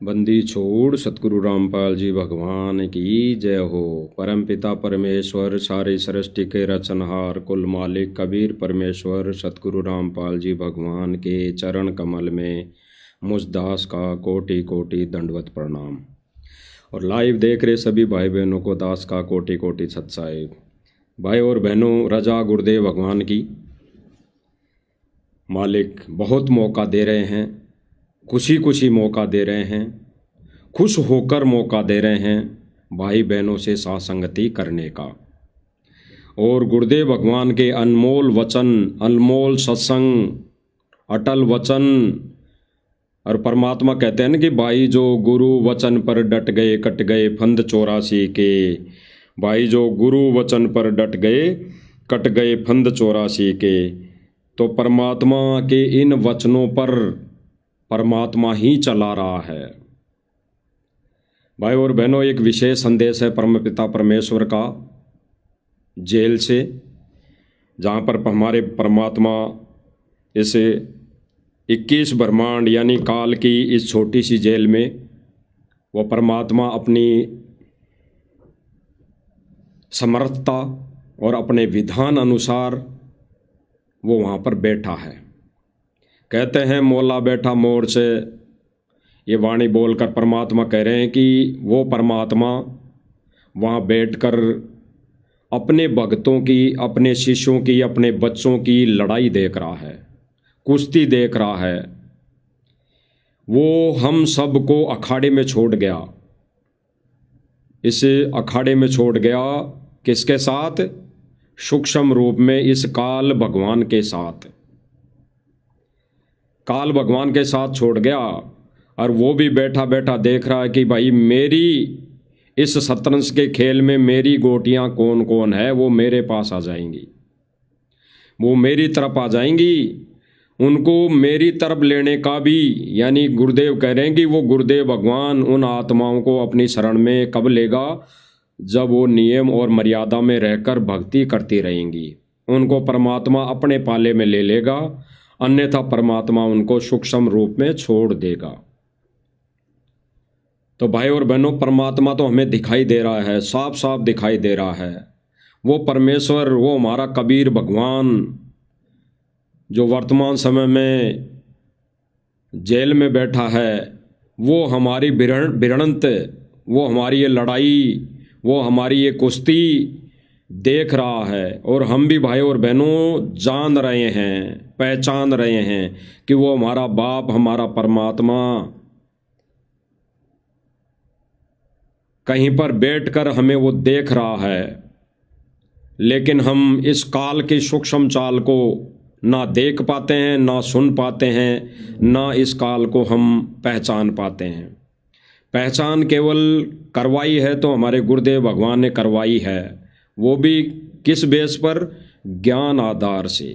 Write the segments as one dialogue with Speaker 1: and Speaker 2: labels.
Speaker 1: बंदी छोड़ सतगुरु रामपाल जी भगवान की जय हो। परम पिता परमेश्वर सारी सृष्टि के रचनहार कुल मालिक कबीर परमेश्वर सतगुरु रामपाल जी भगवान के चरण कमल में मुझ दास का कोटि कोटि दंडवत प्रणाम। और लाइव देख रहे सभी भाई बहनों को दास का कोटि कोटि सत साहिब। भाई और बहनों, रजा गुरुदेव भगवान की। मालिक बहुत मौका दे रहे हैं, खुशी खुशी मौका दे रहे हैं, खुश होकर मौका दे रहे हैं भाई बहनों से सासंगति करने का। और गुरुदेव भगवान के अनमोल वचन, अनमोल सत्संग, अटल वचन। और परमात्मा कहते हैं ना कि भाई जो गुरु वचन पर डट गए कट गए फंद 84 के। भाई जो गुरु वचन पर डट गए कट गए फंद 84 के। तो परमात्मा के इन वचनों पर परमात्मा ही चला रहा है। भाई और बहनों, एक विशेष संदेश है परमपिता परमेश्वर का जेल से, जहाँ पर हमारे परमात्मा इस 21 ब्रह्मांड यानी काल की इस छोटी सी जेल में वो परमात्मा अपनी समर्थता और अपने विधान अनुसार वो वहाँ पर बैठा है। कहते हैं मौला बैठा मोर से, ये वाणी बोलकर परमात्मा कह रहे हैं कि वो परमात्मा वहाँ बैठकर अपने भक्तों की, अपने शिष्यों की, अपने बच्चों की लड़ाई देख रहा है, कुश्ती देख रहा है। वो हम सब को अखाड़े में छोड़ गया। इस अखाड़े में छोड़ गया किसके साथ? सूक्ष्म रूप में इस काल भगवान के साथ। काल भगवान के साथ छोड़ गया और वो भी बैठा बैठा देख रहा है कि भाई मेरी इस शतरंज के खेल में मेरी गोटियां कौन कौन है, वो मेरे पास आ जाएंगी, वो मेरी तरफ आ जाएंगी। उनको मेरी तरफ लेने का भी, यानी गुरुदेव कह रहे हैं कि वो गुरुदेव भगवान उन आत्माओं को अपनी शरण में कब लेगा? जब वो नियम और मर्यादा में रहकर भक्ति करती रहेंगी। उनको परमात्मा अपने पाले में ले लेगा, अन्यथा परमात्मा उनको सूक्ष्म रूप में छोड़ देगा। तो भाई और बहनों, परमात्मा तो हमें दिखाई दे रहा है, साफ साफ दिखाई दे रहा है। वो परमेश्वर, वो हमारा कबीर भगवान जो वर्तमान समय में जेल में बैठा है, वो हमारी भिड़ंत, वो हमारी ये लड़ाई, वो हमारी ये कुश्ती देख रहा है। और हम भी भाई और बहनों जान रहे हैं, पहचान रहे हैं कि वो हमारा बाप, हमारा परमात्मा कहीं पर बैठकर हमें वो देख रहा है। लेकिन हम इस काल की सूक्ष्म चाल को ना देख पाते हैं, ना सुन पाते हैं, ना इस काल को हम पहचान पाते हैं। पहचान केवल करवाई है तो हमारे गुरुदेव भगवान ने करवाई है, वो भी किस बेस पर? ज्ञान आधार से।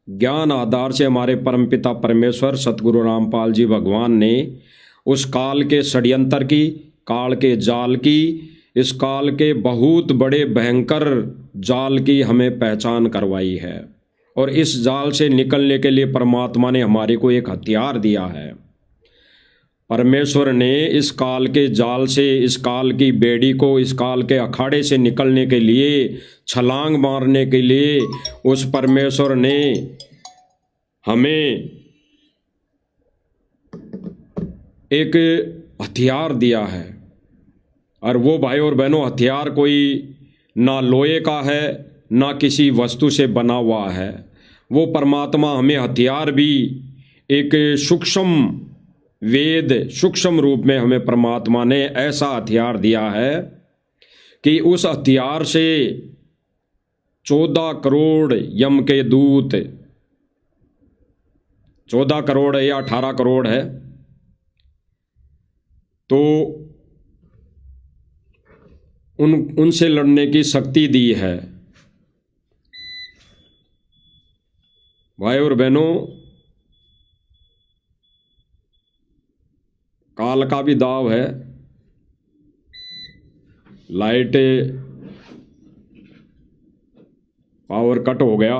Speaker 1: ज्ञान आधार से हमारे परमपिता परमेश्वर सतगुरु रामपाल जी भगवान ने उस काल के षड्यंत्र की, काल के जाल की, इस काल के बहुत बड़े भयंकर जाल की हमें पहचान करवाई है। और इस जाल से निकलने के लिए परमात्मा ने हमारे को एक हथियार दिया है। परमेश्वर ने इस काल के जाल से, इस काल की बेड़ी को, इस काल के अखाड़े से निकलने के लिए, छलांग मारने के लिए उस परमेश्वर ने हमें एक हथियार दिया है। और वो भाई और बहनों, हथियार कोई ना लोहे का है, ना किसी वस्तु से बना हुआ है। वो परमात्मा हमें हथियार भी एक सूक्ष्म वेद, सूक्ष्म रूप में हमें परमात्मा ने ऐसा हथियार दिया है कि उस हथियार से 14 करोड़ यम के दूत, 14 करोड़ है या 18 करोड़ है, तो उनसे लड़ने की शक्ति दी है। भाई और बहनों, काल का भी दाव है। लाइट पावर कट हो गया,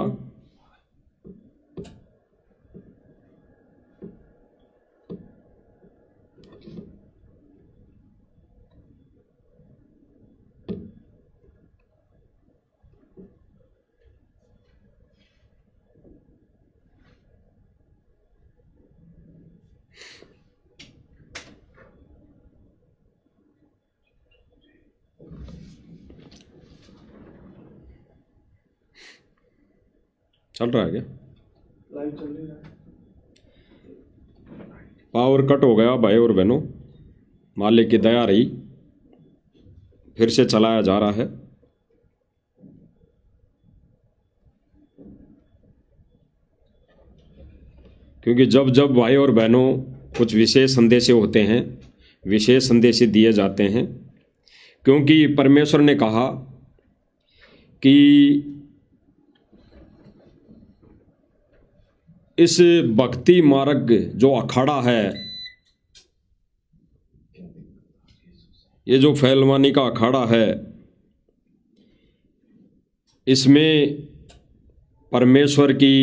Speaker 1: चल रहा है क्या?
Speaker 2: लाइव चल रहा है।
Speaker 1: पावर कट हो गया भाई और बहनों, मालिक की दया रही, फिर से चलाया जा रहा है। क्योंकि जब जब भाई और बहनों कुछ विशेष संदेश होते हैं, विशेष संदेश दिए जाते हैं, क्योंकि परमेश्वर ने कहा कि इस भक्ति मार्ग जो अखाड़ा है, ये जो फैलवानी का अखाड़ा है, इसमें परमेश्वर की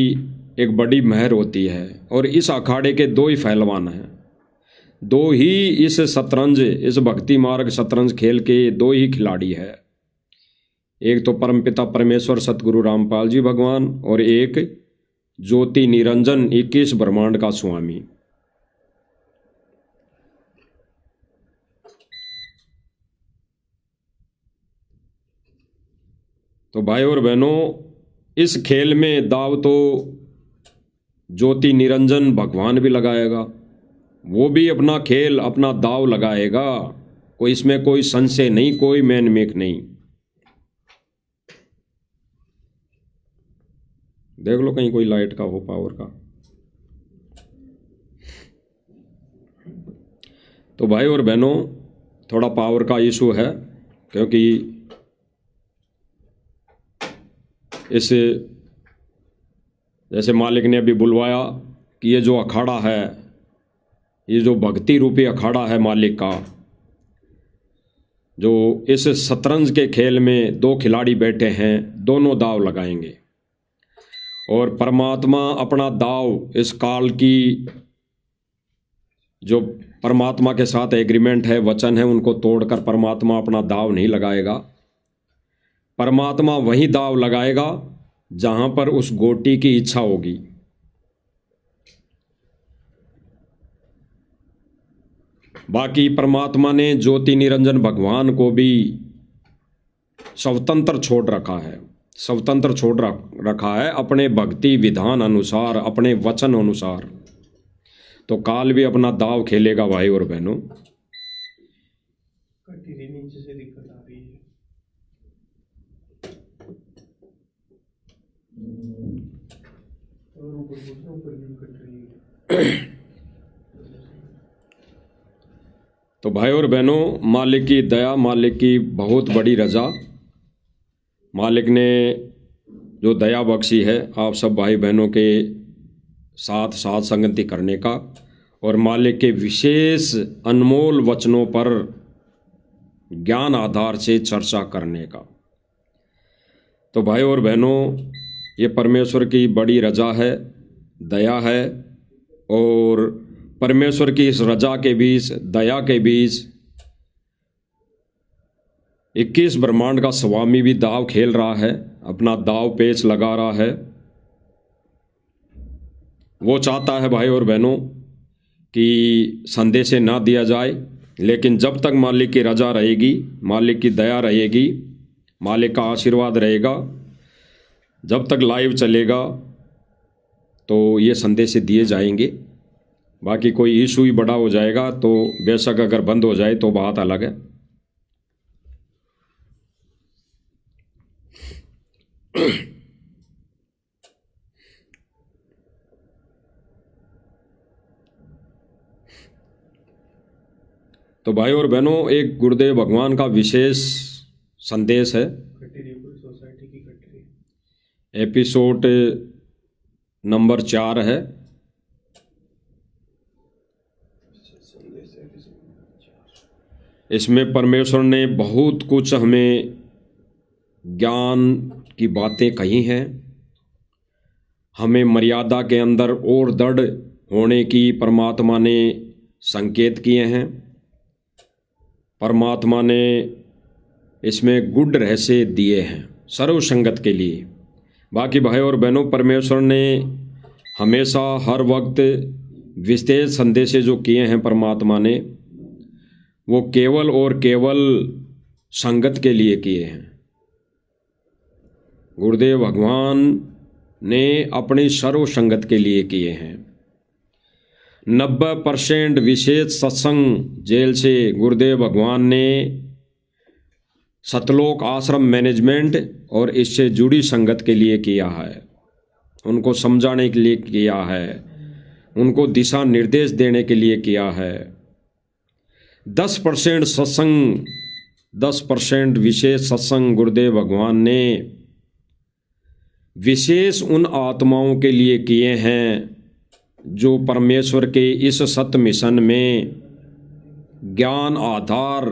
Speaker 1: एक बड़ी मेहर होती है। और इस अखाड़े के दो ही पहलवान हैं, दो ही इस शतरंज, इस भक्ति मार्ग शतरंज खेल के दो ही खिलाड़ी है। एक तो परमपिता परमेश्वर सतगुरु रामपाल जी भगवान, और एक ज्योति निरंजन 21 ब्रह्मांड का स्वामी। तो भाई और बहनों, इस खेल में दाव तो ज्योति निरंजन भगवान भी लगाएगा, वो भी अपना खेल अपना दाव लगाएगा, कोई इसमें कोई संशय नहीं, कोई मैन मेक नहीं। देख लो कहीं कोई लाइट का हो, पावर का। तो भाई और बहनों, थोड़ा पावर का इशू है, क्योंकि इस जैसे मालिक ने अभी बुलवाया कि ये जो अखाड़ा है, ये जो भक्ति रूपी अखाड़ा है मालिक का, जो इस शतरंज के खेल में दो खिलाड़ी बैठे हैं, दोनों दाव लगाएंगे। और परमात्मा अपना दाव इस काल की, जो परमात्मा के साथ एग्रीमेंट है, वचन है, उनको तोड़कर परमात्मा अपना दाव नहीं लगाएगा। परमात्मा वही दाव लगाएगा जहां पर उस गोटी की इच्छा होगी। बाकी परमात्मा ने ज्योति निरंजन भगवान को भी स्वतंत्र छोड़ रखा है, स्वतंत्र छोड़ रखा है अपने भक्ति विधान अनुसार, अपने वचन अनुसार। तो काल भी अपना दाव खेलेगा भाई और बहनों।
Speaker 2: नीचे से दिक्कत आ रही है। और ऊपर भी कट रही है।
Speaker 1: तो भाई और बहनों, मालिक की दया, मालिक की बहुत बड़ी रजा, मालिक ने जो दया बख्शी है आप सब भाई बहनों के साथ साथ संगति करने का, और मालिक के विशेष अनमोल वचनों पर ज्ञान आधार से चर्चा करने का। तो भाई और बहनों, ये परमेश्वर की बड़ी रजा है, दया है। और परमेश्वर की इस रजा के बीच, दया के बीच 21 ब्रह्मांड का स्वामी भी दाव खेल रहा है, अपना दाव पेच लगा रहा है। वो चाहता है भाई और बहनों कि संदेश ना दिया जाए, लेकिन जब तक मालिक की रजा रहेगी, मालिक की दया रहेगी, मालिक का आशीर्वाद रहेगा, जब तक लाइव चलेगा तो ये संदेश दिए जाएंगे। बाकी कोई इशू ही बड़ा हो जाएगा तो बेशक अगर बंद हो जाए तो बात अलग है। तो भाई और बहनों, एक गुरुदेव भगवान का विशेष संदेश है।
Speaker 2: सोसाइटी की
Speaker 1: एपिसोड नंबर 4 है। इसमें परमेश्वर ने बहुत कुछ हमें ज्ञान की बातें कही हैं, हमें मर्यादा के अंदर और दृढ़ होने की परमात्मा ने संकेत किए हैं। परमात्मा ने इसमें गुड रहस्य दिए हैं सर्वसंगत के लिए। बाकी भाई और बहनों, परमेश्वर ने हमेशा हर वक्त विशेष संदेश जो किए हैं परमात्मा ने, वो केवल और केवल संगत के लिए किए हैं। गुरुदेव भगवान ने अपनी सर्व संगत के लिए किए हैं। 90% विशेष सत्संग जेल से गुरुदेव भगवान ने सतलोक आश्रम मैनेजमेंट और इससे जुड़ी संगत के लिए किया है, उनको समझाने के लिए किया है, उनको दिशा निर्देश देने के लिए किया है। 10% सत्संग, 10% विशेष सत्संग गुरुदेव भगवान ने विशेष उन आत्माओं के लिए किए हैं जो परमेश्वर के इस सत्य मिशन में ज्ञान आधार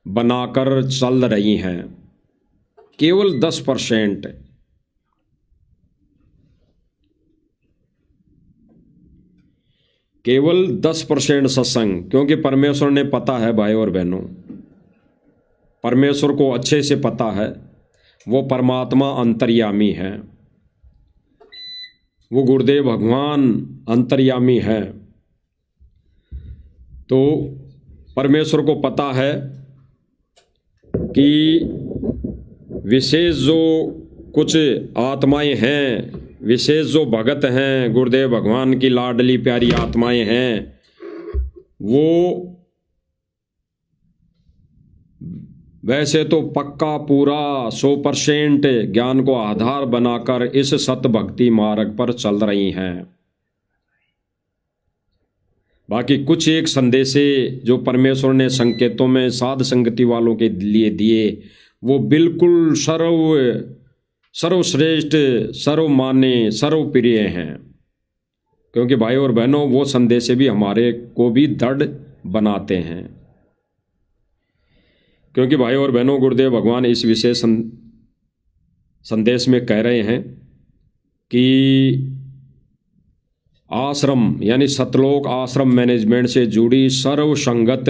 Speaker 1: बनाकर चल रही हैं। केवल 10%, केवल 10% सत्संग, क्योंकि परमेश्वर ने पता है भाई और बहनों, परमेश्वर को अच्छे से पता है, वो परमात्मा अंतर्यामी है, वो गुरुदेव भगवान अंतर्यामी है। तो परमेश्वर को पता है कि विशेष जो कुछ आत्माएं हैं, विशेष जो भगत हैं, गुरुदेव भगवान की लाडली प्यारी आत्माएं हैं, वो वैसे तो पक्का पूरा 100% ज्ञान को आधार बनाकर इस सत्य भक्ति मार्ग पर चल रही हैं। बाकी कुछ एक संदेशे जो परमेश्वर ने संकेतों में साध संगति वालों के लिए दिए, वो बिल्कुल सर्वश्रेष्ठ, सर्वमान्य, सर्वप्रिय हैं। क्योंकि भाई और बहनों, वो संदेशे भी हमारे को भी दृढ़ बनाते हैं। क्योंकि भाई और बहनों, गुरुदेव भगवान इस विशेष संदेश में कह रहे हैं कि आश्रम यानी सतलोक आश्रम मैनेजमेंट से जुड़ी सर्व संगत,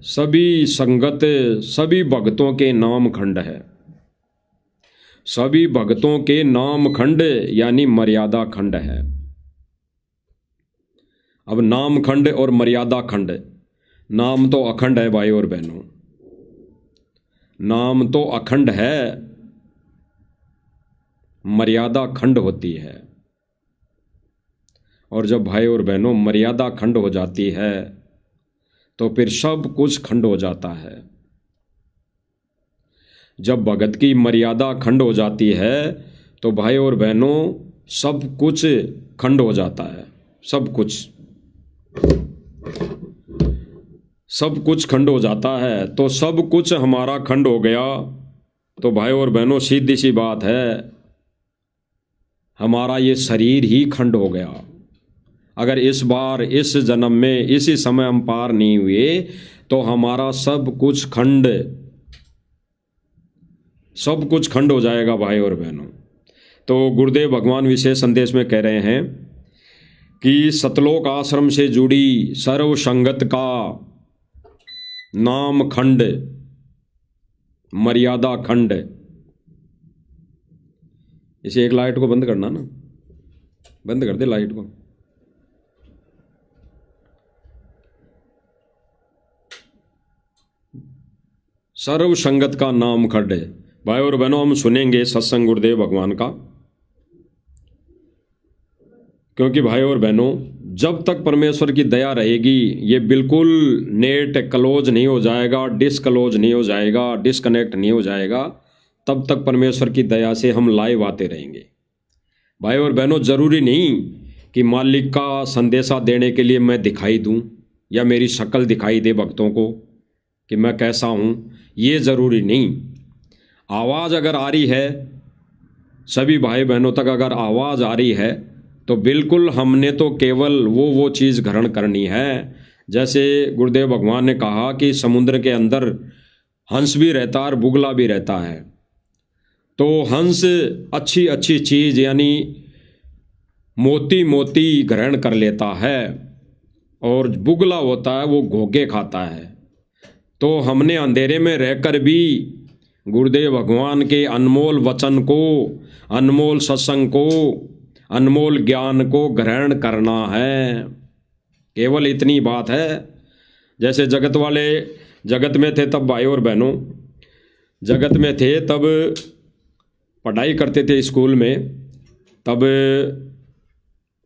Speaker 1: सभी संगत, सभी भक्तों के नाम खंड है। सभी भक्तों के नाम खंड यानी मर्यादा खंड है। अब नाम खंड और मर्यादा खंड, नाम तो अखंड है भाई और बहनों, नाम तो अखंड है, मर्यादा खंड होती है। और जब भाई और बहनों मर्यादा खंड हो जाती है तो फिर सब कुछ खंड हो जाता है। जब भगत की मर्यादा खंड हो जाती है तो भाई और बहनों सब कुछ खंड हो जाता है। सब कुछ खंड हो जाता है। तो सब कुछ हमारा खंड हो गया तो भाई और बहनों सीधी सी बात है, हमारा ये शरीर ही खंड हो गया। अगर इस बार इस जन्म में इसी समय हम पार नहीं हुए तो हमारा सब कुछ खंड हो जाएगा भाई और बहनों। तो गुरुदेव भगवान विशेष संदेश में कह रहे हैं कि सतलोक आश्रम से जुड़ी सर्व संगत का नाम खंड, मर्यादा खंड। इसे एक लाइट को बंद करना ना, बंद कर दे लाइट को। सर्व संगत का नाम खंड। भाई और बहनों, हम सुनेंगे सत्संग गुरुदेव भगवान का, क्योंकि भाई और बहनों जब तक परमेश्वर की दया रहेगी ये बिल्कुल नेट क्लोज नहीं हो जाएगा, डिसक्लोज नहीं हो जाएगा, डिस्कनेक्ट नहीं हो जाएगा, तब तक परमेश्वर की दया से हम लाइव आते रहेंगे। भाई और बहनों, ज़रूरी नहीं कि मालिक का संदेशा देने के लिए मैं दिखाई दूं या मेरी शक्ल दिखाई दे भक्तों को कि मैं कैसा हूं, ये ज़रूरी नहीं। आवाज़ अगर आ रही है, सभी भाई बहनों तक अगर आवाज़ आ रही है तो बिल्कुल हमने तो केवल वो चीज़ ग्रहण करनी है। जैसे गुरुदेव भगवान ने कहा कि समुद्र के अंदर हंस भी रहता है और बुगला भी रहता है। तो हंस अच्छी अच्छी चीज़ यानी मोती ग्रहण कर लेता है और बुगला होता है वो घोंघे खाता है। तो हमने अंधेरे में रहकर भी गुरुदेव भगवान के अनमोल वचन को, अनमोल सत्संग को, अनमोल ज्ञान को ग्रहण करना है। केवल इतनी बात है। जैसे जगत वाले जगत में थे तब भाई और बहनों, जगत में थे तब पढ़ाई करते थे स्कूल में, तब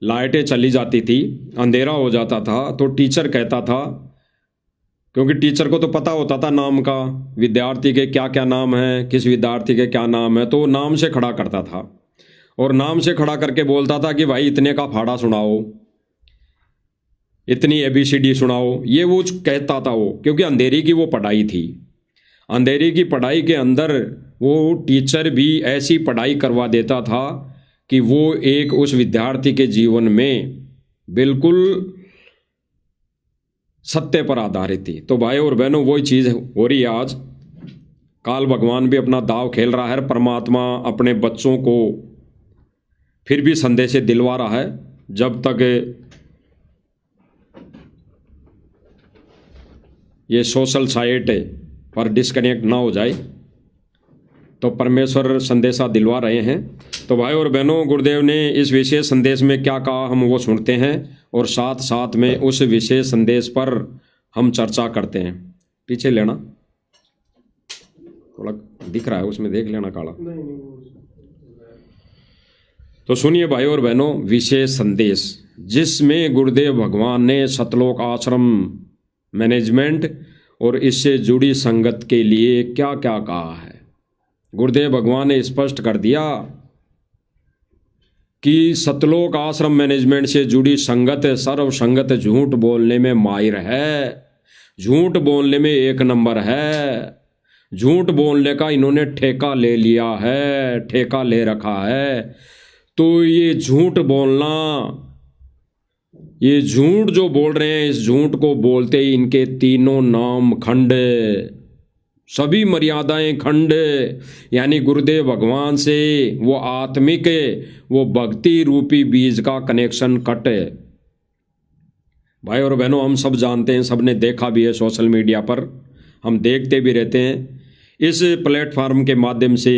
Speaker 1: लाइटें चली जाती थी, अंधेरा हो जाता था, तो टीचर कहता था, क्योंकि टीचर को तो पता होता था नाम का, विद्यार्थी के क्या क्या नाम है, किस विद्यार्थी के क्या नाम है, तो नाम से खड़ा करता था और नाम से खड़ा करके बोलता था कि भाई इतने का फाड़ा सुनाओ, इतनी ABCD सुनाओ। ये वो कहता था वो, क्योंकि अंधेरी की वो पढ़ाई थी। अंधेरी की पढ़ाई के अंदर वो टीचर भी ऐसी पढ़ाई करवा देता था कि वो एक उस विद्यार्थी के जीवन में बिल्कुल सत्य पर आधारित थी। तो भाई और बहनों, वही चीज़ हो रही है आज। काल भगवान भी अपना दाव खेल रहा है, परमात्मा अपने बच्चों को फिर भी संदेश दिलवा रहा है। जब तक ये सोशल साइट पर डिस्कनेक्ट ना हो जाए, तो परमेश्वर संदेशा दिलवा रहे हैं। तो भाई और बहनों, गुरुदेव ने इस विशेष संदेश में क्या कहा, हम वो सुनते हैं और साथ साथ में उस विशेष संदेश पर हम चर्चा करते हैं। पीछे लेना, थोड़ा दिख रहा है उसमें, देख लेना काला। तो सुनिए भाई और बहनों, विशेष संदेश जिसमें गुरुदेव भगवान ने सतलोक आश्रम मैनेजमेंट और इससे जुड़ी संगत के लिए क्या क्या कहा है। गुरुदेव भगवान ने स्पष्ट कर दिया कि सतलोक आश्रम मैनेजमेंट से जुड़ी संगत सर्व संगत झूठ बोलने में माहिर है, झूठ बोलने में एक नंबर है। झूठ बोलने का इन्होंने ठेका ले लिया है, ठेका ले रखा है। तो ये झूठ बोलना, ये झूठ जो बोल रहे हैं, इस झूठ को बोलते ही इनके तीनों नाम खंड, सभी मर्यादाएं खंड, यानी गुरुदेव भगवान से वो आत्मिक, वो भक्ति रूपी बीज का कनेक्शन कट। भाई और बहनों, हम सब जानते हैं, सबने देखा भी है सोशल मीडिया पर, हम देखते भी रहते हैं। इस प्लेटफार्म के माध्यम से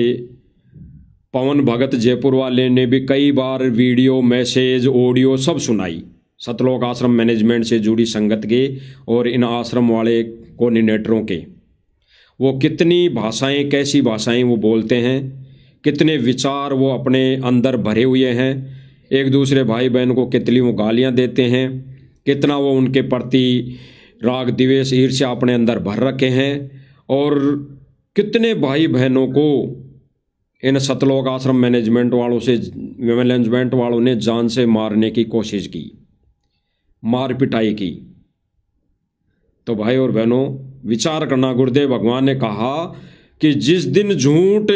Speaker 1: पवन भगत जयपुर वाले ने भी कई बार वीडियो, मैसेज, ऑडियो सब सुनाई सतलोक आश्रम मैनेजमेंट से जुड़ी संगत के और इन आश्रम वाले कोऑर्डिनेटरों के। वो कितनी भाषाएं, कैसी भाषाएं वो बोलते हैं, कितने विचार वो अपने अंदर भरे हुए हैं, एक दूसरे भाई बहन को कितनी वो गालियां देते हैं, कितना वो उनके प्रति राग द्वेष ईर्ष्या अपने अंदर भर रखे हैं, और कितने भाई बहनों को इन सतलोक आश्रम मैनेजमेंट वालों ने जान से मारने की कोशिश की, मार पिटाई की। तो भाई और बहनों, विचार करना। गुरुदेव भगवान ने कहा कि जिस दिन झूठ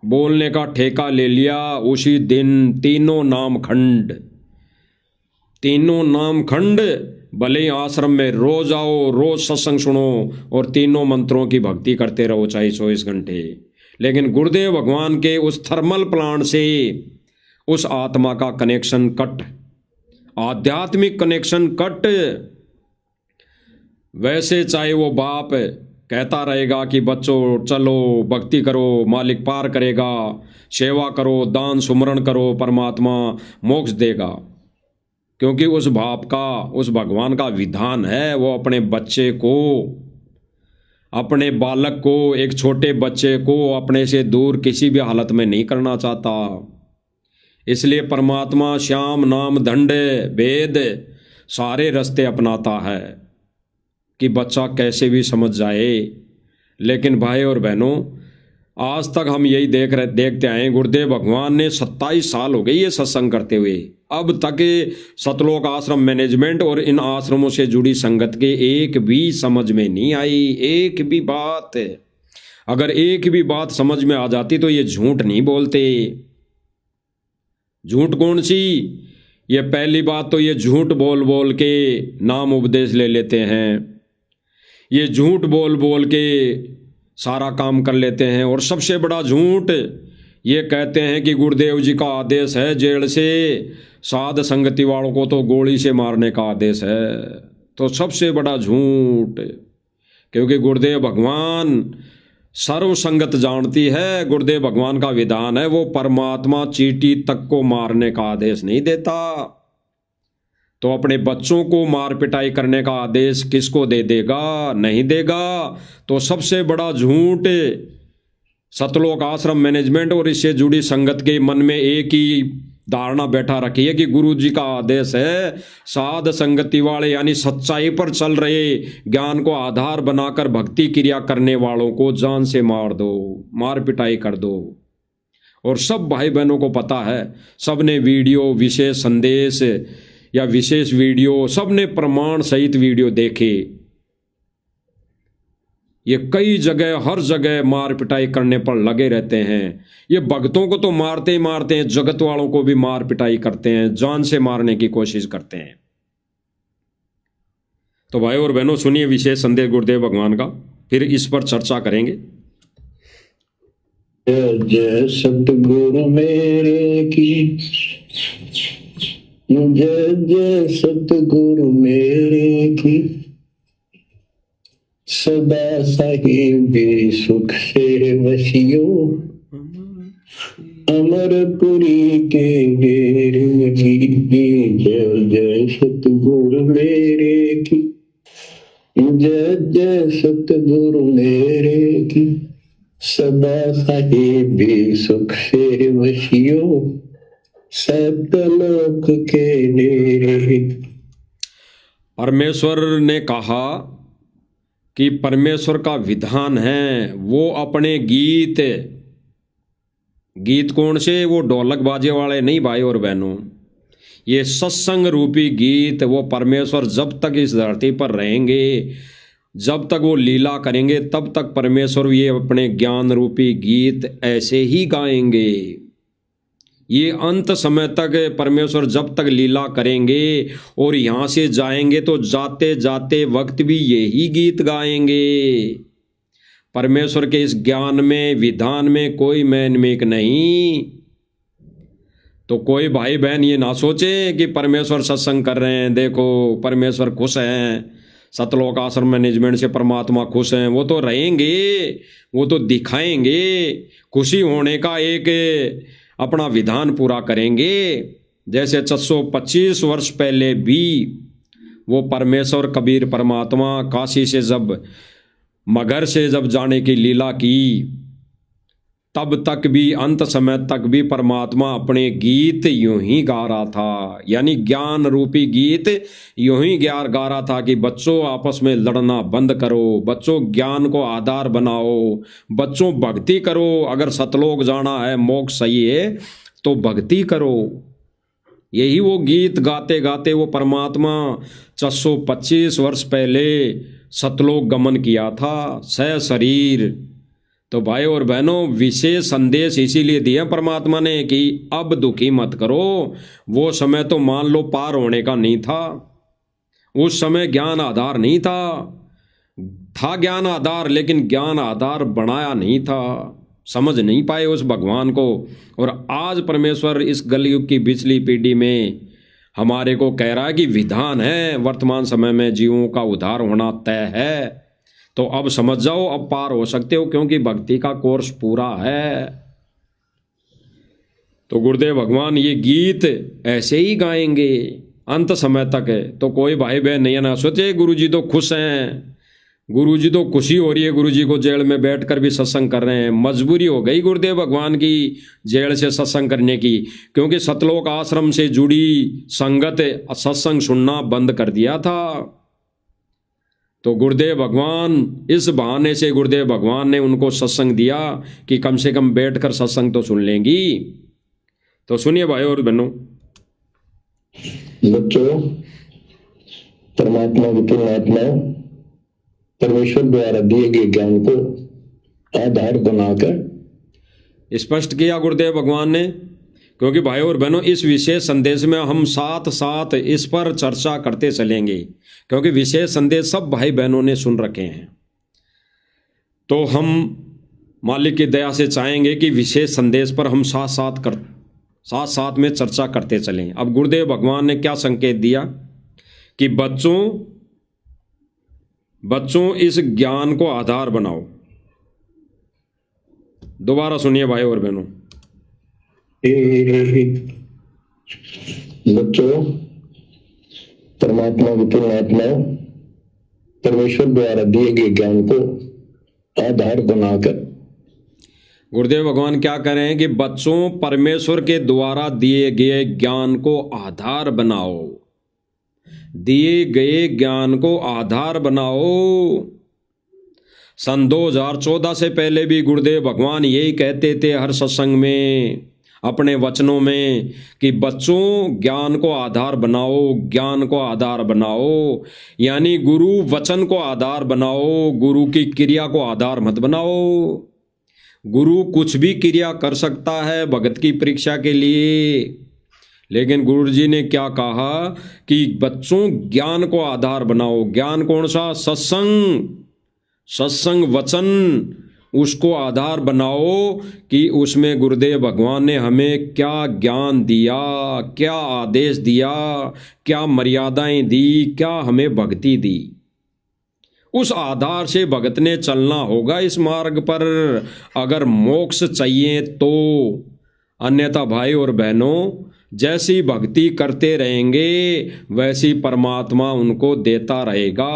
Speaker 1: बोलने का ठेका ले लिया, उसी दिन तीनों नाम खंड, तीनों नाम खंड। भले ही आश्रम में रोज आओ, रोज सत्संग सुनो और तीनों मंत्रों की भक्ति करते रहो, चाहे 24 घंटे, लेकिन गुरुदेव भगवान के उस थर्मल प्लांट से उस आत्मा का कनेक्शन कट, आध्यात्मिक कनेक्शन कट। वैसे चाहे वो बाप कहता रहेगा कि बच्चों चलो भक्ति करो, मालिक पार करेगा, सेवा करो, दान सुमरण करो, परमात्मा मोक्ष देगा, क्योंकि उस बाप का, उस भगवान का विधान है, वो अपने बच्चे को, अपने बालक को, एक छोटे बच्चे को अपने से दूर किसी भी हालत में नहीं करना चाहता। इसलिए परमात्मा श्याम नाम दंड वेद सारे रास्ते अपनाता है कि बच्चा कैसे भी समझ जाए। लेकिन भाई और बहनों, आज तक हम यही देखते आए, गुरुदेव भगवान ने 27 साल हो गए ये सत्संग करते हुए, अब तक सतलोक आश्रम मैनेजमेंट और इन आश्रमों से जुड़ी संगत के एक भी समझ में नहीं आई, एक भी बात। अगर एक भी बात समझ में आ जाती तो ये झूठ नहीं बोलते। झूठ कौन सी? ये पहली बात तो ये झूठ बोल बोल के नाम उपदेश ले लेते हैं, ये झूठ बोल बोल के सारा काम कर लेते हैं, और सबसे बड़ा झूठ ये कहते हैं कि गुरुदेव जी का आदेश है जेल से साध संगति वालों को तो गोली से मारने का आदेश है। तो सबसे बड़ा झूठ, क्योंकि गुरुदेव भगवान सर्व संगत जानती है, गुरुदेव भगवान का विधान है, वो परमात्मा चींटी तक को मारने का आदेश नहीं देता। तो अपने बच्चों को मार पिटाई करने का आदेश किसको दे देगा? नहीं देगा। तो सबसे बड़ा झूठ सतलोक आश्रम मैनेजमेंट और इससे जुड़ी संगत के मन में एक ही धारणा बैठा रखी है कि गुरु जी का आदेश है, साध संगति वाले यानी सच्चाई पर चल रहे, ज्ञान को आधार बनाकर भक्ति क्रिया करने वालों को जान से मार दो, मार पिटाई कर दो। और सब भाई बहनों को पता है, सबने वीडियो, विशेष संदेश या विशेष वीडियो, सबने प्रमाण सहित वीडियो देखे। ये कई जगह, हर जगह मार पिटाई करने पर लगे रहते हैं। ये भक्तों को तो मारते ही मारते हैं, जगत वालों को भी मार पिटाई करते हैं, जान से मारने की कोशिश करते हैं। तो भाई और बहनों, सुनिए विशेष संदेश गुरुदेव भगवान का, फिर इस पर चर्चा करेंगे।
Speaker 3: जय जय सतगुरु मेरे की, जय जय सतगुरु मेरे की, सदा साहिबी सुख से वसियो, अमरपुरी के डेरे की। जय जय सतगुरु मेरे की, जय जय सतगुरु मेरे की, सदा साहिबी सुख से वसियो, सतलोक के डेरे।
Speaker 1: परमेश्वर ने कहा कि परमेश्वर का विधान है, वो अपने गीत, गीत कौन से, वो ढोलक बाजे वाले नहीं भाई और बहनों, ये सत्संग रूपी गीत, वो परमेश्वर जब तक इस धरती पर रहेंगे, जब तक वो लीला करेंगे, तब तक परमेश्वर ये अपने ज्ञान रूपी गीत ऐसे ही गाएंगे। ये अंत समय तक परमेश्वर जब तक लीला करेंगे और यहाँ से जाएंगे तो जाते जाते वक्त भी यही गीत गाएंगे। परमेश्वर के इस ज्ञान में, विधान में कोई मैनमेक नहीं। तो कोई भाई बहन ये ना सोचे कि परमेश्वर सत्संग कर रहे हैं, देखो परमेश्वर खुश हैं, सतलोक आश्रम मैनेजमेंट से परमात्मा खुश हैं, वो तो रहेंगे, वो तो दिखाएंगे, खुशी होने का एक अपना विधान पूरा करेंगे। जैसे 425 वर्ष पहले भी वो परमेश्वर कबीर परमात्मा काशी से जब, मगर से जब जाने की लीला की, तब तक भी, अंत समय तक भी परमात्मा अपने गीत यूं ही गा रहा था, यानी ज्ञान रूपी गीत यूं ही गा रहा था कि बच्चों आपस में लड़ना बंद करो, बच्चों ज्ञान को आधार बनाओ, बच्चों भक्ति करो, अगर सतलोक जाना है, मोक्ष सही है तो भक्ति करो। यही वो गीत गाते गाते वो परमात्मा 425 वर्ष पहले सतलोक गमन किया था, सह शरीर। तो भाई और बहनों, विशेष संदेश इसीलिए दिया परमात्मा ने कि अब दुखी मत करो। वो समय तो मान लो पार होने का नहीं था, उस समय ज्ञान आधार नहीं था ज्ञान आधार, लेकिन ज्ञान आधार बनाया नहीं था, समझ नहीं पाए उस भगवान को। और आज परमेश्वर इस कलयुग की पिछली पीढ़ी में हमारे को कह रहा है कि विधान है, वर्तमान समय में जीवों का उद्धार होना तय है। तो अब समझ जाओ, अब पार हो सकते हो, क्योंकि भक्ति का कोर्स पूरा है। तो गुरुदेव भगवान ये गीत ऐसे ही गाएंगे अंत समय तक है। तो कोई भाई बहन नहीं ना सोचे गुरुजी तो खुश हैं, गुरुजी तो खुशी हो रही है, गुरुजी को जेल में बैठकर भी सत्संग कर रहे हैं। मजबूरी हो गई गुरुदेव भगवान की जेल से सत्संग करने की, क्योंकि सतलोक आश्रम से जुड़ी संगत सत्संग सुनना बंद कर दिया था। तो गुरुदेव भगवान, इस बहाने से गुरुदेव भगवान ने उनको सत्संग दिया कि कम से कम बैठकर सत्संग तो सुन लेंगी। तो सुनिए भाई और बहनों,
Speaker 3: बच्चों, परमात्मा की आत्मा परमेश्वर द्वारा दिए गए ज्ञान को आधार बनाकर
Speaker 1: स्पष्ट किया गुरुदेव भगवान ने। क्योंकि भाई और बहनों, इस विशेष संदेश में हम साथ साथ इस पर चर्चा करते चलेंगे, क्योंकि विशेष संदेश सब भाई बहनों ने सुन रखे हैं। तो हम मालिक की दया से चाहेंगे कि विशेष संदेश पर हम साथ साथ में चर्चा करते चलें। अब गुरुदेव भगवान ने क्या संकेत दिया कि बच्चों इस ज्ञान को आधार बनाओ। दोबारा सुनिए भाई और बहनों,
Speaker 3: बच्चों, परमात्मा की आत्मा परमेश्वर द्वारा दिए गए ज्ञान को आधार बनाकर
Speaker 1: गुरुदेव भगवान क्या कह रहे हैं कि बच्चों, परमेश्वर के द्वारा दिए गए ज्ञान को आधार बनाओ, दिए गए ज्ञान को आधार बनाओ। सन 2014 से पहले भी गुरुदेव भगवान यही कहते थे हर सत्संग में, अपने वचनों में, कि बच्चों ज्ञान को आधार बनाओ, ज्ञान को आधार बनाओ। यानी गुरु वचन को आधार बनाओ, गुरु की क्रिया को आधार मत बनाओ। गुरु कुछ भी क्रिया कर सकता है भगत की परीक्षा के लिए, लेकिन गुरु जी ने क्या कहा कि बच्चों ज्ञान को आधार बनाओ। ज्ञान कौन सा? सत्संग, सत्संग वचन, उसको आधार बनाओ कि उसमें गुरुदेव भगवान ने हमें क्या ज्ञान दिया, क्या आदेश दिया, क्या मर्यादाएं दी, क्या हमें भक्ति दी। उस आधार से भगत ने चलना होगा इस मार्ग पर, अगर मोक्ष चाहिए तो। अन्यथा भाई और बहनों, जैसी भक्ति करते रहेंगे वैसी परमात्मा उनको देता रहेगा।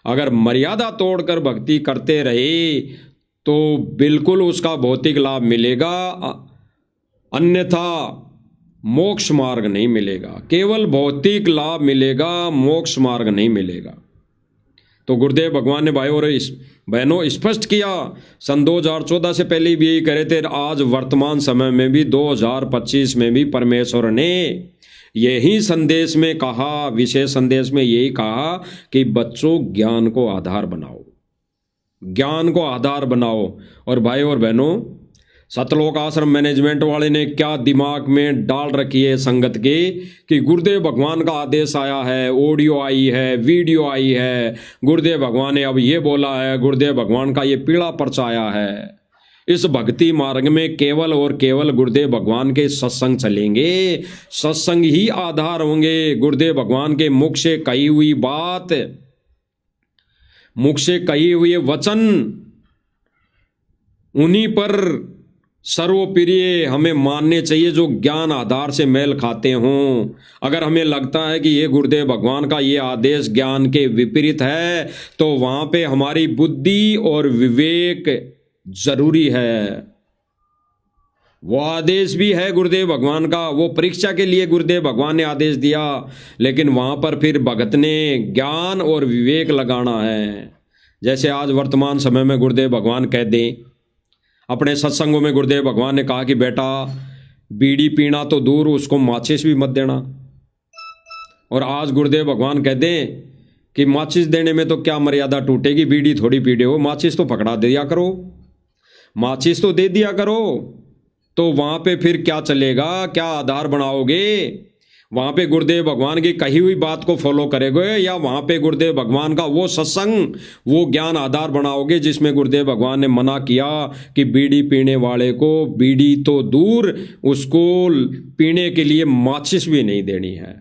Speaker 1: अगर मर्यादा तोड़कर भक्ति करते रहे तो बिल्कुल उसका भौतिक लाभ मिलेगा, अन्यथा मोक्ष मार्ग नहीं मिलेगा। केवल भौतिक लाभ मिलेगा, मोक्ष मार्ग नहीं मिलेगा। तो गुरुदेव भगवान ने भाई और बहनों स्पष्ट किया, सन 2014 से पहले भी यही कह रहे थे, आज वर्तमान समय में भी 2025 में भी परमेश्वर ने यही संदेश में कहा, विशेष संदेश में यही कहा कि बच्चों ज्ञान को आधार बनाओ, ज्ञान को आधार बनाओ। और भाई और बहनों, सतलोक आश्रम मैनेजमेंट वाले ने क्या दिमाग में डाल रखी है संगत के कि गुरुदेव भगवान का आदेश आया है, ऑडियो आई है, वीडियो आई है, गुरुदेव भगवान ने अब ये बोला है, गुरुदेव भगवान का ये पीला पर्चा आया है। इस भक्ति मार्ग में केवल और केवल गुरुदेव भगवान के सत्संग चलेंगे, सत्संग ही आधार होंगे। गुरुदेव भगवान के मुख से कही हुई बात, मुख से कही हुए वचन, उन्हीं पर सर्वप्रिय हमें मानने चाहिए जो ज्ञान आधार से मेल खाते हों। अगर हमें लगता है कि ये गुरुदेव भगवान का ये आदेश ज्ञान के विपरीत है तो वहां पे हमारी बुद्धि और विवेक जरूरी है। वो आदेश भी है गुरुदेव भगवान का, वो परीक्षा के लिए गुरुदेव भगवान ने आदेश दिया, लेकिन वहां पर फिर भगत ने ज्ञान और विवेक लगाना है। जैसे आज वर्तमान समय में गुरुदेव भगवान कह दें, अपने सत्संगों में गुरुदेव भगवान ने कहा कि बेटा बीड़ी पीना तो दूर, उसको माचिस भी मत देना। और आज गुरुदेव भगवान कह दें कि माचिस देने में तो क्या मर्यादा टूटेगी, बीड़ी थोड़ी पीड़े हो, माचिस तो पकड़ा दिया करो, माचिस तो दे दिया करो। तो वहां पे फिर क्या चलेगा, क्या आधार बनाओगे? वहां पे गुरुदेव भगवान की कही हुई बात को फॉलो करोगे या वहां पे गुरुदेव भगवान का वो सत्संग, वो ज्ञान आधार बनाओगे जिसमें गुरुदेव भगवान ने मना किया कि बीड़ी पीने वाले को बीड़ी तो दूर, उसको पीने के लिए माचिस भी नहीं देनी है।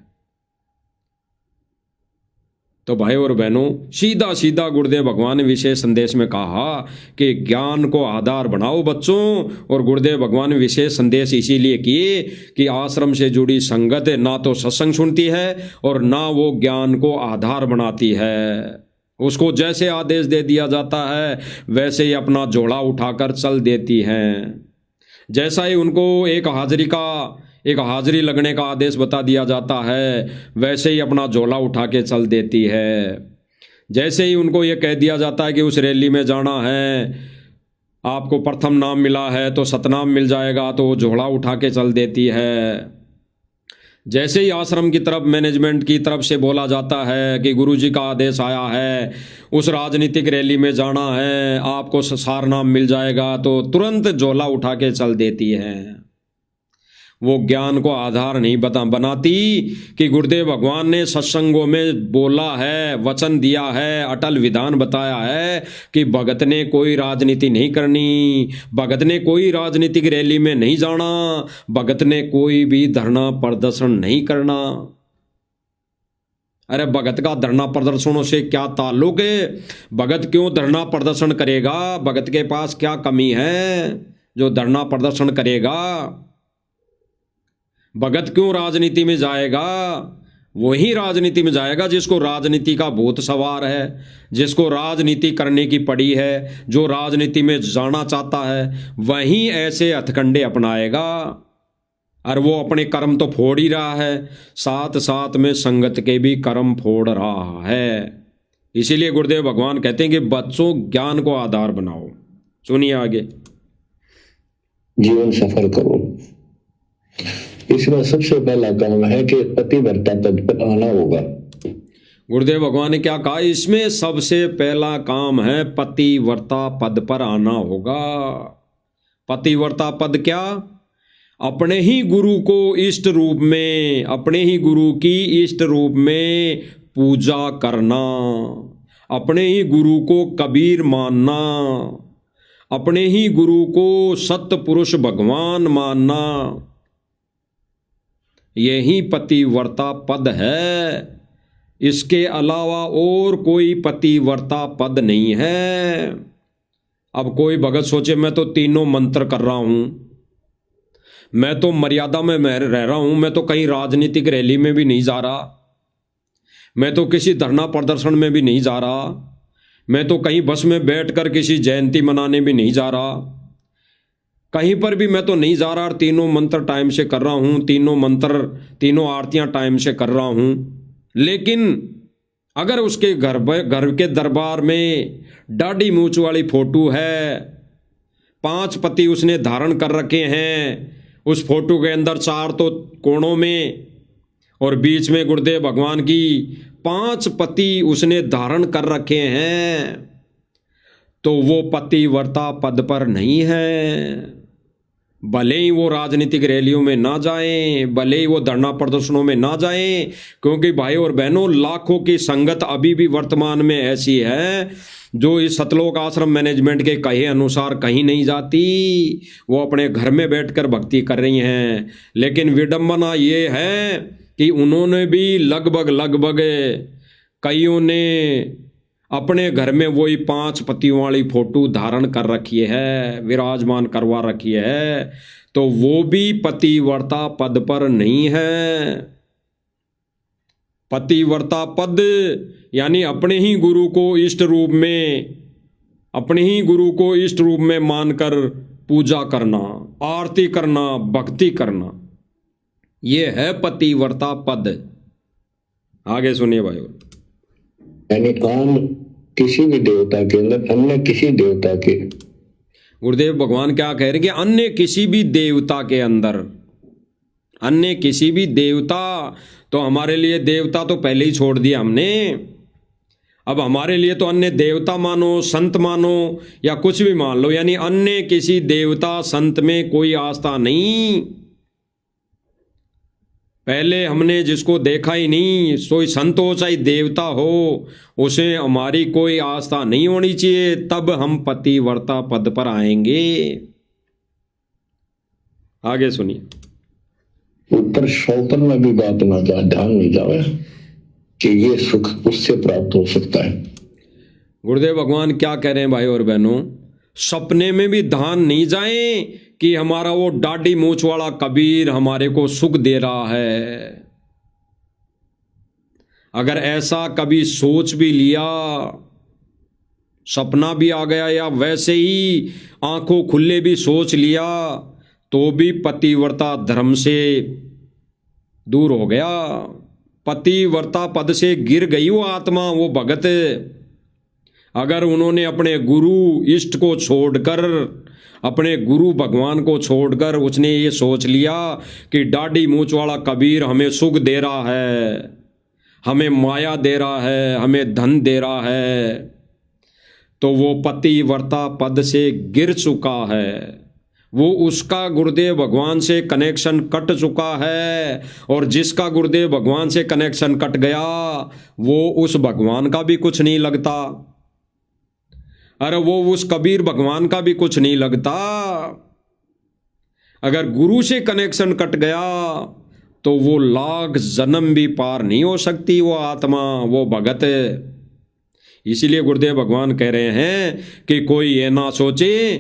Speaker 1: तो भाई और बहनों, सीधा सीधा गुरुदेव भगवान ने विशेष संदेश में कहा कि ज्ञान को आधार बनाओ बच्चों। और गुरुदेव भगवान ने विशेष संदेश इसीलिए किए कि आश्रम से जुड़ी संगत ना तो सत्संग सुनती है और ना वो ज्ञान को आधार बनाती है। उसको जैसे आदेश दे दिया जाता है वैसे ही अपना झोला उठाकर चल देती हैं। जैसा ही उनको एक हाजिरी लगने का आदेश बता दिया जाता है वैसे ही अपना झोला उठा के चल देती है। जैसे ही उनको ये कह दिया जाता है कि उस रैली में जाना है, आपको प्रथम नाम मिला है तो सतनाम मिल जाएगा, तो वो झोला उठा के चल देती है। जैसे ही आश्रम की तरफ, मैनेजमेंट की तरफ से बोला जाता है कि गुरुजी का आदेश आया है, उस राजनीतिक रैली में जाना है, आपको सार नाम मिल जाएगा, तो तुरंत झोला उठा के चल देती है। वो ज्ञान को आधार नहीं बनाती कि गुरुदेव भगवान ने सत्संगों में बोला है, वचन दिया है, अटल विधान बताया है कि भगत ने कोई राजनीति नहीं करनी, भगत ने कोई राजनीतिक रैली में नहीं जाना, भगत ने कोई भी धरना प्रदर्शन नहीं करना। अरे भगत का धरना प्रदर्शनों से क्या ताल्लुक है? भगत क्यों धरना प्रदर्शन करेगा? भगत के पास क्या कमी है जो धरना प्रदर्शन करेगा? भगत क्यों राजनीति में जाएगा? वही राजनीति में जाएगा जिसको राजनीति का भूत सवार है, जिसको राजनीति करने की पड़ी है, जो राजनीति में जाना चाहता है, वही ऐसे हथकंडे अपनाएगा। और वो अपने कर्म तो फोड़ ही रहा है, साथ साथ में संगत के भी कर्म फोड़ रहा है। इसीलिए गुरुदेव भगवान कहते हैं कि बच्चों ज्ञान को आधार बनाओ। सुनिए आगे।
Speaker 3: जीवन सफल करो। इसमें सबसे पहला काम है कि पतिव्रता पद पर आना होगा।
Speaker 1: गुरुदेव भगवान ने क्या कहा? इसमें सबसे पहला काम है पतिव्रता पद पर आना होगा। पतिव्रता पद क्या? अपने ही गुरु को इष्ट रूप में, अपने ही गुरु की इष्ट रूप में पूजा करना, अपने ही गुरु को कबीर मानना, अपने ही गुरु को सत्य पुरुष भगवान मानना, यही पतिव्रता पद है। इसके अलावा और कोई पतिव्रता पद नहीं है। अब कोई भगत सोचे मैं तो तीनों मंत्र कर रहा हूं, मैं तो मर्यादा में रह रहा हूं, मैं तो कहीं राजनीतिक रैली में भी नहीं जा रहा, मैं तो किसी धरना प्रदर्शन में भी नहीं जा रहा, मैं तो कहीं बस में बैठकर किसी जयंती मनाने भी नहीं जा रहा, कहीं पर भी मैं तो नहीं जा रहा, और तीनों मंत्र टाइम से कर रहा हूं, तीनों मंत्र तीनों आरतियां टाइम से कर रहा हूं। लेकिन अगर उसके घर के दरबार में दाढ़ी मूंछ वाली फोटो है, 5 पति उसने धारण कर रखे हैं, उस फोटो के अंदर 4 तो कोणों में और बीच में गुरुदेव भगवान की 5 पति उसने धारण कर रखे हैं, तो वो पतिव्रता पद पर नहीं है। भले ही वो राजनीतिक रैलियों में ना जाएं, भले ही वो धरना प्रदर्शनों में ना जाएं, क्योंकि भाई और बहनों लाखों की संगत अभी भी वर्तमान में ऐसी है जो इस सतलोक आश्रम मैनेजमेंट के कहे अनुसार कहीं नहीं जाती, वो अपने घर में बैठकर भक्ति कर रही हैं। लेकिन विडंबना ये है कि उन्होंने भी लगभग कईयों ने अपने घर में वही 5 पतियों वाली फोटो धारण कर रखी है, विराजमान करवा रखी है, तो वो भी पतिव्रता पद पर नहीं है। पतिव्रता पद यानी अपने ही गुरु को इष्ट रूप में, अपने ही गुरु को इष्ट रूप में मानकर पूजा करना, आरती करना, भक्ति करना, ये है पतिव्रता पद। आगे सुनिए भाई।
Speaker 3: यानी आम किसी भी देवता के अंदर अन्य किसी देवता के,
Speaker 1: गुरुदेव भगवान क्या कह रहे हैं कि अन्य किसी भी देवता के अंदर, अन्य किसी भी देवता, तो हमारे लिए देवता तो पहले ही छोड़ दिया हमने। अब हमारे लिए तो अन्य देवता मानो, संत मानो या कुछ भी मान लो, यानी अन्य किसी देवता संत में कोई आस्था नहीं। पहले हमने जिसको देखा ही नहीं, सोई संत हो चाहे देवता हो, उसे हमारी कोई आस्था नहीं होनी चाहिए, तब हम पतिव्रता पद पर आएंगे। आगे सुनिए।
Speaker 3: ऊपर शौतर में भी बात ना जाए, ध्यान नहीं जाए कि ये सुख उससे प्राप्त हो सकता है।
Speaker 1: गुरुदेव भगवान क्या कह रहे हैं भाई और बहनों? सपने में भी ध्यान नहीं जाए कि हमारा वो दाढ़ी मूंछ वाला कबीर हमारे को सुख दे रहा है। अगर ऐसा कभी सोच भी लिया, सपना भी आ गया या वैसे ही आंखों खुले भी सोच लिया, तो भी पतिव्रता धर्म से दूर हो गया, पतिव्रता पद से गिर गई वो आत्मा, वो भगत। अगर उन्होंने अपने गुरु इष्ट को छोड़कर, अपने गुरु भगवान को छोड़कर उसने ये सोच लिया कि दाढ़ी मूंछ वाला कबीर हमें सुख दे रहा है, हमें माया दे रहा है, हमें धन दे रहा है, तो वो पतिव्रता पद से गिर चुका है। वो उसका गुरुदेव भगवान से कनेक्शन कट चुका है, और जिसका गुरुदेव भगवान से कनेक्शन कट गया वो उस भगवान का भी कुछ नहीं लगता, अरे वो उस कबीर भगवान का भी कुछ नहीं लगता। अगर गुरु से कनेक्शन कट गया तो वो लाख जन्म भी पार नहीं हो सकती वो आत्मा, वो भगत। इसीलिए गुरुदेव भगवान कह रहे हैं कि कोई ये ना सोचे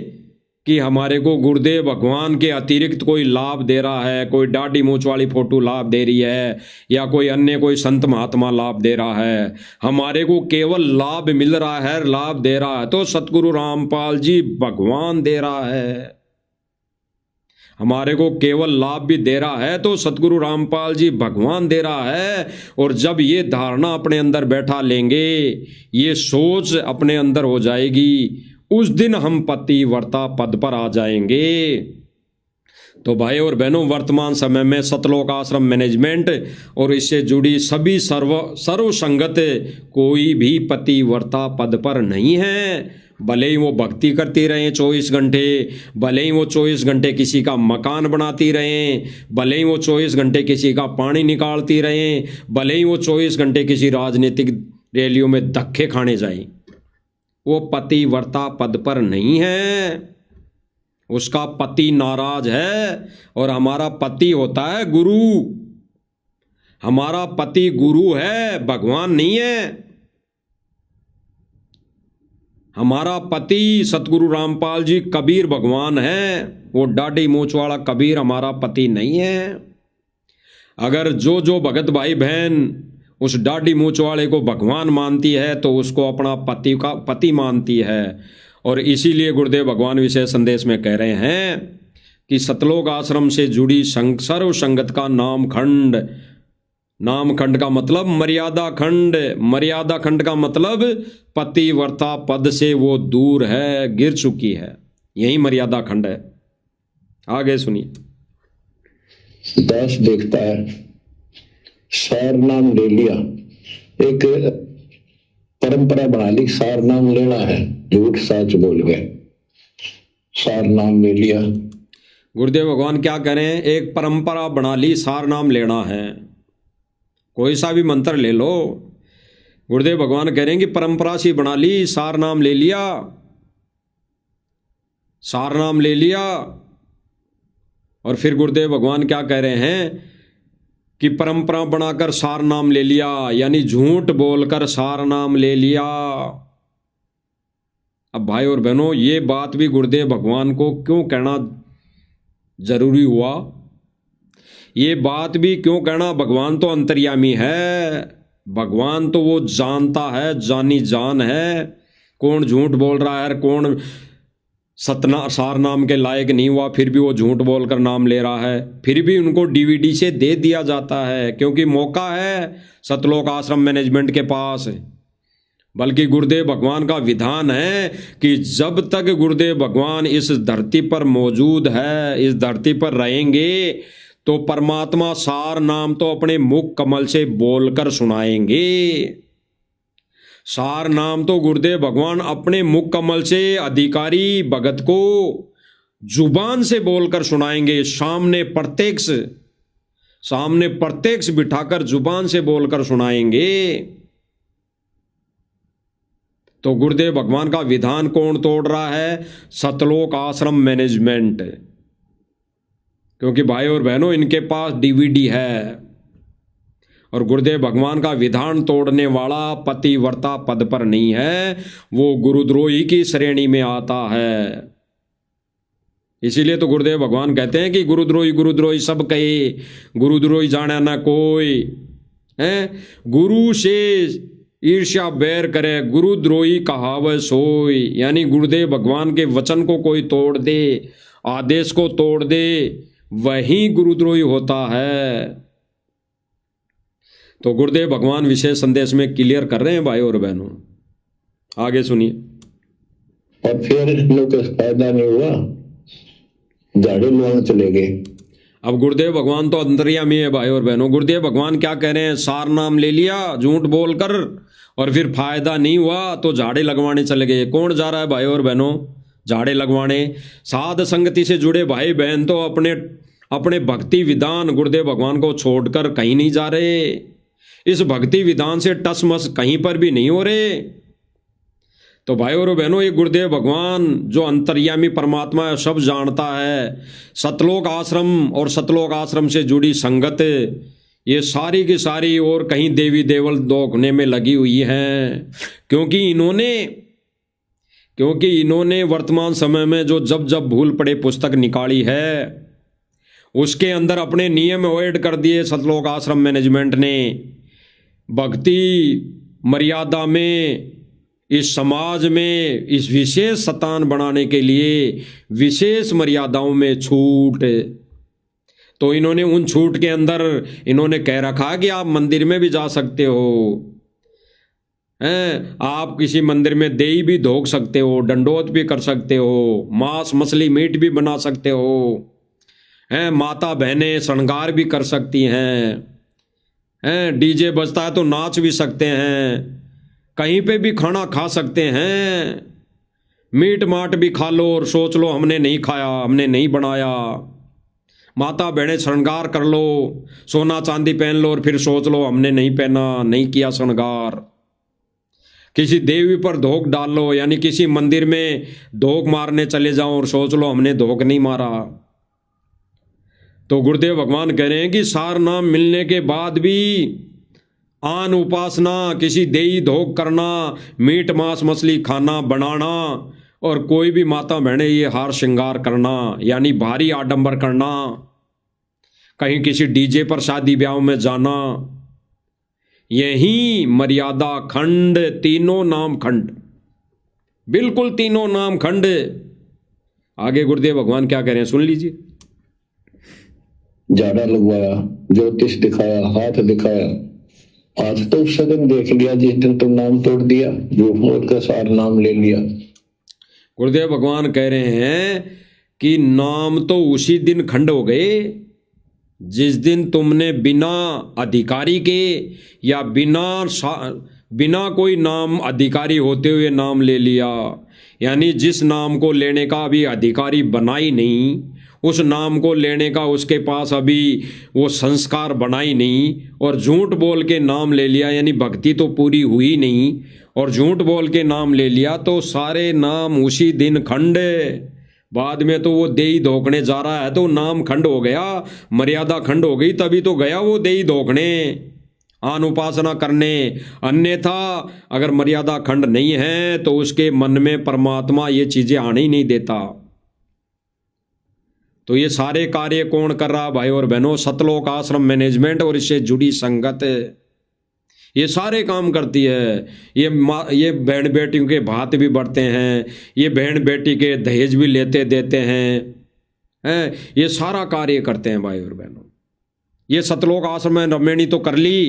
Speaker 1: कि हमारे को गुरुदेव भगवान के अतिरिक्त कोई लाभ दे रहा है, कोई दाढ़ी मूंछ वाली फोटो लाभ दे रही है, या कोई अन्य कोई संत महात्मा लाभ दे रहा है। हमारे को केवल लाभ मिल रहा है, लाभ दे रहा है तो सतगुरु रामपाल जी भगवान दे रहा है। हमारे को केवल लाभ भी दे रहा है तो सतगुरु रामपाल जी भगवान दे रहा है। और जब ये धारणा अपने अंदर बैठा लेंगे, ये सोच अपने अंदर हो जाएगी, उस दिन हम पतिव्रता पद पर आ जाएंगे। तो भाई और बहनों, वर्तमान समय में सतलोक आश्रम मैनेजमेंट और इससे जुड़ी सभी सर्व संगत कोई भी पतिव्रता पद पर नहीं है। भले ही वो भक्ति करती रहें 24 घंटे, भले ही वो 24 घंटे किसी का मकान बनाती रहें, भले ही वो 24 घंटे किसी का पानी निकालती रहें, भले ही वो 24 घंटे किसी राजनीतिक रैलियों में धक्के खाने जाएं, वो पतिव्रता पद पर नहीं है। उसका पति नाराज है और हमारा पति होता है गुरु। हमारा पति गुरु है, भगवान नहीं है। हमारा पति सतगुरु रामपाल जी कबीर भगवान है, वो दाढ़ी मूंछ वाला कबीर हमारा पति नहीं है। अगर जो भगत भाई बहन उस दाढ़ी मूंछ वाले को भगवान मानती है तो उसको अपना पति मानती है। और इसीलिए गुरुदेव भगवान विशेष संदेश में कह रहे हैं कि सतलोक आश्रम से जुड़ी सर्व संगत का नाम खंड का मतलब मर्यादा खंड, मर्यादा खंड का मतलब पतिव्रता पद से वो दूर है, गिर चुकी है, यही मर्यादा खंड है। आगे सुनिए।
Speaker 3: दास देखता है, सार नाम ले लिया, एक परंपरा बना ली, सार नाम लेना है, झूठ सच बोल गए, सार नाम ले लिया।
Speaker 1: गुरुदेव भगवान क्या करें, एक परंपरा बना ली, सार नाम लेना है। कोई सा भी मंत्र ले लो, गुरुदेव भगवान कह रहे हैं कि परंपरा सी बना ली, सार नाम ले लिया, सार नाम ले लिया। और फिर गुरुदेव भगवान क्या कह रहे हैं कि परंपरा बनाकर सार नाम ले लिया, यानी झूठ बोलकर सार नाम ले लिया। अब भाई और बहनों, ये बात भी गुरुदेव भगवान को क्यों कहना जरूरी हुआ? ये बात भी क्यों कहना? भगवान तो अंतर्यामी है, भगवान तो वो जानता है, जानी जान है कौन झूठ बोल रहा है, कौन सार नाम के लायक नहीं हुआ, फिर भी वो झूठ बोलकर नाम ले रहा है। फिर भी उनको डीवीडी से दे दिया जाता है, क्योंकि मौका है सतलोक आश्रम मैनेजमेंट के पास। बल्कि गुरुदेव भगवान का विधान है कि जब तक गुरुदेव भगवान इस धरती पर मौजूद है, इस धरती पर रहेंगे, तो परमात्मा सार नाम तो अपने मुख कमल से बोलकर सुनाएंगे। सार नाम तो गुरुदेव भगवान अपने मुख कमल से अधिकारी भगत को जुबान से बोलकर सुनाएंगे, सामने प्रत्यक्ष बिठाकर जुबान से बोलकर सुनाएंगे। तो गुरुदेव भगवान का विधान कौन तोड़ रहा है? सतलोक आश्रम मैनेजमेंट। क्योंकि भाई और बहनों, इनके पास डीवीडी है और गुरुदेव भगवान का विधान तोड़ने वाला पतिव्रता पद पर नहीं है, वो गुरुद्रोही की श्रेणी में आता है। इसीलिए तो गुरुदेव भगवान कहते हैं कि गुरुद्रोही सब कहे, गुरुद्रोही जाना ना कोई है, गुरु से ईर्ष्या बैर करे, गुरुद्रोही कहावत सोई। यानी गुरुदेव भगवान के वचन को कोई तोड़ दे, आदेश को तोड़ दे, वही गुरुद्रोही होता है। तो गुरुदेव भगवान विशेष संदेश में क्लियर कर रहे हैं भाई और बहनों। आगे सुनिए।
Speaker 3: और फिर लोग फायदा नहीं हुआ, झाड़ू लुआने चले गए।
Speaker 1: अब गुरुदेव भगवान तो अंतर्यामी है भाई और बहनों। गुरुदेव भगवान क्या कह रहे हैं? सार नाम ले लिया झूठ बोलकर, और फिर फायदा नहीं हुआ तो झाड़े लगवाने चले गए। कौन जा रहा है भाई और बहनों झाड़े लगवाने? साध संगति से जुड़े भाई बहन तो अपने भक्ति विधान गुरुदेव भगवान को छोड़कर कहीं नहीं जा रहे। इस भक्ति विधान से टसमस कहीं पर भी नहीं हो रहे। तो भाई और बहनों, ये गुरुदेव भगवान जो अंतर्यामी परमात्मा है, सब जानता है। सतलोक आश्रम और सतलोक आश्रम से जुड़ी संगत ये सारी की सारी और कहीं देवी देवल दोखने में लगी हुई हैं, क्योंकि इन्होंने क्योंकि इन्होंने वर्तमान समय में जो जब जब भूल पड़े पुस्तक निकाली है उसके अंदर अपने नियम ऐड कर दिए सतलोक आश्रम मैनेजमेंट ने। भक्ति मर्यादा में इस समाज में इस विशेष सतान बनाने के लिए विशेष मर्यादाओं में छूट, तो इन्होंने उन छूट के अंदर इन्होंने कह रखा कि आप मंदिर में भी जा सकते हो, हैं, आप किसी मंदिर में देई भी धोक सकते हो, दंडोत भी कर सकते हो, मांस मछली मीट भी बना सकते हो, हैं, माता बहनें श्रृंगार भी कर सकती हैं, डीजे बजता है तो नाच भी सकते हैं, कहीं पे भी खाना खा सकते हैं, मीट माट भी खा लो और सोच लो हमने नहीं खाया, हमने नहीं बनाया, माता बहनें श्रृंगार कर लो, सोना चांदी पहन लो और फिर सोच लो हमने नहीं पहना, नहीं किया श्रृंगार। किसी देवी पर धोख डाल लो, यानी किसी मंदिर में धोख मारने चले जाओ और सोच लो हमने धोख नहीं मारा। तो गुरुदेव भगवान कह रहे हैं कि सार नाम मिलने के बाद भी आन उपासना, किसी देई धोख करना, मीट मांस मछली खाना बनाना और कोई भी माता बहने ये हार श्रृंगार करना यानी भारी आडंबर करना, कहीं किसी डीजे पर शादी ब्याह में जाना, यही मर्यादा खंड, तीनों नाम खंड, बिल्कुल तीनों नाम खंड। आगे गुरुदेव भगवान क्या कह रहे हैं सुन लीजिए।
Speaker 3: झाड़ा लगवाया, ज्योतिष दिखाया, हाथ दिखाया, आज तो सदन देख लिया जिस दिन तुम नाम तोड़ दिया, झूठ मूठ का सार नाम ले लिया।
Speaker 1: गुरुदेव भगवान कह रहे हैं कि नाम तो उसी दिन खंड हो गए जिस दिन तुमने बिना अधिकारी के या बिना कोई नाम अधिकारी होते हुए नाम ले लिया, यानी जिस नाम को लेने का अभी अधिकारी बना ही नहीं, उस नाम को लेने का उसके पास अभी वो संस्कार बना ही नहीं, और झूठ बोल के नाम ले लिया, यानी भक्ति तो पूरी हुई नहीं और झूठ बोल के नाम ले लिया, तो सारे नाम उसी दिन खंड। बाद में तो वो देई धोखने जा रहा है तो नाम खंड हो गया, मर्यादा खंड हो गई, तभी तो गया वो देई धोखने, आन उपासना करने। अन्यथा अगर मर्यादा खंड नहीं है तो उसके मन में परमात्मा ये चीजें आने ही नहीं देता। तो ये सारे कार्य कौन कर रहा भाई और बहनों? सतलोक आश्रम मैनेजमेंट और इससे जुड़ी संगत ये सारे काम करती है। ये बहन बेटियों के भात भी बढ़ते हैं, ये बहन बेटी के दहेज भी लेते देते हैं, ये सारा कार्य करते हैं भाई और बहनों। ये सतलोक आश्रम में रमेणी तो कर ली,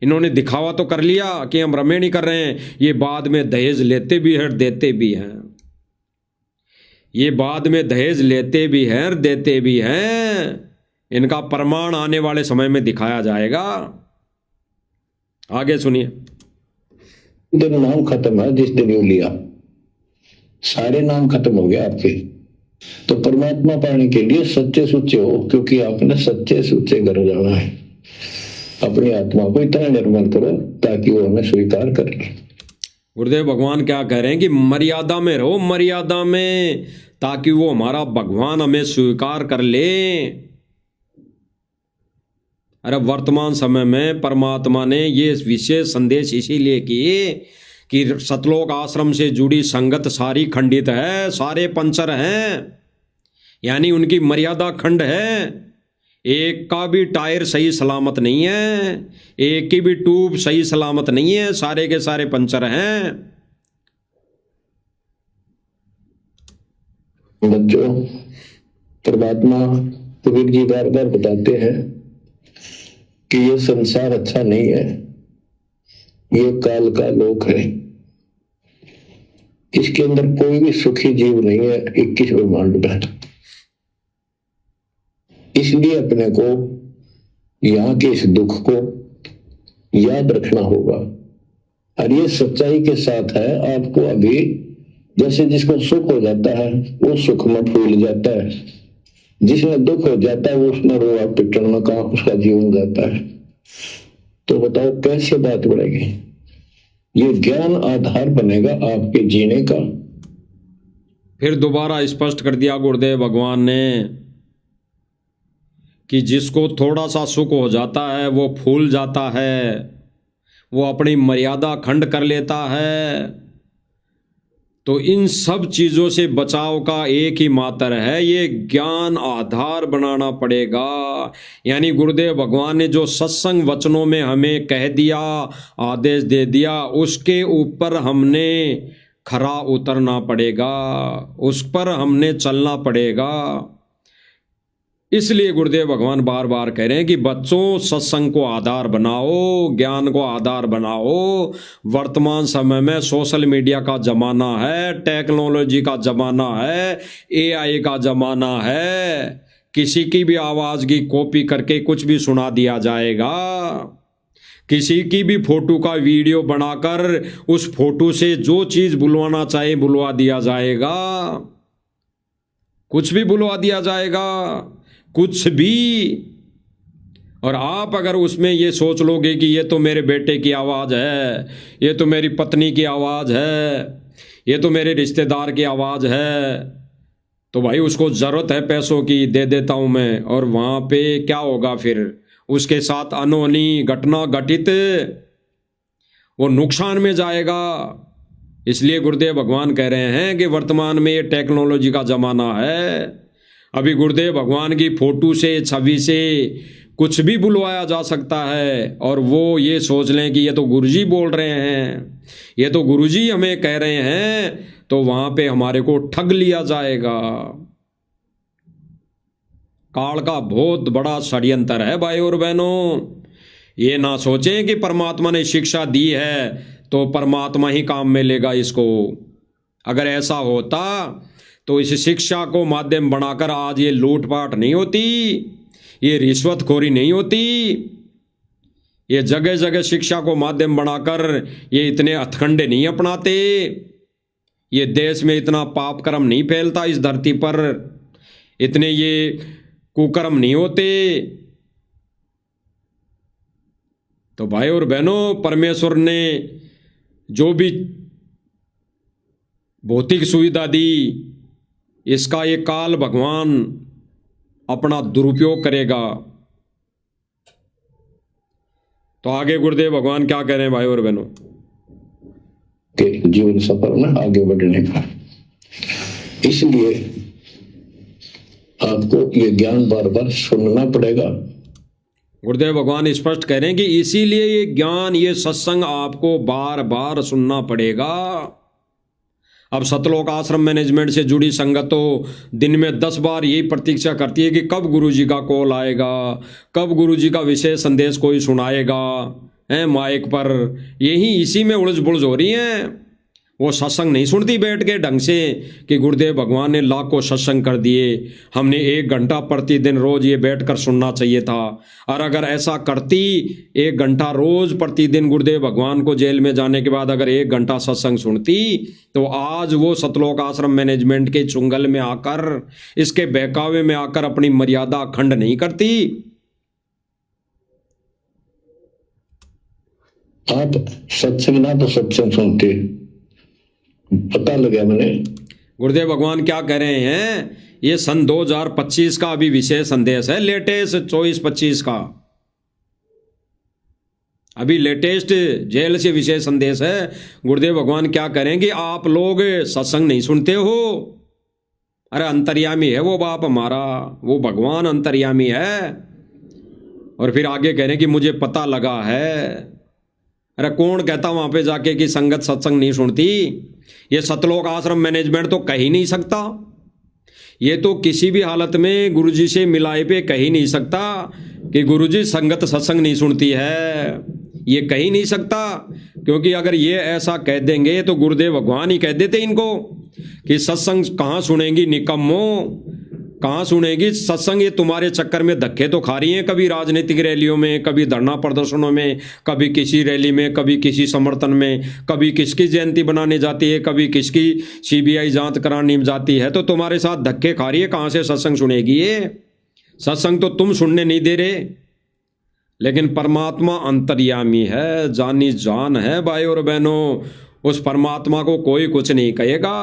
Speaker 1: इन्होंने दिखावा तो कर लिया कि हम रमेणी कर रहे हैं, ये बाद में दहेज लेते भी हैं देते भी हैं, ये बाद में दहेज लेते भी हैं और देते भी हैं। इनका प्रमाण आने वाले समय में दिखाया जाएगा। आगे सुनिए।
Speaker 3: दिन नाम खत्म है, जिस दिन यू लिया सारे नाम खत्म हो गया आपके। तो परमात्मा पाने के लिए सच्चे सुच्चे हो, क्योंकि आपने सच्चे सुच्चे घर जाना है। अपनी आत्मा को इतना निर्मल करो ताकि वो हमें स्वीकार करे।
Speaker 1: गुरुदेव भगवान क्या कह रहे हैं कि मर्यादा में रहो, मर्यादा में, ताकि वो हमारा भगवान हमें स्वीकार कर ले। अरे वर्तमान समय में परमात्मा ने ये विशेष संदेश इसीलिए किए कि सतलोक आश्रम से जुड़ी संगत सारी खंडित है, सारे पंचर हैं, यानी उनकी मर्यादा खंड है। एक का भी टायर सही सलामत नहीं है, एक की भी ट्यूब सही सलामत नहीं है, सारे के सारे पंचर हैं।
Speaker 3: बच्चों, परमात्मा कबीर जी बार बार बताते हैं कि ये संसार अच्छा नहीं है, ये काल का लोक है, इसके अंदर कोई भी सुखी जीव नहीं है 21 ब्रह्मांड में। इसलिए अपने को यहाँ के इस दुख को याद रखना होगा। और ये सच्चाई के साथ है, आपको अभी जैसे जिसको सुख हो जाता है वो सुख में फूल जाता है, जिसमें दुख हो जाता है वो उसमें रोआ पिटना का उसका जीवन जाता है। तो बताओ कैसे बात बढ़ेगी? ये ज्ञान आधार बनेगा आपके जीने का।
Speaker 1: फिर दोबारा स्पष्ट कर दिया गुरुदेव भगवान ने कि जिसको थोड़ा सा सुख हो जाता है वो फूल जाता है, वो अपनी मर्यादा खंड कर लेता है। तो इन सब चीज़ों से बचाव का एक ही मात्र है, ये ज्ञान आधार बनाना पड़ेगा। यानी गुरुदेव भगवान ने जो सत्संग वचनों में हमें कह दिया, आदेश दे दिया, उसके ऊपर हमने खरा उतरना पड़ेगा, उस पर हमने चलना पड़ेगा। इसलिए गुरुदेव भगवान बार बार कह रहे हैं कि बच्चों सत्संग को आधार बनाओ, ज्ञान को आधार बनाओ। वर्तमान समय में सोशल मीडिया का ज़माना है, टेक्नोलॉजी का ज़माना है, एआई का ज़माना है। किसी की भी आवाज़ की कॉपी करके कुछ भी सुना दिया जाएगा, किसी की भी फोटो का वीडियो बनाकर उस फोटो से जो चीज़ बुलवाना चाहे बुलवा दिया जाएगा, कुछ भी बुलवा दिया जाएगा, कुछ भी। और आप अगर उसमें ये सोच लोगे कि ये तो मेरे बेटे की आवाज़ है, ये तो मेरी पत्नी की आवाज़ है, ये तो मेरे रिश्तेदार की आवाज़ है, तो भाई उसको ज़रूरत है पैसों की, दे देता हूँ मैं। और वहाँ पे क्या होगा फिर? उसके साथ अनहोनी घटना घटित, वो नुकसान में जाएगा। इसलिए गुरुदेव भगवान कह रहे हैं कि वर्तमान में ये टेक्नोलॉजी का ज़माना है। अभी गुरुदेव भगवान की फोटो से, छवि से कुछ भी बुलवाया जा सकता है, और वो ये सोच लें कि ये तो गुरुजी बोल रहे हैं, ये तो गुरुजी हमें कह रहे हैं, तो वहाँ पे हमारे को ठग लिया जाएगा। काल का बहुत बड़ा षड्यंत्र है भाई और बहनों। ये ना सोचें कि परमात्मा ने शिक्षा दी है तो परमात्मा ही काम में लेगा इसको। अगर ऐसा होता तो इस शिक्षा को माध्यम बनाकर आज ये लूटपाट नहीं होती, ये रिश्वतखोरी नहीं होती, ये जगह जगह शिक्षा को माध्यम बनाकर ये इतने हथकंडे नहीं अपनाते, ये देश में इतना पाप कर्म नहीं फैलता, इस धरती पर इतने ये कुकर्म नहीं होते। तो भाई और बहनों, परमेश्वर ने जो भी भौतिक सुविधा दी, इसका ये काल भगवान अपना दुरुपयोग करेगा। तो आगे गुरुदेव भगवान क्या कह रहे हैं भाई और बहनों?
Speaker 3: के जीवन सफर में आगे बढ़ने का, इसलिए आपको ये ज्ञान बार बार सुनना पड़ेगा।
Speaker 1: गुरुदेव भगवान स्पष्ट कह रहे हैं कि इसीलिए ये ज्ञान, ये सत्संग आपको बार बार सुनना पड़ेगा। अब सतलोक आश्रम मैनेजमेंट से जुड़ी संगत तो दिन में 10 बार यही प्रतीक्षा करती है कि कब गुरुजी का कॉल आएगा, कब गुरुजी का विशेष संदेश कोई सुनाएगा हैं माइक पर। यही इसी में उलझ बुलझ हो रही हैं। वो सत्संग नहीं सुनती बैठ के ढंग से कि गुरुदेव भगवान ने लाखों सत्संग कर दिए, हमने 1 घंटा प्रतिदिन रोज ये बैठकर सुनना चाहिए था। और अगर ऐसा करती, 1 घंटा रोज प्रतिदिन गुरुदेव भगवान को जेल में जाने के बाद अगर 1 घंटा सत्संग सुनती, तो आज वो सतलोक आश्रम मैनेजमेंट के चुंगल में आकर, इसके बहकावे में आकर अपनी मर्यादा अखंड नहीं करती।
Speaker 3: आप सत्संग ना तो सत्संग सुनते, पता लगा मैंने।
Speaker 1: गुरुदेव भगवान क्या कह रहे हैं? ये सन 2025 का अभी विशेष संदेश है, लेटेस्ट 24-25 का अभी लेटेस्ट जेल से विशेष संदेश है। गुरुदेव भगवान क्या करें कि आप लोग सत्संग नहीं सुनते हो। अरे अंतर्यामी है वो बाप हमारा, वो भगवान अंतर्यामी है। और फिर आगे कह रहे हैं कि मुझे पता लगा है। अरे कौन कहता वहां पे जाके कि संगत सत्संग नहीं सुनती? ये सतलोक आश्रम मैनेजमेंट तो कह ही नहीं सकता, ये तो किसी भी हालत में गुरुजी से मिलाए पे कह ही नहीं सकता कि गुरुजी संगत सत्संग नहीं सुनती है। ये कह ही नहीं सकता, क्योंकि अगर ये ऐसा कह देंगे तो गुरुदेव भगवान ही कह देते इनको कि सत्संग कहाँ सुनेंगी निकम्मो, कहाँ सुनेगी सत्संग? ये तुम्हारे चक्कर में धक्के तो खा रही हैं, कभी राजनीतिक रैलियों में, कभी धरना प्रदर्शनों में, कभी किसी रैली में, कभी किसी समर्थन में, कभी किसकी जयंती बनाने जाती है, कभी किसकी सीबीआई जांच कराने जाती है, तो तुम्हारे साथ धक्के खा रही है। कहाँ से सत्संग सुनेगी ये? सत्संग तो तुम सुनने नहीं दे रहे। लेकिन परमात्मा अंतर्यामी है, जानी जान है भाई और बहनों। उस परमात्मा को कोई कुछ नहीं कहेगा।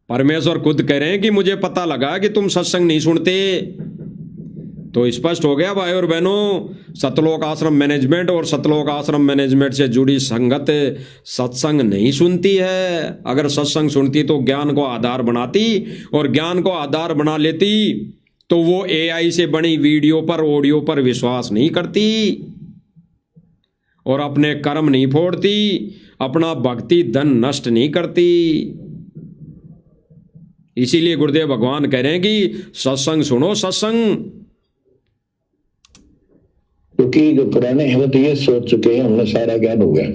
Speaker 1: परमेश्वर खुद कह रहे हैं कि मुझे पता लगा कि तुम सत्संग नहीं सुनते, तो स्पष्ट हो गया भाई और बहनों, सतलोक आश्रम मैनेजमेंट और सतलोक आश्रम मैनेजमेंट से जुड़ी संगत सत्संग नहीं सुनती है। अगर सत्संग सुनती तो ज्ञान को आधार बनाती, और ज्ञान को आधार बना लेती तो वो एआई से बनी वीडियो पर, ऑडियो पर विश्वास नहीं करती और अपने कर्म नहीं फोड़ती, अपना भक्ति धन नष्ट नहीं करती। इसीलिए गुरुदेव भगवान कह रहे हैं कि सत्संग सुनो, सत्संग।
Speaker 3: क्योंकि जो पुराने हैं वो तो ये सोच चुके हैं हमने सारा ज्ञान हो गया।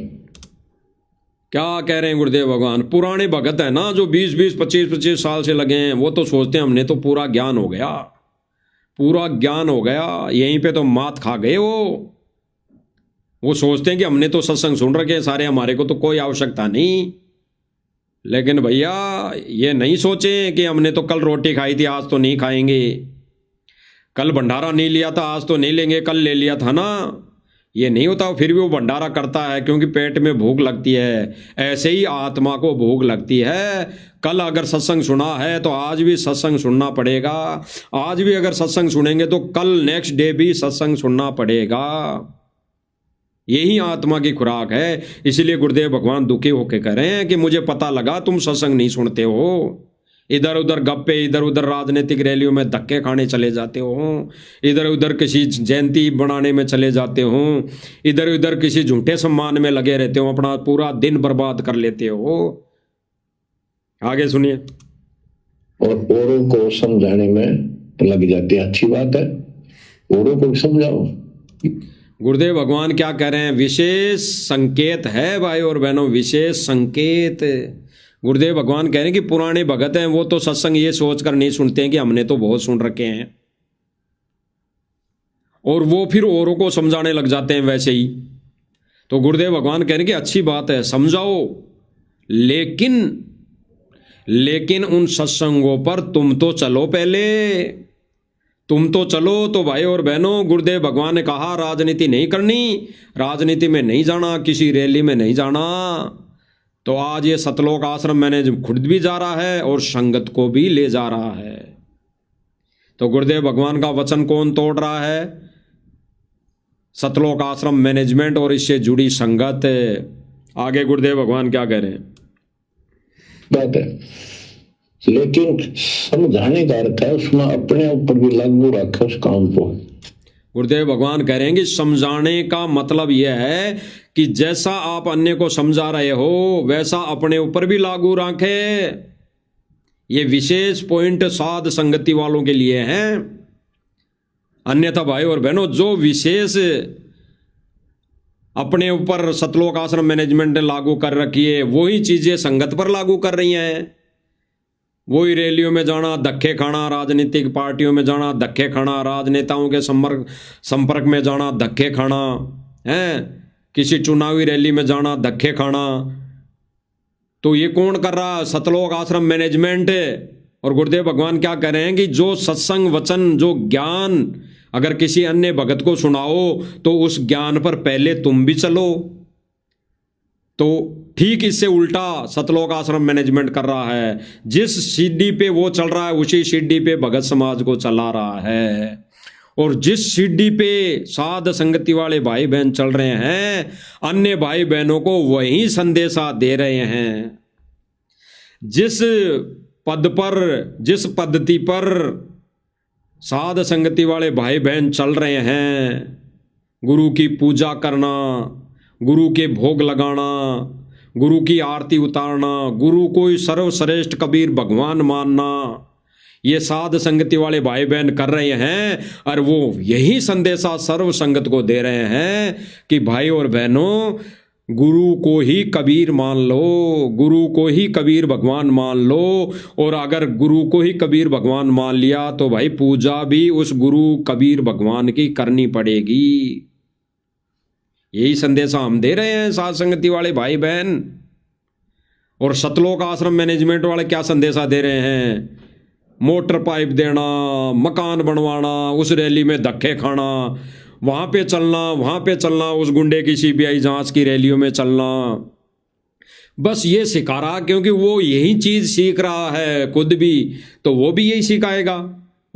Speaker 1: क्या कह रहे हैं गुरुदेव भगवान? पुराने भगत है ना जो 20-20, 25-25 साल से लगे हैं, वो तो सोचते हैं हमने तो पूरा ज्ञान हो गया, पूरा ज्ञान हो गया, यहीं पे तो मात खा गए वो सोचते हैं कि हमने तो सत्संग सुन रखे सारे, हमारे को तो कोई आवश्यकता नहीं। लेकिन भैया ये नहीं सोचे कि हमने तो कल रोटी खाई थी, आज तो नहीं खाएंगे, कल भंडारा नहीं लिया था, आज तो नहीं लेंगे, कल ले लिया था ना। ये नहीं होता, फिर भी वो भंडारा करता है क्योंकि पेट में भूख लगती है। ऐसे ही आत्मा को भूख लगती है। कल अगर सत्संग सुना है तो आज भी सत्संग सुनना पड़ेगा, आज भी अगर सत्संग सुनेंगे तो कल नेक्स्ट डे भी सत्संग सुनना पड़ेगा। यही आत्मा की खुराक है। इसलिए गुरुदेव भगवान दुखी होकर कह रहे हैं कि मुझे पता लगा तुम सत्संग नहीं सुनते हो, इधर उधर गप्पे, इधर उधर राजनीतिक रैलियों में धक्के खाने चले जाते हो, इधर उधर किसी जयंती बनाने में चले जाते हो, इधर उधर किसी झूठे सम्मान में लगे रहते हो, अपना पूरा दिन बर्बाद कर लेते हो। आगे सुनिए।
Speaker 3: और औरों को समझाने में लग जाते हैं। अच्छी बात है, औरों को समझाओ।
Speaker 1: गुरुदेव भगवान क्या कह रहे हैं? विशेष संकेत है भाई और बहनों, विशेष संकेत। गुरुदेव भगवान कह रहे हैं कि पुराने भगत हैं वो तो सत्संग ये सोचकर नहीं सुनते हैं कि हमने तो बहुत सुन रखे हैं, और वो फिर औरों को समझाने लग जाते हैं वैसे ही। तो गुरुदेव भगवान कह रहे हैं कि अच्छी बात है, समझाओ, लेकिन उन सत्संगों पर तुम तो चलो, पहले तुम तो चलो। तो भाई और बहनों, गुरुदेव भगवान ने कहा राजनीति नहीं करनी, राजनीति में नहीं जाना, किसी रैली में नहीं जाना। तो आज ये सतलोक आश्रम मैंने खुद भी जा रहा है और संगत को भी ले जा रहा है। तो गुरुदेव भगवान का वचन कौन तोड़ रहा है? सतलोक आश्रम मैनेजमेंट और इससे जुड़ी संगत। आगे गुरुदेव भगवान क्या कह रहे हैं?
Speaker 3: बात है, लेकिन समझाने का अर्थ है उसमें अपने ऊपर भी लागू रखे उस काम को।
Speaker 1: गुरुदेव भगवान कह रहे हैं कि समझाने का मतलब यह है कि जैसा आप अन्य को समझा रहे हो वैसा अपने ऊपर भी लागू रखें। ये विशेष पॉइंट साध संगति वालों के लिए हैं। अन्यथा भाई और बहनों, जो विशेष अपने ऊपर सतलोक आश्रम मैनेजमेंट ने लागू कर रखी है वही चीजें संगत पर लागू कर रही हैं। वही रैलियों में जाना, धक्के खाना, राजनीतिक पार्टियों में जाना, धक्के खाना, राजनेताओं के संपर्क में जाना, धक्के खाना, हैं किसी चुनावी रैली में जाना, धक्के खाना। तो ये कौन कर रहा है? सतलोक आश्रम मैनेजमेंट। और गुरुदेव भगवान क्या कह रहे हैं कि जो सत्संग वचन, जो ज्ञान अगर किसी अन्य भगत को सुनाओ तो उस ज्ञान पर पहले तुम भी चलो। तो ठीक इससे उल्टा सतलोक आश्रम मैनेजमेंट कर रहा है। जिस सीढ़ी पे वो चल रहा है उसी सीढ़ी पे भगत समाज को चला रहा है, और जिस सीढ़ी पे साध संगति वाले भाई बहन चल रहे हैं अन्य भाई बहनों को वही संदेशा दे रहे हैं। जिस पद पर, जिस पद्धति पर साध संगति वाले भाई बहन चल रहे हैं, गुरु की पूजा करना, गुरु के भोग लगाना, गुरु की आरती उतारना, गुरु को ही सर्वश्रेष्ठ कबीर भगवान मानना, ये साध संगति वाले भाई बहन कर रहे हैं। और वो यही संदेशा सर्व संगत को दे रहे हैं कि भाई और बहनों, गुरु को ही कबीर मान लो, गुरु को ही कबीर भगवान मान लो। और अगर गुरु को ही कबीर भगवान मान लिया तो भाई पूजा भी उस गुरु कबीर भगवान की करनी पड़ेगी। यही संदेशा हम दे रहे हैं साध संगति वाले भाई बहन। और सतलोक आश्रम मैनेजमेंट वाले क्या संदेशा दे रहे हैं? मोटर पाइप देना, मकान बनवाना, उस रैली में धक्के खाना, वहां पे चलना, उस गुंडे की सीबीआई जांच की रैलियों में चलना। बस ये सिखा रहा, क्योंकि वो यही चीज सीख रहा है खुद भी, तो वो भी यही सिखाएगा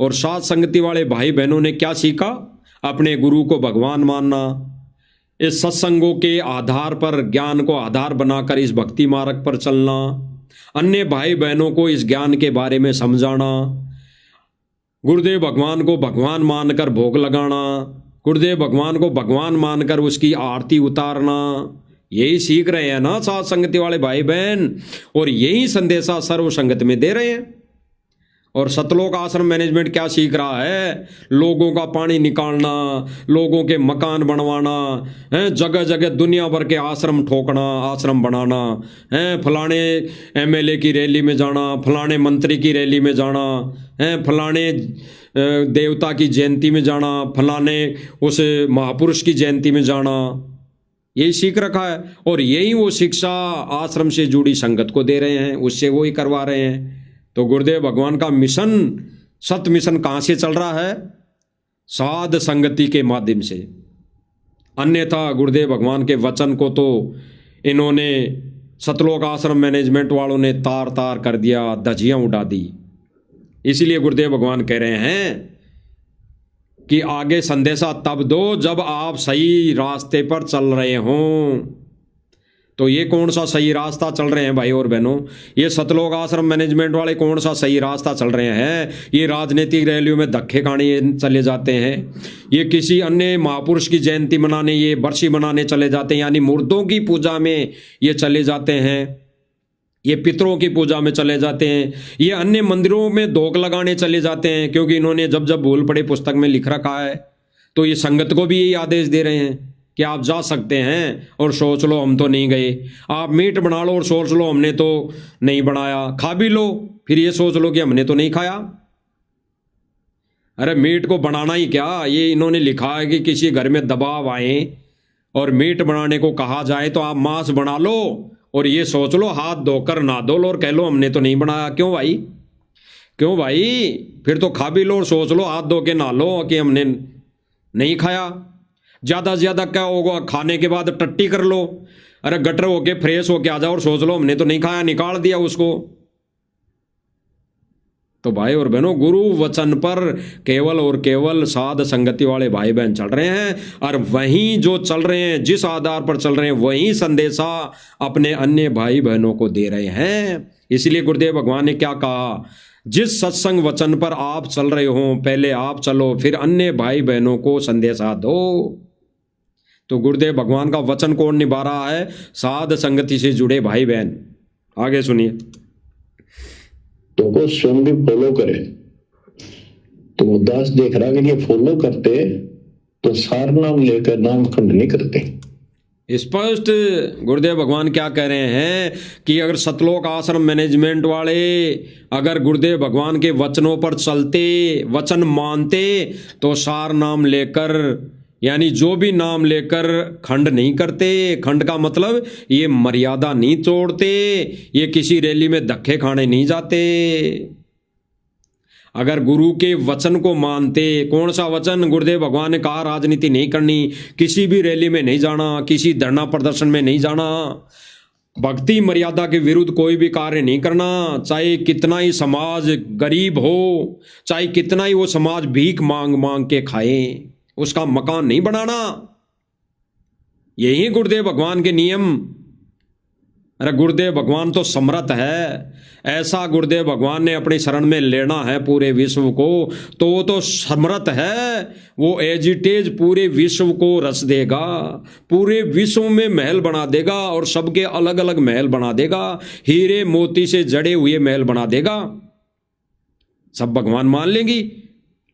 Speaker 1: और साथ संगति वाले भाई बहनों ने क्या सीखा? अपने गुरु को भगवान मानना, इस सत्संगों के आधार पर ज्ञान को आधार बनाकर इस भक्ति मार्ग पर चलना, अन्य भाई बहनों को इस ज्ञान के बारे में समझाना, गुरुदेव भगवान को भगवान मानकर भोग लगाना, गुरुदेव भगवान को भगवान मानकर उसकी आरती उतारना, यही सीख रहे हैं ना साथ संगति वाले भाई बहन, और यही संदेशा सर्व संगत में दे रहे हैं। और सतलोक आश्रम मैनेजमेंट क्या सीख रहा है? लोगों का पानी निकालना, लोगों के मकान बनवाना है, जगह जगह दुनिया भर के आश्रम ठोकना, आश्रम बनाना है, फलाने एमएलए की रैली में जाना, फलाने मंत्री की रैली में जाना है, फलाने देवता की जयंती में जाना, फलाने उस महापुरुष की जयंती में जाना, यही सीख रखा है। और यही वो शिक्षा आश्रम से जुड़ी संगत को दे रहे हैं, उससे वो ही करवा रहे हैं। तो गुरुदेव भगवान का मिशन, सत मिशन कहाँ से चल रहा है? साध संगति के माध्यम से। अन्यथा गुरुदेव भगवान के वचन को तो इन्होंने सतलोक आश्रम मैनेजमेंट वालों ने तार तार कर दिया, धज्जियां उड़ा दी। इसलिए गुरुदेव भगवान कह रहे हैं कि आगे संदेशा तब दो जब आप सही रास्ते पर चल रहे हों। तो ये कौन सा सही रास्ता चल रहे हैं भाई और बहनों? ये सतलोक आश्रम मैनेजमेंट वाले कौन सा सही रास्ता चल रहे हैं? ये राजनीतिक रैलियों में धक्के खाने चले जाते हैं, ये किसी अन्य महापुरुष की जयंती मनाने, ये बरसी मनाने चले जाते हैं, यानी मुर्दों की पूजा में ये चले जाते हैं, ये पितरों की पूजा में चले जाते हैं, ये अन्य मंदिरों में धोख लगाने चले जाते हैं, क्योंकि इन्होंने जब जब भूल पड़े पुस्तक में लिख रखा है। तो ये संगत को भी यही आदेश दे रहे हैं कि आप जा सकते हैं और सोच लो हम तो नहीं गए, आप मीट बना लो और सोच लो हमने तो नहीं बनाया, खा भी लो फिर ये सोच लो कि हमने तो नहीं खाया। अरे मीट को बनाना ही क्या, ये इन्होंने लिखा है कि किसी घर में दबाव आए और मीट बनाने को कहा जाए तो आप मांस बना लो और ये सोच लो हाथ धोकर नहा धो लो और कह लो हमने तो नहीं बनाया। क्यों भाई? क्यों भाई? फिर तो खा भी लो और सोच लो हाथ धो के नहा लो कि हमने नहीं खाया। ज़्यादा से ज़्यादा क्या होगा, खाने के बाद टट्टी कर लो, अरे गटर होके फ्रेश होके आ जाओ और सोच लो हमने तो नहीं खाया, निकाल दिया उसको। तो भाई और बहनों, गुरु वचन पर केवल और केवल साध संगति वाले भाई बहन चल रहे हैं, और वहीं जो चल रहे हैं, जिस आधार पर चल रहे हैं, वहीं संदेशा अपने अन्य भाई बहनों को दे रहे हैं। इसलिए गुरुदेव भगवान ने क्या कहा? जिस सत्संग वचन पर आप चल रहे हो, पहले आप चलो, फिर अन्य भाई बहनों को संदेशा दो। तो गुरुदेव भगवान का वचन कौन निभा रहा है? साध संगति से जुड़े भाई बहन। आगे सुनिए।
Speaker 3: तो को स्वयं भी फॉलो करे। तो वो दास देख रहा कि ये फॉलो करते तो सार नाम लेकर नाम खंड नहीं करते।
Speaker 1: स्पष्ट गुरुदेव भगवान क्या कह रहे हैं कि अगर सतलोक आश्रम मैनेजमेंट वाले अगर गुरुदेव भगवान के वचनों पर चलते, वचन मानते, तो सार नाम लेकर, यानी जो भी नाम लेकर खंड नहीं करते। खंड का मतलब ये मर्यादा नहीं तोड़ते, ये किसी रैली में धक्के खाने नहीं जाते। अगर गुरु के वचन को मानते, कौन सा वचन? गुरुदेव भगवान ने कहा राजनीति नहीं करनी, किसी भी रैली में नहीं जाना, किसी धरना प्रदर्शन में नहीं जाना, भक्ति मर्यादा के विरुद्ध कोई भी कार्य नहीं करना, चाहे कितना ही समाज गरीब हो, चाहे कितना ही वो समाज भीख मांग मांग के खाए, उसका मकान नहीं बनाना। यही गुरुदेव भगवान के नियम। अरे गुरुदेव भगवान तो समर्थ है, ऐसा गुरुदेव भगवान ने अपनी शरण में लेना है पूरे विश्व को, तो वो तो समर्थ है, वो एज इट इज पूरे विश्व को रस देगा, पूरे विश्व में महल बना देगा और सबके अलग अलग महल बना देगा, हीरे मोती से जड़े हुए महल बना देगा। सब भगवान मान लेंगी,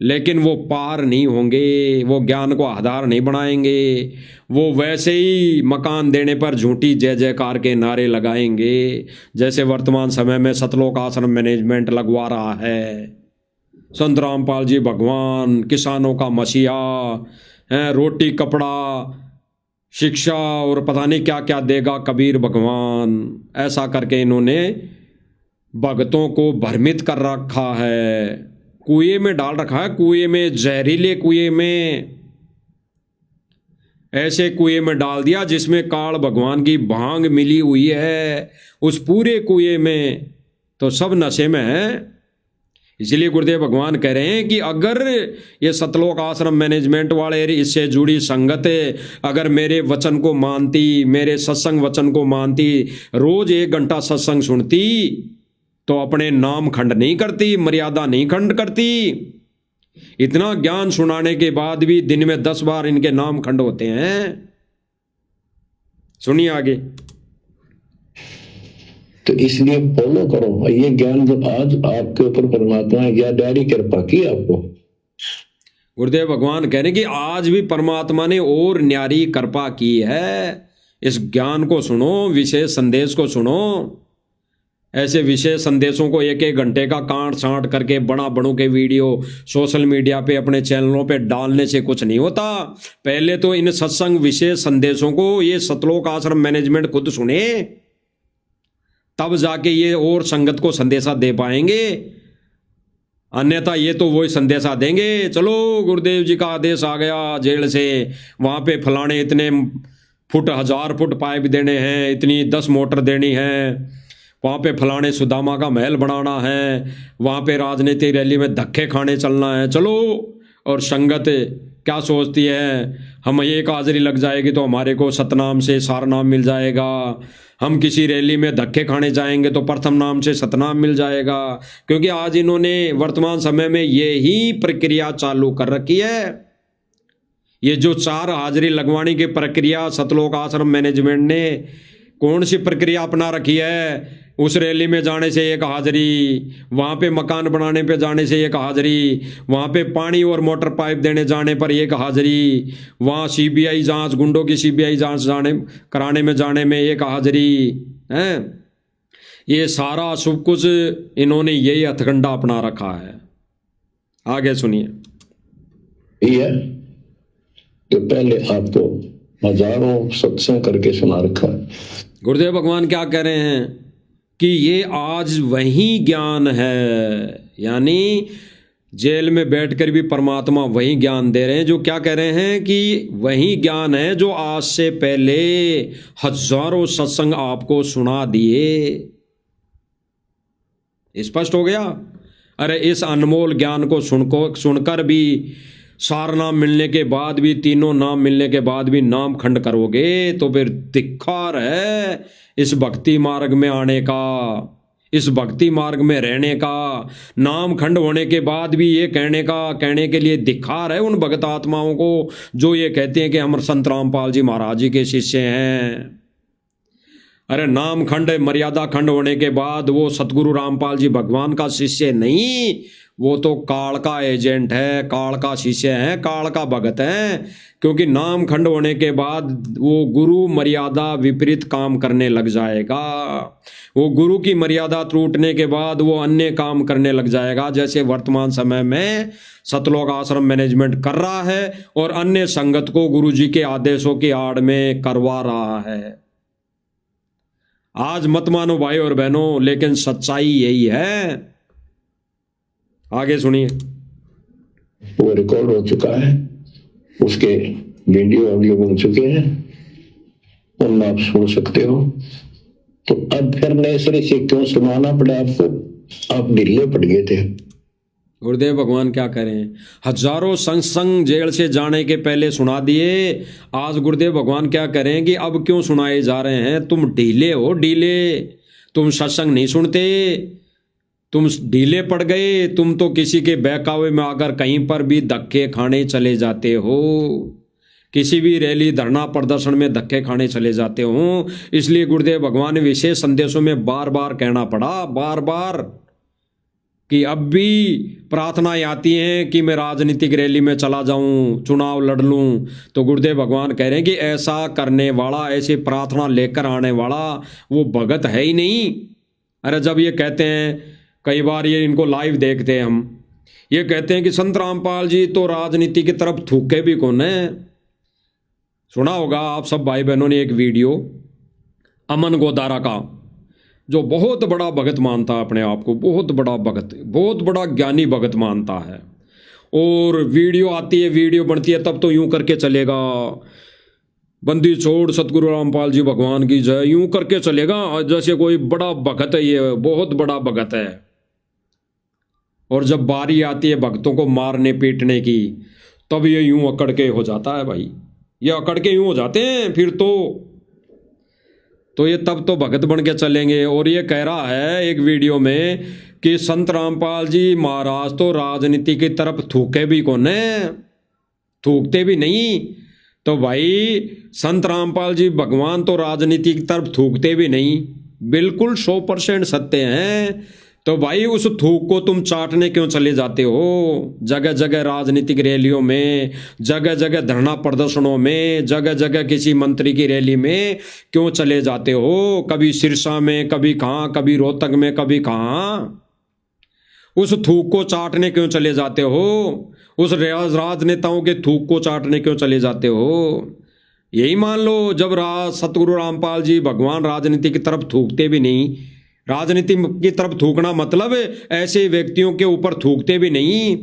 Speaker 1: लेकिन वो पार नहीं होंगे, वो ज्ञान को आधार नहीं बनाएंगे, वो वैसे ही मकान देने पर झूठी जय जयकार के नारे लगाएंगे जैसे वर्तमान समय में सतलोक आश्रम मैनेजमेंट लगवा रहा है। संत रामपाल जी भगवान, किसानों का मसीहा है, रोटी कपड़ा शिक्षा और पता नहीं क्या क्या देगा कबीर भगवान, ऐसा करके इन्होंने भक्तों को भ्रमित कर रखा है, कुएं में डाल रखा है, कुएं में, जहरीले कुएं में, ऐसे कुएं में डाल दिया जिसमें काल भगवान की भांग मिली हुई है, उस पूरे कुएं में तो सब नशे में है। इसलिए गुरुदेव भगवान कह रहे हैं कि अगर ये सतलोक आश्रम मैनेजमेंट वाले इससे जुड़ी संगत अगर मेरे वचन को मानती, मेरे सत्संग वचन को मानती, रोज 1 घंटा सत्संग सुनती, तो अपने नाम खंड नहीं करती, मर्यादा नहीं खंड करती। इतना ज्ञान सुनाने के बाद भी दिन में 10 बार इनके नाम खंड होते हैं। सुनिए आगे।
Speaker 3: तो इसलिए फॉलो करो ये ज्ञान जो आज आपके ऊपर परमात्मा ने या डैडी कृपा की आपको।
Speaker 1: गुरुदेव भगवान कह रहे कि आज भी परमात्मा ने और न्यारी कृपा की है। इस ज्ञान को सुनो, विशेष संदेश को सुनो। ऐसे विशेष संदेशों को 1-1 घंटे का काट छांट करके बड़ा बड़ों के वीडियो सोशल मीडिया पे अपने चैनलों पे डालने से कुछ नहीं होता। पहले तो इन सत्संग विशेष संदेशों को ये सतलोक आश्रम मैनेजमेंट खुद सुने, तब जाके ये और संगत को संदेशा दे पाएंगे। अन्यथा ये तो वही संदेशा देंगे, चलो गुरुदेव जी का आदेश आ गया जेल से, वहाँ पे फलाने इतने फुट 1000 फुट पाइप देने हैं, इतनी 10 मोटर देनी है, वहाँ पे फलाने सुदामा का महल बनाना है, वहाँ पे राजनीतिक रैली में धक्के खाने चलना है। चलो, और संगत क्या सोचती है, हम एक हाजिरी लग जाएगी तो हमारे को सतनाम से सारनाम मिल जाएगा, हम किसी रैली में धक्के खाने जाएंगे तो प्रथम नाम से सतनाम मिल जाएगा। क्योंकि आज इन्होंने वर्तमान समय में ये ही प्रक्रिया चालू कर रखी है। ये जो 4 हाजिरी लगवाने की प्रक्रिया सतलोक आश्रम मैनेजमेंट ने कौन सी प्रक्रिया अपना रखी है, उस रैली में जाने से 1 हाजिरी, वहाँ पे मकान बनाने पे जाने से 1 हाजिरी, वहाँ पे पानी और मोटर पाइप देने जाने पर 1 हाजिरी, वहाँ सीबीआई जांच, गुंडों की सीबीआई जांच कराने में जाने में 1 हाजिरी है। ये सारा सब कुछ इन्होंने यही हथकंडा अपना रखा है। आगे सुनिए।
Speaker 3: ये तो पहले आपको हजारों सत्संग करके सुना रखा है।
Speaker 1: गुरुदेव भगवान क्या कह रहे हैं कि ये आज वही ज्ञान है, यानी जेल में बैठकर भी परमात्मा वही ज्ञान दे रहे हैं। जो क्या कह रहे हैं कि वही ज्ञान है जो आज से पहले हजारों सत्संग आपको सुना दिए। स्पष्ट हो गया? अरे इस अनमोल ज्ञान को सुनकर भी, सारनाम मिलने के बाद भी, तीनों नाम मिलने के बाद भी नाम खंड करोगे तो फिर धिक्कार है इस भक्ति मार्ग में आने का, इस भक्ति मार्ग में रहने का। नाम खंड होने के बाद भी ये कहने के लिए धिक्कार है उन भगत आत्माओं को जो ये कहते हैं कि हम संत रामपाल जी महाराज जी के शिष्य हैं। अरे नाम खंड, मर्यादा खंड होने के बाद वो सतगुरु रामपाल जी भगवान का शिष्य नहीं, वो तो काल का एजेंट है, काल का शिष्य है, काल का भगत है। क्योंकि नाम खंड होने के बाद वो गुरु मर्यादा विपरीत काम करने लग जाएगा। वो गुरु की मर्यादा टूटने के बाद वो अन्य काम करने लग जाएगा, जैसे वर्तमान समय में सतलोक आश्रम मैनेजमेंट कर रहा है और अन्य संगत को गुरु जी के आदेशों की आड़ में करवा रहा है। आज मत मानो भाई और बहनों, लेकिन सच्चाई यही है। आगे सुनिए।
Speaker 3: वो रिकॉर्ड हो चुका है, उसके वीडियो ऑडियो बन चुके हैं, उनमें आप सुन सकते हो। तो अब फिर नए सिरे से क्यों सुनाना पड़ा आपको? आप ढीले पड़ गए थे।
Speaker 1: गुरुदेव भगवान क्या करें, हजारों संग जेल से जाने के पहले सुना दिए। आज गुरुदेव भगवान क्या करें कि अब क्यों सुनाए जा रहे हैं? तुम ढीले हो, ढीले। तुम सत्संग नहीं सुनते, तुम ढीले पड़ गए। तुम तो किसी के बहकावे में आकर कहीं पर भी धक्के खाने चले जाते हो, किसी भी रैली धरना प्रदर्शन में धक्के खाने चले जाते हो। इसलिए गुरुदेव भगवान ने विशेष संदेशों में बार बार कहना पड़ा, बार बार, कि अब भी प्रार्थनाएं आती हैं कि मैं राजनीतिक रैली में चला जाऊं, चुनाव लड़ लूं। तो गुरुदेव भगवान कह रहे हैं कि ऐसा करने वाला, ऐसी प्रार्थना लेकर आने वाला वो भगत है ही नहीं। अरे जब ये कहते हैं, कई बार ये इनको लाइव देखते हैं हम, ये कहते हैं कि संत रामपाल जी तो राजनीति की तरफ थूके भी कौन है। सुना होगा आप सब भाई बहनों ने एक वीडियो अमन गोदारा का, जो बहुत बड़ा भगत मानता है अपने आप को, बहुत बड़ा भगत, बहुत बड़ा ज्ञानी भगत मानता है। और वीडियो आती है, वीडियो बनती है, तब तो यूं करके चलेगा, बंदी छोड़ सतगुरु रामपाल जी भगवान की जय, यूं करके चलेगा जैसे कोई बड़ा भगत है, ये बहुत बड़ा भगत है। और जब बारी आती है भक्तों को मारने पीटने की, तब ये यूं अकड़ के हो जाता है भाई, ये अकड़ के यूं हो जाते हैं फिर तो ये तब तो भगत बन के चलेंगे। और ये कह रहा है एक वीडियो में कि संत रामपाल जी महाराज तो राजनीति की तरफ थूके भी कौन है, थूकते भी नहीं। तो भाई संत रामपाल जी भगवान तो राजनीति की तरफ थूकते भी नहीं, बिल्कुल 100% सत्य हैं। तो भाई उस थूक को तुम चाटने क्यों चले जाते हो? जगह जगह राजनीतिक रैलियों में, जगह जगह धरना प्रदर्शनों में, जगह जगह किसी मंत्री की रैली में क्यों चले जाते हो? कभी सिरसा में, कभी कहाँ, कभी रोहतक में, कभी कहाँ। उस थूक को चाटने क्यों चले जाते हो? उस राजनेताओं के थूक को चाटने क्यों चले जाते हो? यही मान लो, जब सतगुरु रामपाल जी भगवान राजनीति की तरफ थूकते भी नहीं, राजनीति की तरफ थूकना मतलब ऐसे व्यक्तियों के ऊपर थूकते भी नहीं,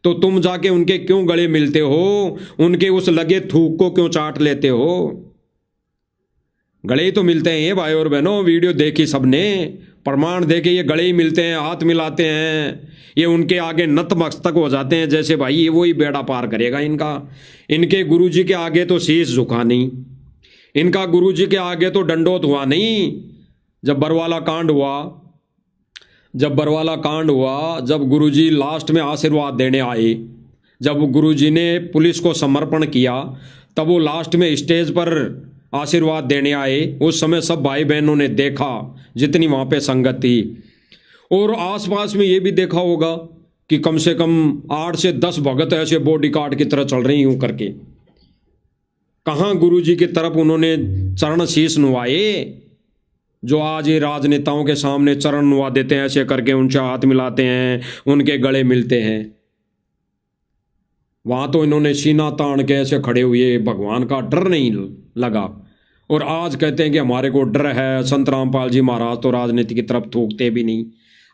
Speaker 1: तो तुम जाके उनके क्यों गले मिलते हो? उनके उस लगे थूक को क्यों चाट लेते हो? गले ही तो मिलते हैं ये भाई और बहनों, वीडियो देखी सबने, प्रमाण देखे, ये गले ही मिलते हैं, हाथ मिलाते हैं, ये उनके आगे नतमस्तक हो जाते हैं, जैसे भाई ये वही बेड़ा पार करेगा इनका। इनके गुरुजी के आगे तो शीश झुका नहीं, इनका गुरुजी के आगे तो दंडोत हुआ नहीं। जब बरवाला कांड हुआ, जब गुरुजी लास्ट में आशीर्वाद देने आए, जब गुरुजी ने पुलिस को समर्पण किया, तब वो लास्ट में स्टेज पर आशीर्वाद देने आए। उस समय सब भाई बहनों ने देखा, जितनी वहाँ पे संगत थी, और आसपास में ये भी देखा होगा कि कम से कम 8 से 10 भगत ऐसे बॉडीगार्ड की तरह चल रही यूं करके। कहाँ गुरुजी की तरफ उन्होंने चरण शीश नुवाए? जो आज ये राजनेताओं के सामने चरण नुवा देते हैं ऐसे करके, उनसे हाथ मिलाते हैं, उनके गले मिलते हैं, वहां तो इन्होंने सीना तान के ऐसे खड़े हुए, भगवान का डर नहीं लगा। और आज कहते हैं कि हमारे को डर है, संत रामपाल जी महाराज तो राजनीति की तरफ थूकते भी नहीं।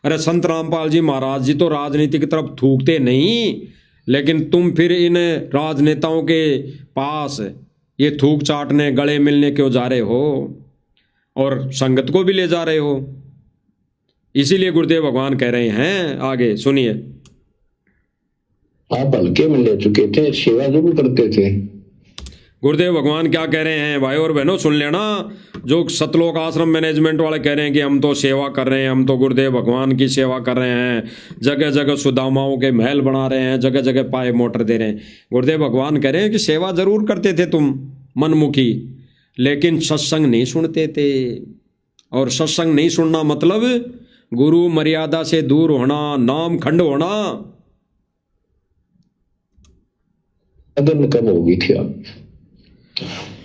Speaker 1: अरे संत रामपाल जी महाराज जी तो राजनीति की तरफ थूकते नहीं, लेकिन तुम फिर इन राजनेताओं के पास ये थूक चाटने, गले मिलने क्यों जा रहे हो? और संगत को भी ले जा रहे हो। इसीलिए गुरुदेव भगवान कह रहे हैं, आगे सुनिए।
Speaker 3: आप हल्के में ले चुके थे, सेवा जरूर करते थे।
Speaker 1: गुरुदेव भगवान क्या कह रहे हैं भाई और बहनों, सुन लेना। जो सतलोक आश्रम मैनेजमेंट वाले कह रहे हैं कि हम तो सेवा कर रहे हैं, हम तो गुरुदेव भगवान की सेवा कर रहे हैं, जगह जगह सुदामाओं के महल बना रहे हैं, जगह जगह पाए मोटर दे रहे हैं। गुरुदेव भगवान कह रहे हैं कि सेवा जरूर करते थे तुम मनमुखी, लेकिन सत्संग नहीं सुनते थे। और सत्संग नहीं सुनना मतलब गुरु मर्यादा से दूर होना, नाम खंड होना।
Speaker 3: अदन कब होगी थी आप?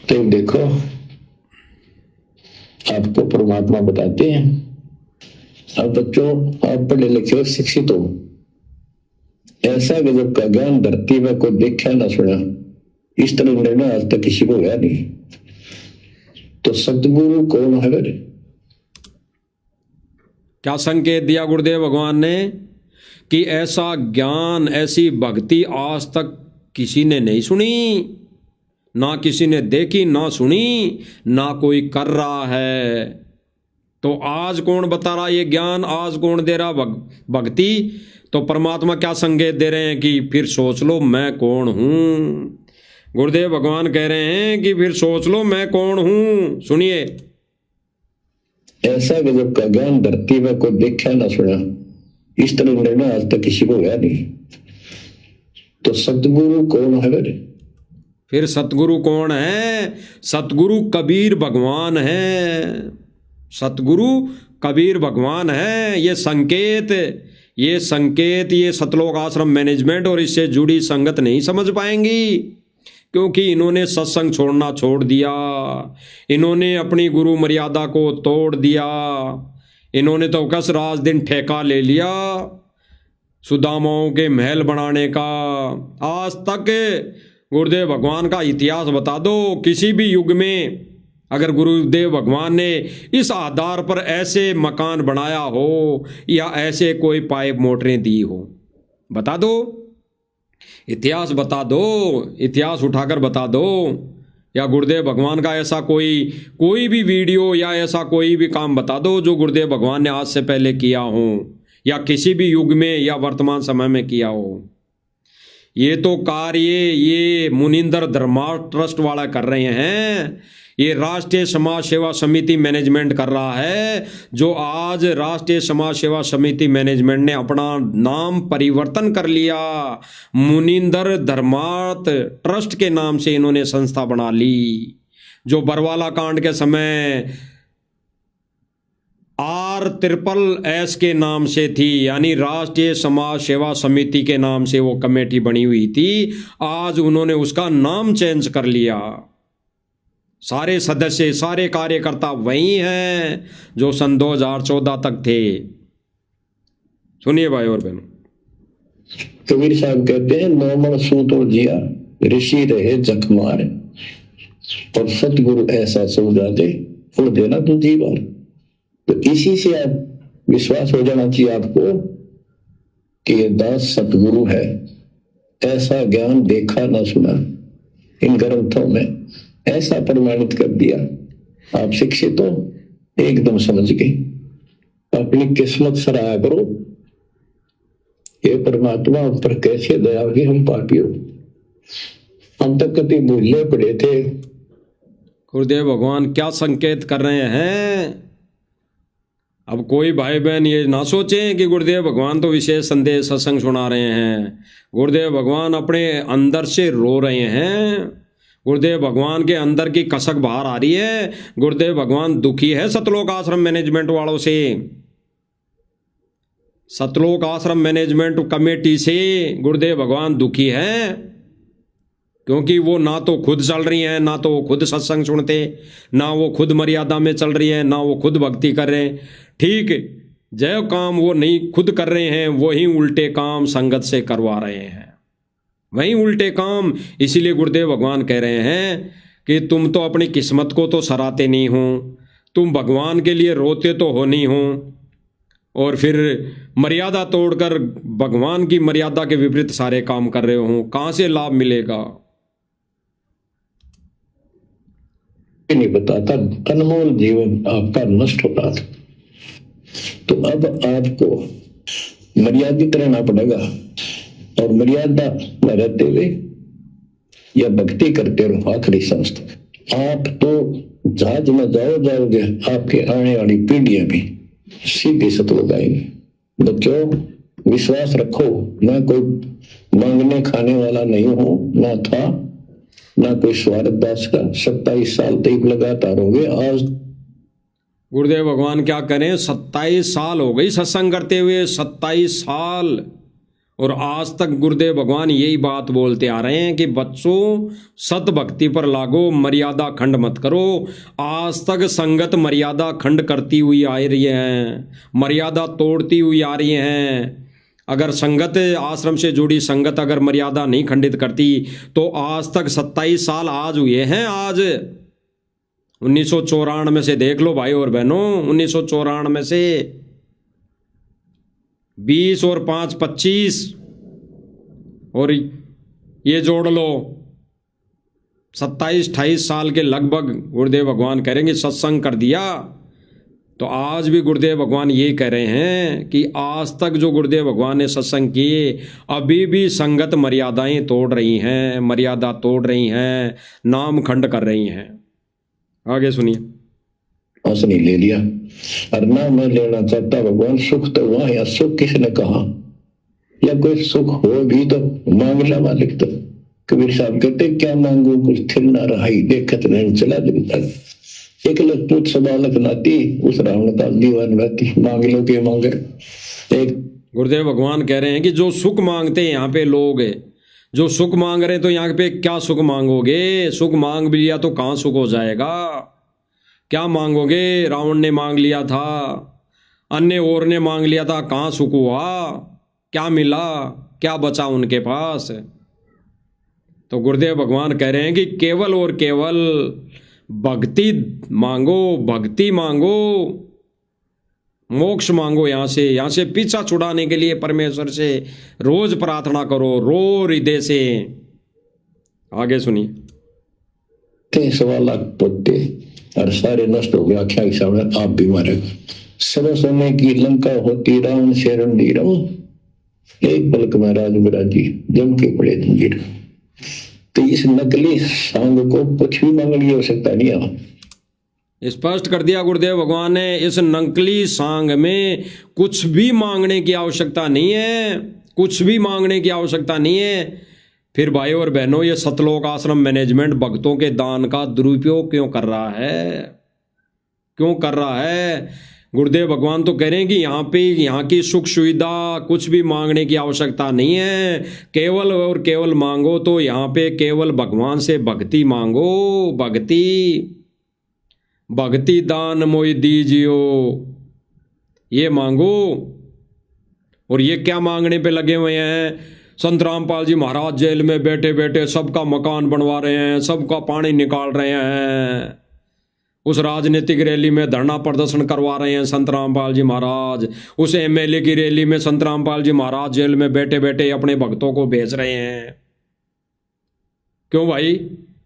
Speaker 3: तो देखो, आपको परमात्मा बताते हैं। अब बच्चों, आप पढ़े लिखे हो, शिक्षित हो, ऐसा गजब का ज्ञान धरती में कोई देखा ना सुना, इस तरह निर्णय आज तक किसी को गया नहीं। तो सतगुरु कौन है? मेरे
Speaker 1: क्या संकेत दिया गुरुदेव भगवान ने कि ऐसा ज्ञान, ऐसी भक्ति आज तक किसी ने नहीं सुनी, ना किसी ने देखी, ना सुनी, ना कोई कर रहा है। तो आज कौन बता रहा ये ज्ञान, आज कौन दे रहा भक्ति? तो परमात्मा क्या संकेत दे रहे हैं कि फिर सोच लो मैं कौन हूं। गुरुदेव भगवान कह रहे हैं कि फिर सोच लो मैं कौन हूं। सुनिए,
Speaker 3: ऐसा गजब का ज्ञान धरती में कोई देखा ना सुना, इस तरह निर्णय आज तक किसी को गया नहीं। तो सतगुरु कौन है? मेरे
Speaker 1: फिर सतगुरु कौन है? सतगुरु कबीर भगवान है। सतगुरु कबीर भगवान है। ये संकेत, ये सतलोक आश्रम मैनेजमेंट और इससे जुड़ी संगत नहीं समझ पाएंगी, क्योंकि इन्होंने सत्संग छोड़ना छोड़ दिया, इन्होंने अपनी गुरु मर्यादा को तोड़ दिया, इन्होंने तो कस रात दिन ठेका ले लिया सुदामाओं के महल बनाने का। आज तक गुरुदेव भगवान का इतिहास बता दो, किसी भी युग में अगर गुरुदेव भगवान ने इस आधार पर ऐसे मकान बनाया हो या ऐसे कोई पाइप मोटरें दी हो, बता दो, इतिहास बता दो, इतिहास उठाकर बता दो। या गुरुदेव भगवान का ऐसा कोई भी वीडियो या ऐसा कोई भी काम बता दो जो गुरुदेव भगवान ने आज से पहले किया हो, या किसी भी युग में या वर्तमान समय में किया हो। ये तो कार्य ये मुनिंदर धर्मार्थ ट्रस्ट वाला कर रहे हैं, ये राष्ट्रीय समाज सेवा समिति मैनेजमेंट कर रहा है, जो आज राष्ट्रीय समाज सेवा समिति मैनेजमेंट ने अपना नाम परिवर्तन कर लिया, मुनिंदर धर्मार्थ ट्रस्ट के नाम से इन्होंने संस्था बना ली, जो बरवाला कांड के समय R SSS के नाम से थी, यानी राष्ट्रीय समाज सेवा समिति के नाम से वो कमेटी बनी हुई थी। आज उन्होंने उसका नाम चेंज कर लिया। सारे सदस्य सारे कार्यकर्ता वही हैं जो सन 2014 तक थे। सुनिए भाई और बहनों,
Speaker 3: कबीर साहब कहते हैं नौमण सू तो जिया ऋषि रहे जखमार, और सतगुरु ऐसा सौदा दे फुल देना तू जी बार। तो इसी से आप विश्वास हो जाना चाहिए आपको कि ये दास सतगुरु है। ऐसा ज्ञान देखा ना सुना इन ग्रंथों में, ऐसा प्रमाणित कर दिया। आप शिक्षित हो, एकदम समझ गए। अपनी किस्मत सराहा करो, ये परमात्मा ऊपर कैसे दया होगी। हम पापी हो, हम तक कभी भूले पड़े थे।
Speaker 1: गुरुदेव भगवान क्या संकेत कर रहे हैं। अब कोई भाई बहन ये ना सोचें कि गुरुदेव भगवान तो विशेष संदेश सत्संग सुना रहे हैं। गुरुदेव भगवान अपने अंदर से रो रहे हैं। गुरुदेव भगवान के अंदर की कसक बाहर आ रही है। गुरुदेव भगवान दुखी है सतलोक आश्रम मैनेजमेंट वालों से, सतलोक आश्रम मैनेजमेंट कमेटी से गुरुदेव भगवान दुखी है, क्योंकि वो ना तो खुद चल रही हैं, ना तो वो खुद सत्संग सुनते, ना वो खुद मर्यादा में चल रही हैं, ना वो खुद भक्ति कर रहे हैं। ठीक, जो काम वो नहीं खुद कर रहे हैं वही उल्टे काम संगत से करवा रहे हैं, वही उल्टे काम। इसीलिए गुरुदेव भगवान कह रहे हैं कि तुम तो अपनी किस्मत को तो सराहते नहीं हो, तुम भगवान के लिए रोते तो हो नहीं हो, और फिर मर्यादा तोड़कर भगवान की मर्यादा के विपरीत सारे काम कर रहे हो। कहां से लाभ मिलेगा?
Speaker 3: नहीं बताता, अनमोल जीवन आपका नष्ट हो रहा था। तो अब आपको मर्यादित रहना पड़ेगा, और मर्यादा में रहते हुए या भक्ति करते रहो आखिरी सांस तक। आप तो जहाज में जाओगे, आपके आने वाली पीढ़ियां भी सीधे सतलोक आएंगे। बच्चों विश्वास रखो, मैं कोई मांगने खाने वाला नहीं हूं, ना था ना कोई स्वार्थ दास का। 27 साल तक लगातार हो गए। आज
Speaker 1: गुरुदेव भगवान क्या करें, 27 साल हो गई सत्संग करते हुए, 27 साल, और आज तक गुरुदेव भगवान यही बात बोलते आ रहे हैं कि बच्चों सत भक्ति पर लागो, मर्यादा खंड मत करो। आज तक संगत मर्यादा खंड करती हुई आ रही है, मर्यादा तोड़ती हुई आ रही हैं। अगर संगत आश्रम से जुड़ी संगत अगर मर्यादा नहीं खंडित करती तो आज तक 27 साल आज हुए हैं। आज 1994 से देख लो भाई और बहनों, 1994 से 20 और 5 25, और ये जोड़ लो 27-28 साल के लगभग गुरुदेव भगवान कह रहे हैं कि सत्संग कर दिया। तो आज भी गुरुदेव भगवान ये कह रहे हैं कि आज तक जो गुरुदेव भगवान ने सत्संग किए, अभी भी संगत मर्यादाएं तोड़ रही हैं, मर्यादा तोड़ रही हैं, नाम खंड कर रही हैं। आगे सुनिए।
Speaker 3: नहीं ले लिया और ना मैं लेना चाहता भगवान। सुख तो वहां, या सुख किसने कहा, या कोई सुख हो भी तो मांग ला मालिक। तो कबीर साहब कहते क्या मांगू, कुछ थिर ना रहाई, देखत नहीं चला दिन। एक लखपूत सबालक नाती, उस रावण का दीवान रहती, मांग लो के मांगे। एक
Speaker 1: गुरुदेव भगवान कह रहे हैं कि जो सुख मांगते हैं यहाँ पे लोग, जो सुख मांग रहे हैं, तो यहाँ पे क्या सुख मांगोगे? सुख मांग भी लिया तो कहाँ सुख हो जाएगा? क्या मांगोगे? रावण ने मांग लिया था, अन्य और ने मांग लिया था, कहाँ सुख हुआ? क्या मिला? क्या बचा उनके पास? तो गुरुदेव भगवान कह रहे हैं कि केवल और केवल भक्ति मांगो, भक्ति मांगो, मोक्ष मांगो। यहाँ से पीछा छुड़ाने के लिए परमेश्वर से रोज प्रार्थना करो, रो हृदय से। आगे सुनिए।
Speaker 3: 3 सवा लाख पोते और सारे नष्ट हो गए। आख्या के सामने आप भी मारे, सब सोने की लंका होती रावण से रणधीरम, एक पलक में राज विराजी जम के पड़े जंजीर। तो इस नकली सांग को कुछ भी मांगने की आवश्यकता नहीं है।
Speaker 1: स्पष्ट कर दिया गुरुदेव भगवान ने, इस नकली सांग में कुछ भी मांगने की आवश्यकता नहीं है, कुछ भी मांगने की आवश्यकता नहीं है। फिर भाई और बहनों, ये सतलोक आश्रम मैनेजमेंट भक्तों के दान का दुरुपयोग क्यों कर रहा है, क्यों कर रहा है? गुरुदेव भगवान तो कह रहे हैं कि यहाँ की सुख सुविधा कुछ भी मांगने की आवश्यकता नहीं है, केवल और केवल मांगो तो यहाँ पे केवल भगवान से भक्ति मांगो, भक्ति दान मोहि दीजियो, ये मांगो। और ये क्या मांगने पे लगे हुए हैं? संत रामपाल जी महाराज जेल में बैठे बैठे सबका मकान बनवा रहे हैं, सबका पानी निकाल रहे हैं, उस राजनीतिक रैली में धरना प्रदर्शन करवा रहे हैं संत रामपाल जी महाराज, उस एमएलए की रैली में संत रामपाल जी महाराज जेल में बैठे बैठे अपने भक्तों को भेज रहे हैं। क्यों भाई?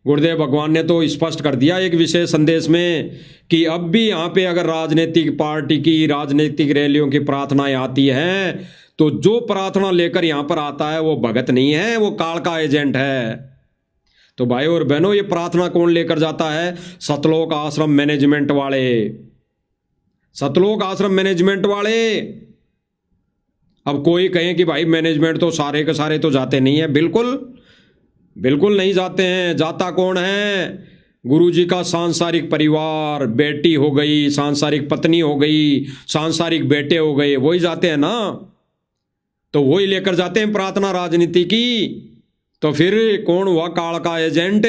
Speaker 1: गुरुदेव भगवान ने तो स्पष्ट कर दिया एक विशेष संदेश में कि अब भी यहाँ पे अगर राजनीतिक पार्टी की राजनीतिक रैलियों की प्रार्थनाएं आती हैं तो जो प्रार्थना लेकर यहाँ पर आता है वो भगत नहीं है, वो काल का एजेंट है। तो भाई और बहनों, ये प्रार्थना कौन लेकर जाता है? सतलोक आश्रम मैनेजमेंट वाले, सतलोक आश्रम मैनेजमेंट वाले। अब कोई कहे कि भाई मैनेजमेंट तो सारे के सारे तो जाते नहीं है, बिल्कुल नहीं जाते हैं। जाता कौन है? गुरुजी का सांसारिक परिवार, बेटी हो गई, सांसारिक पत्नी हो गई, सांसारिक बेटे हो गए, वही जाते हैं ना। तो वही लेकर जाते हैं प्रार्थना राजनीति की। तो फिर कौन हुआ काल का एजेंट?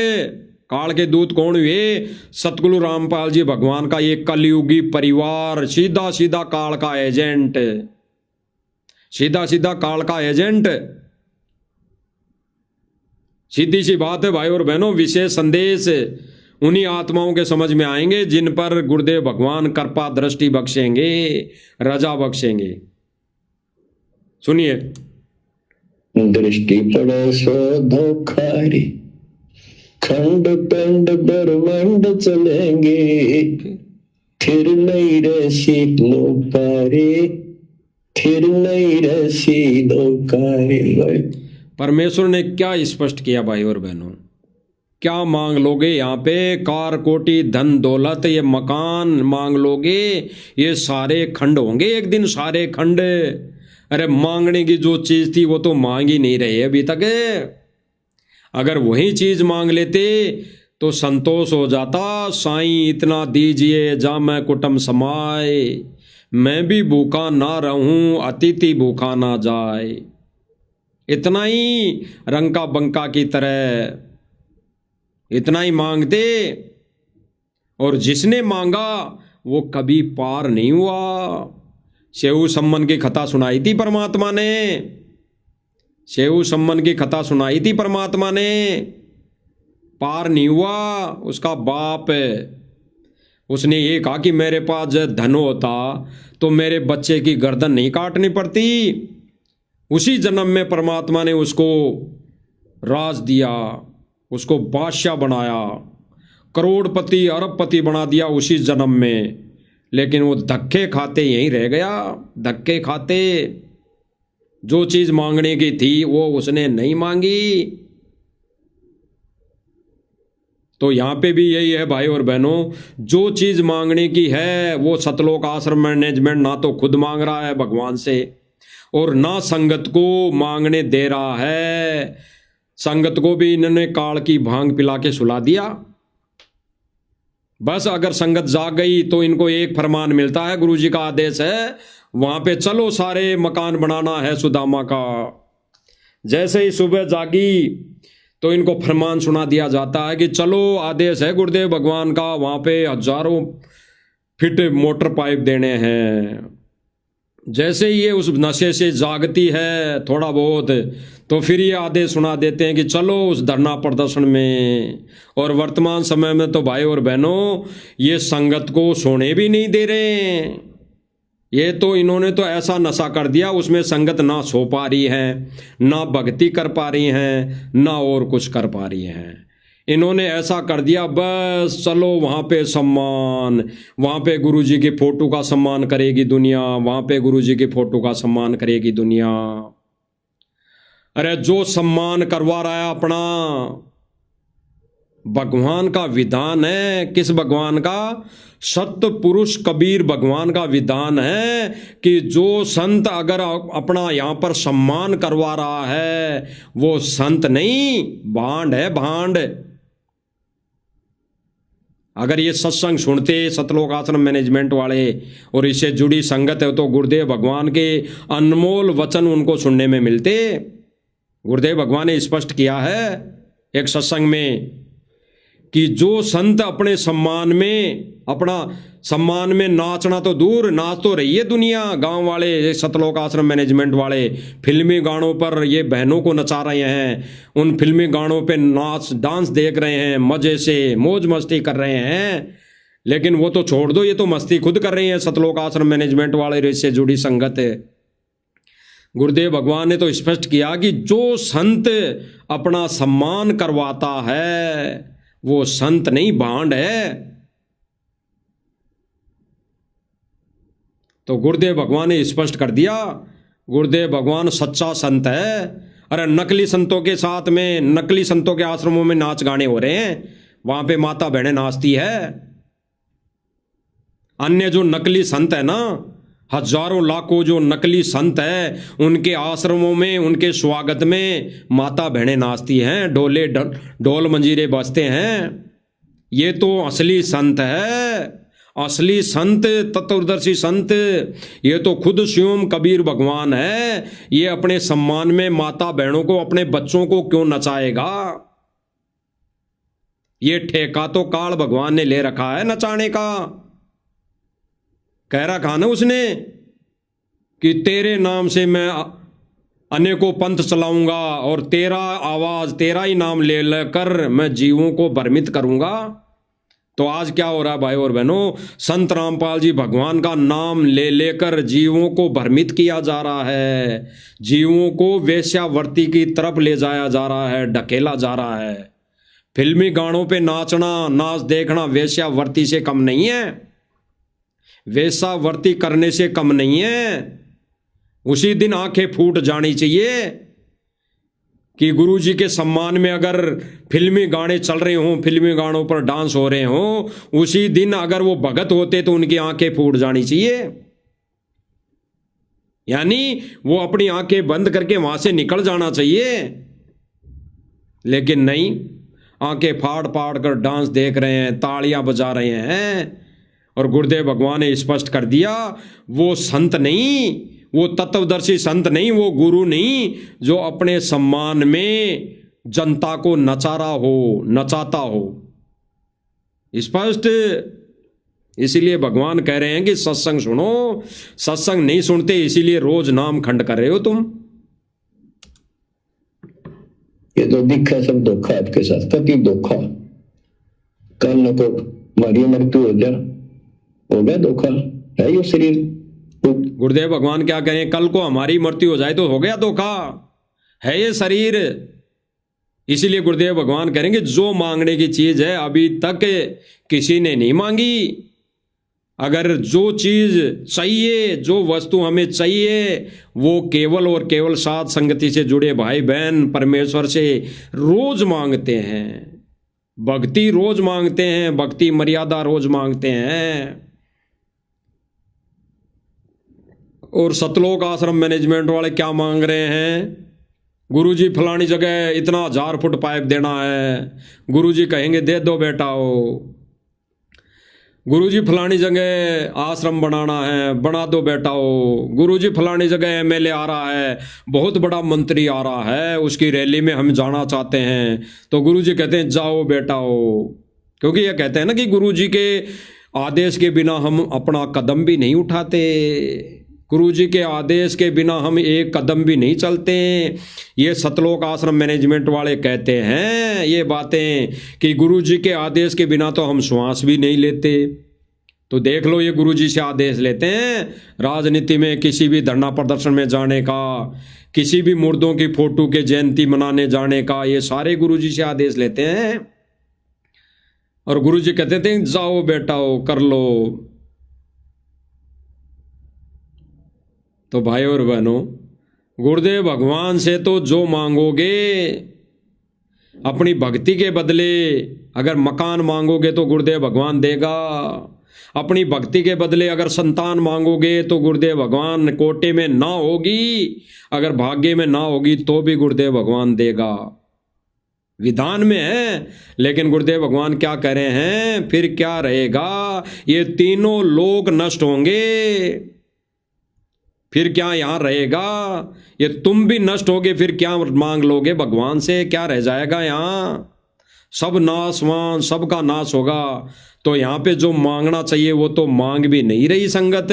Speaker 1: काल के दूत कौन हुए? सतगुरु रामपाल जी भगवान का ये कलयुगी परिवार, सीधा सीधा काल का एजेंट, सीधा सीधा काल का एजेंट। सीधी सी बात है भाई और बहनों, विशेष संदेश उन्हीं आत्माओं के समझ में आएंगे जिन पर गुरुदेव भगवान कृपा दृष्टि बख्शेंगे, रजा बख्शेंगे। सुनिए।
Speaker 3: दृष्टि पड़े सो धोखारी, खंड पिंड ब्रह्मांड चलेंगे, फिर नहीं रसी लोकारे, फिर नहीं रसी लोकारे।
Speaker 1: परमेश्वर ने क्या स्पष्ट किया भाई और बहनों? क्या मांग लोगे यहाँ पे? कार कोटी धन दौलत, ये मकान मांग लोगे? ये सारे खंड होंगे एक दिन, सारे खंड। अरे मांगने की जो चीज थी वो तो मांग ही नहीं रहे अभी तक। अगर वही चीज मांग लेते तो संतोष हो जाता। साईं इतना दीजिए जा मैं कुटुंब समाए, मैं भी भूखा ना रहूं अतिथि भूखा ना जाए। इतना ही रंका बंका की तरह इतना ही मांगते, और जिसने मांगा वो कभी पार नहीं हुआ। शेऊ सम्मन की कथा सुनाई थी परमात्मा ने, शेऊ सम्मन की कथा सुनाई थी परमात्मा ने, पार नहीं हुआ। उसका बाप उसने ये कहा कि मेरे पास जब धन होता तो मेरे बच्चे की गर्दन नहीं काटनी पड़ती। उसी जन्म में परमात्मा ने उसको राज दिया, उसको बादशाह बनाया, करोड़पति अरबपति बना दिया उसी जन्म में। लेकिन वो धक्के खाते यहीं रह गया, धक्के खाते। जो चीज मांगने की थी वो उसने नहीं मांगी। तो यहाँ पे भी यही है भाई और बहनों, जो चीज मांगने की है वो सतलोक आश्रम मैनेजमेंट ना तो खुद मांग रहा है भगवान से, और ना संगत को मांगने दे रहा है। संगत को भी इन्होंने काल की भांग पिला के सुला दिया। बस अगर संगत जाग गई तो इनको एक फरमान मिलता है, गुरुजी का आदेश है, वहां पे चलो सारे मकान बनाना है सुदामा का। जैसे ही सुबह जागी तो इनको फरमान सुना दिया जाता है कि चलो, आदेश है गुरुदेव भगवान का, वहां पे हजारों फीट मोटर पाइप देने हैं। जैसे ही ये उस नशे से जागती है थोड़ा बहुत, तो फिर ये आदेश सुना देते हैं कि चलो उस धरना प्रदर्शन में। और वर्तमान समय में तो भाई और बहनों, ये संगत को सोने भी नहीं दे रहे हैं। ये तो इन्होंने तो ऐसा नशा कर दिया, उसमें संगत ना सो पा रही है, ना भक्ति कर पा रही हैं, ना और कुछ कर पा रही हैं। इन्होंने ऐसा कर दिया, बस चलो वहाँ पे सम्मान, वहाँ पे गुरुजी की फोटो का सम्मान करेगी दुनिया, वहाँ पे गुरुजी की फोटो का सम्मान करेगी दुनिया। अरे जो सम्मान करवा रहा है अपना भगवान का विधान है। किस भगवान का? सत्य पुरुष कबीर भगवान का विधान है कि जो संत अगर अपना यहाँ पर सम्मान करवा रहा है वो संत नहीं, भांड है, भांड। अगर ये सत्संग सुनते सतलोक आश्रम मैनेजमेंट वाले और इससे जुड़ी संगत है तो गुरुदेव भगवान के अनमोल वचन उनको सुनने में मिलते। गुरुदेव भगवान ने स्पष्ट किया है एक सत्संग में कि जो संत अपने सम्मान में नाचना तो दूर, नाच तो रही है दुनिया। गांव वाले, सतलोक आश्रम मैनेजमेंट वाले फिल्मी गानों पर ये बहनों को नचा रहे हैं, उन फिल्मी गानों पे नाच डांस देख रहे हैं, मजे से मौज मस्ती कर रहे हैं। लेकिन वो तो छोड़ दो, ये तो मस्ती खुद कर रही है सतलोक आश्रम मैनेजमेंट वाले, इससे जुड़ी संगत है। गुरुदेव भगवान ने तो स्पष्ट किया कि जो संत अपना सम्मान करवाता है वो संत नहीं, भांड है। तो गुरुदेव भगवान ने स्पष्ट कर दिया, गुरुदेव भगवान सच्चा संत है। अरे नकली संतों के साथ में, नकली संतों के आश्रमों में नाच गाने हो रहे हैं, वहां पे माता बहनें नाचती है। अन्य जो नकली संत है ना, हजारों लाखों जो नकली संत है, उनके आश्रमों में, उनके स्वागत में माता बहनें नाचती हैं, ढोल मंजीरे बजते हैं। ये तो असली संत है, असली संत, तत्वदर्शी संत। ये तो खुद स्वयं कबीर भगवान है। ये अपने सम्मान में माता बहनों को, अपने बच्चों को क्यों नचाएगा? ये ठेका तो काल भगवान ने ले रखा है नचाने का। कह रखा ना उसने कि तेरे नाम से मैं अनेकों पंथ चलाऊंगा और तेरा आवाज, तेरा ही नाम ले लेकर मैं जीवों को भ्रमित करूंगा। तो आज क्या हो रहा है भाई और बहनों? संत रामपाल जी भगवान का नाम ले लेकर जीवों को भ्रमित किया जा रहा है, जीवों को वेश्यावृत्ति की तरफ ले जाया जा रहा है, ढकेला जा रहा है। फिल्मी गानों पे नाचना, नाच देखना वेश्यावृत्ति से कम नहीं है, वेश्यावृत्ति करने से कम नहीं है। उसी दिन आंखें फूट जानी चाहिए कि गुरुजी के सम्मान में अगर फिल्मी गाने चल रहे हों, फिल्मी गानों पर डांस हो रहे हों, उसी दिन अगर वो भगत होते तो उनकी आंखें फूट जानी चाहिए। यानी वो अपनी आंखें बंद करके वहां से निकल जाना चाहिए। लेकिन नहीं, आंखें फाड़ फाड़ कर डांस देख रहे हैं, तालियां बजा रहे हैं। और गुरुदेव भगवान ने स्पष्ट कर दिया, वो संत नहीं, वो तत्वदर्शी संत नहीं, वो गुरु नहीं जो अपने सम्मान में जनता को नचाता हो। स्पष्ट। इसीलिए भगवान कह रहे हैं कि सत्संग सुनो। सत्संग नहीं सुनते, इसीलिए रोज नाम खंड कर रहे हो तुम।
Speaker 3: ये तो दिखा सब धोखा आपके साथ, कति धोखा। कल न को हमारी मृत्यु हो गया धोखा है ये शरीर।
Speaker 1: गुरुदेव भगवान क्या कहें? कल को हमारी मृत्यु हो जाए तो हो गया धोखा, है ये शरीर। इसीलिए गुरुदेव भगवान कहेंगे जो मांगने की चीज है अभी तक किसी ने नहीं मांगी। अगर जो चीज चाहिए, जो वस्तु हमें चाहिए, वो केवल और केवल साथ संगति से जुड़े भाई बहन परमेश्वर से रोज मांगते हैं। भक्ति रोज मांगते हैं, भक्ति मर्यादा रोज मांगते हैं। और सतलोक आश्रम मैनेजमेंट वाले क्या मांग रहे हैं? गुरुजी फलानी जगह इतना 1000 फुट पाइप देना है, गुरुजी कहेंगे दे दो बेटा। गुरुजी फलानी जगह आश्रम बनाना है, बना दो बेटा। गुरुजी फलानी जगह एमएलए आ रहा है, बहुत बड़ा मंत्री आ रहा है, उसकी रैली में हम जाना चाहते हैं। तो गुरुजी कहते हैं जाओ बेटा। क्योंकि ये कहते हैं ना कि गुरुजी के आदेश के बिना हम अपना कदम भी नहीं उठाते, गुरुजी के आदेश के बिना हम एक कदम भी नहीं चलते। ये सतलोक आश्रम मैनेजमेंट वाले कहते हैं ये बातें कि गुरुजी के आदेश के बिना तो हम श्वास भी नहीं लेते। तो देख लो, ये गुरुजी से आदेश लेते हैं राजनीति में, किसी भी धरना प्रदर्शन में जाने का, किसी भी मुर्दों की फोटो के जयंती मनाने जाने का, ये सारे गुरुजी से आदेश लेते हैं। और गुरुजी कहते थे जाओ बेटाओ कर लो। तो भाई और बहनों, गुरुदेव भगवान से तो जो मांगोगे अपनी भक्ति के बदले, अगर मकान मांगोगे तो गुरुदेव भगवान देगा, अपनी भक्ति के बदले अगर संतान मांगोगे तो गुरुदेव भगवान कोटे में ना होगी, अगर भाग्य में ना होगी तो भी गुरुदेव भगवान देगा, विधान में है। लेकिन गुरुदेव भगवान क्या कह रहे हैं, फिर क्या रहेगा, ये तीनों लोग नष्ट होंगे, फिर क्या यहां रहेगा, ये तुम भी नष्ट होगे, फिर क्या मांग लोगे भगवान से, क्या रह जाएगा यहां, सब नाशवान, सबका नाश होगा। तो यहां पे जो मांगना चाहिए वो तो मांग भी नहीं रही संगत,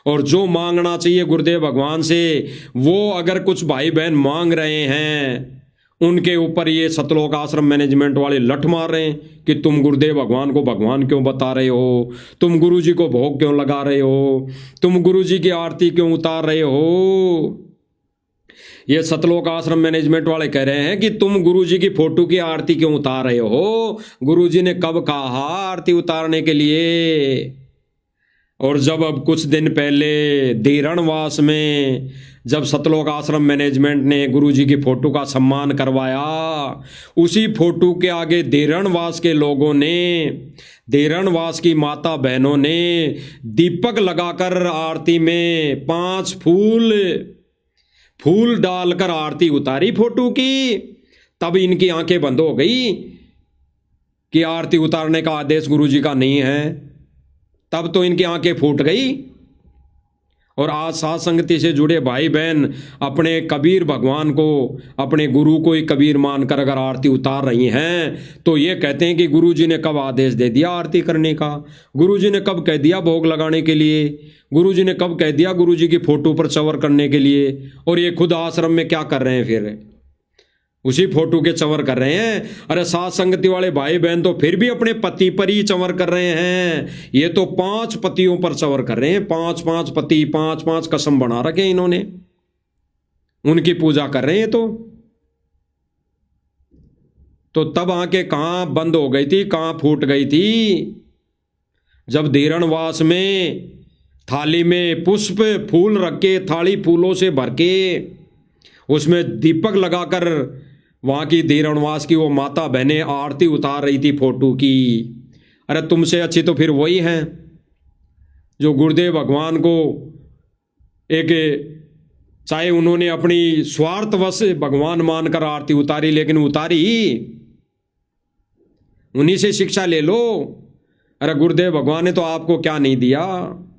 Speaker 1: और जो मांगना चाहिए गुरुदेव भगवान से वो अगर कुछ भाई बहन मांग रहे हैं, उनके ऊपर ये सतलोक आश्रम मैनेजमेंट वाले लठ मार रहे हैं कि तुम गुरुदेव भगवान को भगवान क्यों बता रहे हो, तुम गुरुजी को भोग क्यों लगा रहे हो, तुम गुरुजी की आरती क्यों उतार रहे हो। ये सतलोक आश्रम मैनेजमेंट वाले कह रहे हैं कि तुम गुरुजी की फोटो की आरती क्यों उतार रहे हो, गुरुजी ने कब कहा आरती उतारने के लिए। और जब अब कुछ दिन पहले धीरणवास में जब सतलोक आश्रम मैनेजमेंट ने गुरुजी की फोटो का सम्मान करवाया, उसी फोटो के आगे धीरणवास के लोगों ने, धीरणवास की माता बहनों ने दीपक लगाकर आरती में 5 फूल डालकर आरती उतारी फोटो की। तब इनकी आंखें बंद हो गई कि आरती उतारने का आदेश गुरुजी का नहीं है, तब तो इनकी आंखें फूट गई। और आज साथ संगति से जुड़े भाई बहन अपने कबीर भगवान को, अपने गुरु को ही कबीर मानकर अगर आरती उतार रही हैं, तो ये कहते हैं कि गुरुजी ने कब आदेश दे दिया आरती करने का, गुरुजी ने कब कह दिया भोग लगाने के लिए, गुरुजी ने कब कह दिया गुरुजी की फोटो पर चवर करने के लिए। और ये खुद आश्रम में क्या कर रहे हैं, फिर उसी फोटो के चवर कर रहे हैं। अरे साथ संगति वाले भाई बहन तो फिर भी अपने पति पर ही चवर कर रहे हैं, ये तो 5 पतियों पर चवर कर रहे हैं, 5 पति, 5 कसम बना रखे हैं इन्होंने, उनकी पूजा कर रहे हैं। तो तब आंखें कहां बंद हो गई थी, कहां फूट गई थी, जब धीरणवास में थाली में पुष्प फूल रख के, थाली फूलों से भर के, उसमें दीपक लगाकर वहां की धीरणवास की वो माता बहनें आरती उतार रही थी फोटो की। अरे तुमसे अच्छी तो फिर वही हैं जो गुरुदेव भगवान को एक, चाहे उन्होंने अपनी स्वार्थवश भगवान मानकर आरती उतारी, लेकिन उतारी, उन्हीं से शिक्षा ले लो। अरे गुरुदेव भगवान ने तो आपको क्या नहीं दिया,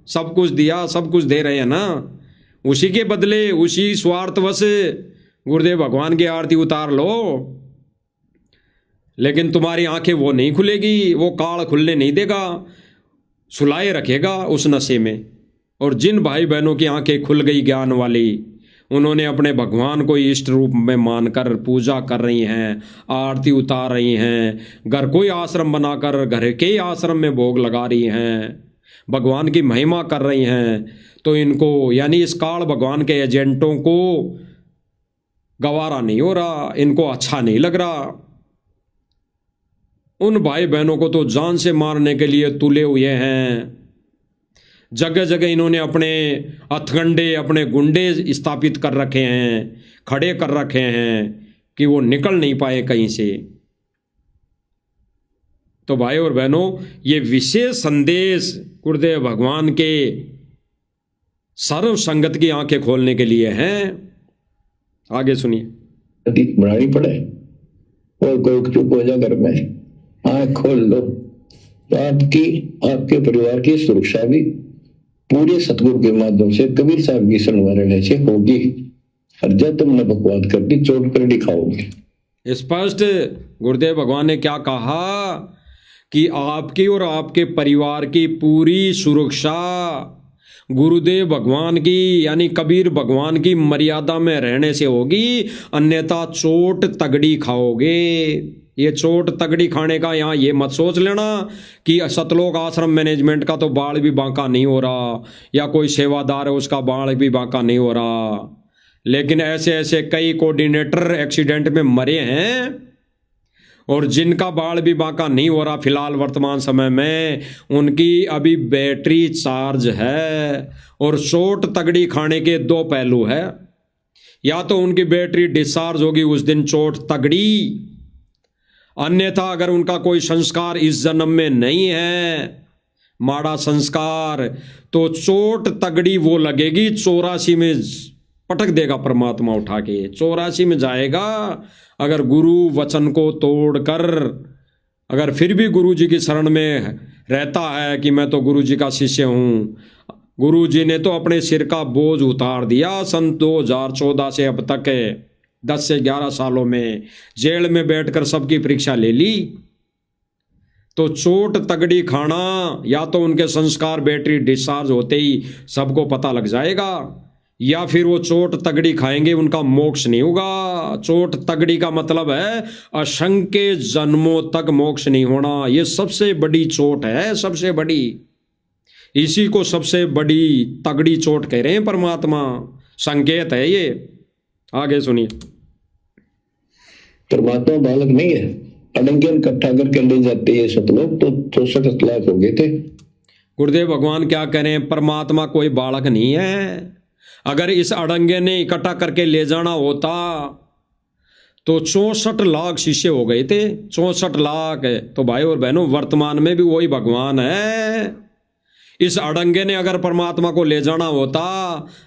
Speaker 1: सब कुछ दिया, सब कुछ दे रहे हैं ना, उसी के बदले, उसी स्वार्थवश गुरुदेव भगवान की आरती उतार लो। लेकिन तुम्हारी आंखें वो नहीं खुलेगी, वो काल खुलने नहीं देगा, सुलाए रखेगा उस नशे में। और जिन भाई बहनों की आंखें खुल गई ज्ञान वाली, उन्होंने अपने भगवान को इष्ट रूप में मानकर पूजा कर रही हैं, आरती उतार रही हैं, घर को ही आश्रम बनाकर घर के ही आश्रम में भोग लगा रही हैं, भगवान की महिमा कर रही हैं, तो इनको, यानी इस काल भगवान के एजेंटों को गवारा नहीं हो रहा, इनको अच्छा नहीं लग रहा। उन भाई बहनों को तो जान से मारने के लिए तुले हुए हैं। जगह जगह इन्होंने अपने हथकंडे, अपने गुंडे स्थापित कर रखे हैं, खड़े कर रखे हैं कि वो निकल नहीं पाए कहीं से। तो भाई और बहनों, ये विशेष संदेश गुरुदेव भगवान के सर्व संगत की आंखें खोलने के लिए हैं। आगे सुनिए।
Speaker 3: बनानी पड़े और कोई चुप हो जा घर में, आंख खोल लो तो आपके परिवार की सुरक्षा भी पूरे सतगुरु के माध्यम से, कबीर साहब की शरण से होगी। हर जब तुमने बकवाद कर दी, चोट कर दिखाओगे।
Speaker 1: स्पष्ट गुरुदेव भगवान ने क्या कहा कि आपकी और आपके परिवार की पूरी सुरक्षा गुरुदेव भगवान की, यानी कबीर भगवान की मर्यादा में रहने से होगी, अन्यथा चोट तगड़ी खाओगे। ये चोट तगड़ी खाने का यहाँ ये मत सोच लेना कि सतलोक आश्रम मैनेजमेंट का तो बाल भी बांका नहीं हो रहा, या कोई सेवादार है उसका बाल भी बांका नहीं हो रहा। लेकिन ऐसे ऐसे कई कोऑर्डिनेटर एक्सीडेंट में मरे हैं, और जिनका बाल भी बांका नहीं हो रहा फिलहाल वर्तमान समय में, उनकी अभी बैटरी चार्ज है। और चोट तगड़ी खाने के दो पहलू है, या तो उनकी बैटरी डिस्चार्ज होगी उस दिन चोट तगड़ी, अन्यथा अगर उनका कोई संस्कार इस जन्म में नहीं है, माड़ा संस्कार, तो चोट तगड़ी वो लगेगी 84 में पटक देगा परमात्मा उठा के, 84 में जाएगा। अगर गुरु वचन को तोड़कर अगर फिर भी गुरु जी की शरण में रहता है कि मैं तो गुरु जी का शिष्य हूँ, गुरु जी ने तो अपने सिर का बोझ उतार दिया सन 2014 से अब तक 10 से 11 सालों में, जेल में बैठकर सबकी परीक्षा ले ली। तो चोट तगड़ी खाना, या तो उनके संस्कार बैटरी डिस्चार्ज होते ही सबको पता लग जाएगा, या फिर वो चोट तगड़ी खाएंगे उनका मोक्ष नहीं होगा। चोट तगड़ी का मतलब है असंख्य जन्मों तक मोक्ष नहीं होना। ये सबसे बड़ी चोट है, सबसे बड़ी, इसी को सबसे बड़ी तगड़ी चोट कह रहे हैं परमात्मा। संकेत है ये, आगे सुनिए।
Speaker 3: परमात्मा बालक नहीं है, अडंगन इकट्ठा करके ले जाते हैं सतलोक, तो 64 लाख हो गए थे।
Speaker 1: गुरुदेव भगवान क्या करें, परमात्मा कोई बालक नहीं है। अगर इस अड़ंगे ने इकट्ठा करके ले जाना होता तो 64 लाख शिष्य हो गए थे। 64 लाख, तो भाई और बहनों वर्तमान में भी वही भगवान है। इस अड़ंगे ने अगर परमात्मा को ले जाना होता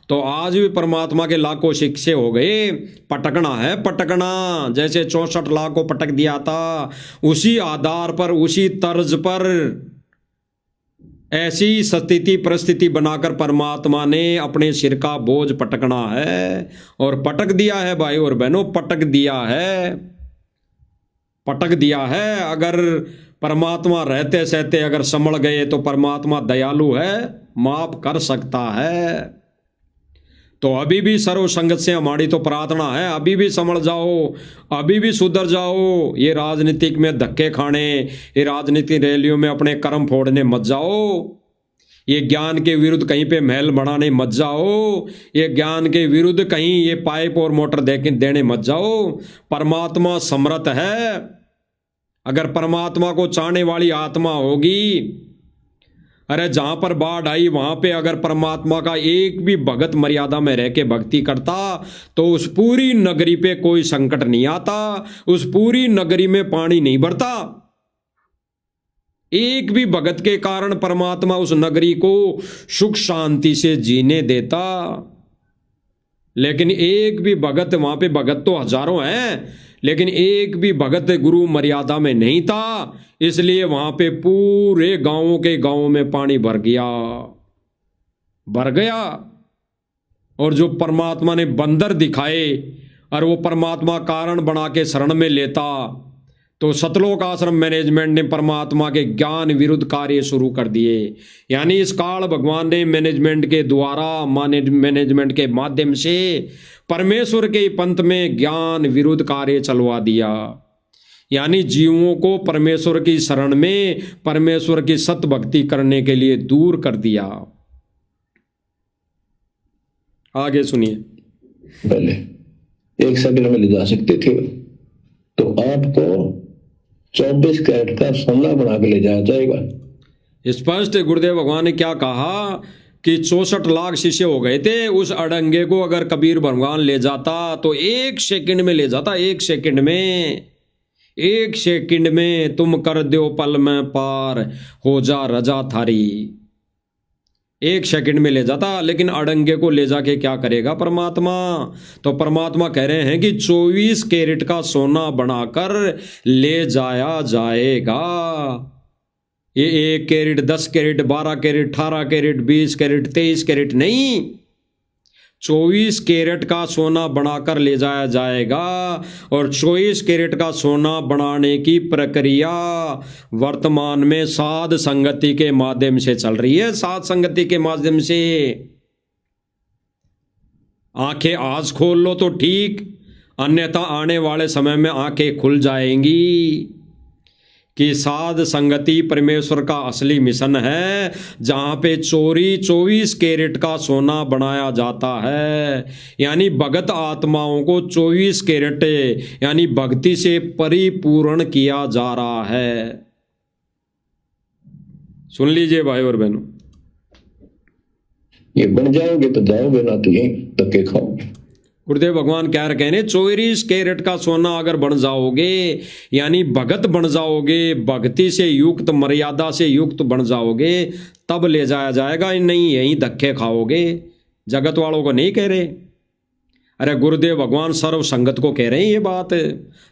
Speaker 1: तो आज भी परमात्मा के लाखों शिष्य हो गए। पटकना है, पटकना, जैसे 64 लाख को पटक दिया था, उसी आधार पर, उसी तर्ज पर ऐसी स्थिति परिस्थिति बनाकर परमात्मा ने अपने सिर का बोझ पटकना है, और पटक दिया है भाई और बहनों, पटक दिया है, पटक दिया है। अगर परमात्मा रहते सहते अगर संभल गए तो परमात्मा दयालु है, माफ कर सकता है। तो अभी भी सर्व संगत से हमारी तो प्रार्थना है, अभी भी संभल जाओ, अभी भी सुधर जाओ। ये राजनीतिक में धक्के खाने, ये राजनीतिक रैलियों में अपने कर्म फोड़ने मत जाओ। ये ज्ञान के विरुद्ध कहीं पे महल बनाने मत जाओ। ये ज्ञान के विरुद्ध कहीं ये पाइप और मोटर देने मत जाओ। परमात्मा समर्थ है। अगर परमात्मा को चाहने वाली आत्मा होगी, अरे जहां पर बाढ़ आई वहां पे अगर परमात्मा का एक भी भगत मर्यादा में रह के भक्ति करता तो उस पूरी नगरी पे कोई संकट नहीं आता, उस पूरी नगरी में पानी नहीं भरता। एक भी भगत के कारण परमात्मा उस नगरी को सुख शांति से जीने देता। लेकिन एक भी भगत, वहां पे भगत तो हजारों हैं, लेकिन एक भी भगत गुरु मर्यादा में नहीं था, इसलिए वहां पे पूरे गांवों के गांवों में पानी भर गया, भर गया। और जो परमात्मा ने बंदर दिखाए और वो परमात्मा कारण बना के शरण में लेता, तो सतलोक आश्रम मैनेजमेंट ने परमात्मा के ज्ञान विरुद्ध कार्य शुरू कर दिए। यानी इस काल भगवान ने मैनेजमेंट के द्वारा, मैनेजमेंट के माध्यम से परमेश्वर के पंथ में ज्ञान विरुद्ध कार्य चलवा दिया। यानी जीवों को परमेश्वर की शरण में, परमेश्वर की सत भक्ति करने के लिए दूर कर दिया। आगे सुनिए।
Speaker 3: पहले 1 सेकंड में ले जा सकते थे, तो आपको 24 कैरेट का सोना बना के ले जाया जाएगा।
Speaker 1: स्पष्ट गुरुदेव भगवान ने क्या कहा कि 64 लाख शिष्य हो गए थे। उस अड़ंगे को अगर कबीर भगवान ले जाता तो 1 सेकंड में ले जाता, 1 सेकंड में, 1 सेकंड में तुम कर दो पल में पार, हो जा रजा थारी। 1 सेकंड में ले जाता। लेकिन अड़ंगे को ले जाके क्या करेगा परमात्मा? तो परमात्मा कह रहे हैं कि 24 कैरेट का सोना बनाकर ले जाया जाएगा। ये 1 carat, 10 carat, 12 carat, 18 carat, 20 carat, 23 carat नहीं, 24 कैरेट का सोना बनाकर ले जाया जाएगा। और 24 कैरेट का सोना बनाने की प्रक्रिया वर्तमान में साध संगति के माध्यम से चल रही है। साध संगति के माध्यम से आंखें आज खोल लो तो ठीक, अन्यथा आने वाले समय में आंखें खुल जाएंगी। कि साध संगति परमेश्वर का असली मिशन है, जहाँ पे चोरी 24 कैरेट का सोना बनाया जाता है। यानी भगत आत्माओं को 24 कैरेट यानी भक्ति से परिपूर्ण किया जा रहा है। सुन लीजिए भाई और बहनों,
Speaker 3: ये बन जाओगे तो जाओगे, ना तो यहीं धक्के खाओगे।
Speaker 1: गुरुदेव भगवान क्या कह रहे हैं, 24 कैरेट का सोना अगर बन जाओगे यानी भगत बन जाओगे, भक्ति से युक्त मर्यादा से युक्त बन जाओगे, तब ले जाया जाएगा, नहीं यहीं धक्के खाओगे। जगत वालों को नहीं कह रहे। अरे गुरुदेव भगवान सर्व संगत को कह रहे हैं ये बात,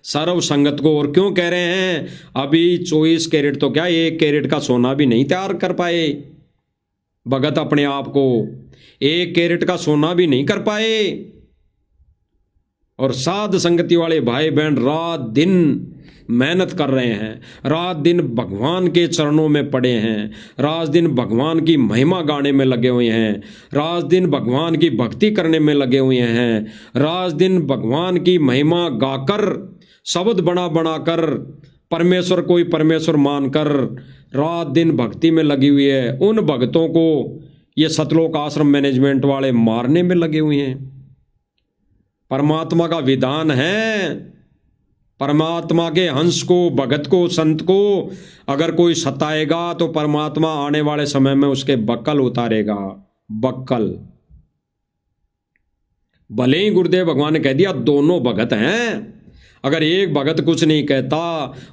Speaker 1: सर्व संगत को। और क्यों कह रहे हैं? अभी 24 कैरेट तो क्या 1 कैरेट का सोना भी नहीं तैयार कर पाए भगत अपने आप को, 1 कैरेट का सोना भी नहीं कर पाए। और साध संगति वाले भाई बहन रात दिन मेहनत कर रहे हैं, रात दिन भगवान के चरणों में पड़े हैं, रात दिन भगवान की महिमा गाने में लगे हुए हैं, रात दिन भगवान की भक्ति करने में लगे हुए हैं, रात दिन भगवान की महिमा गाकर शब्द बना बनाकर परमेश्वर को ही परमेश्वर मानकर रात दिन भक्ति में लगी हुई है। उन भक्तों को ये सतलोक आश्रम मैनेजमेंट वाले मारने में लगे हुए हैं। परमात्मा का विधान है, परमात्मा के हंस को, भगत को, संत को अगर कोई सताएगा तो परमात्मा आने वाले समय में उसके बक्कल उतारेगा, बक्कल। भले ही गुरुदेव भगवान ने कह दिया दोनों भगत हैं, अगर एक भगत कुछ नहीं कहता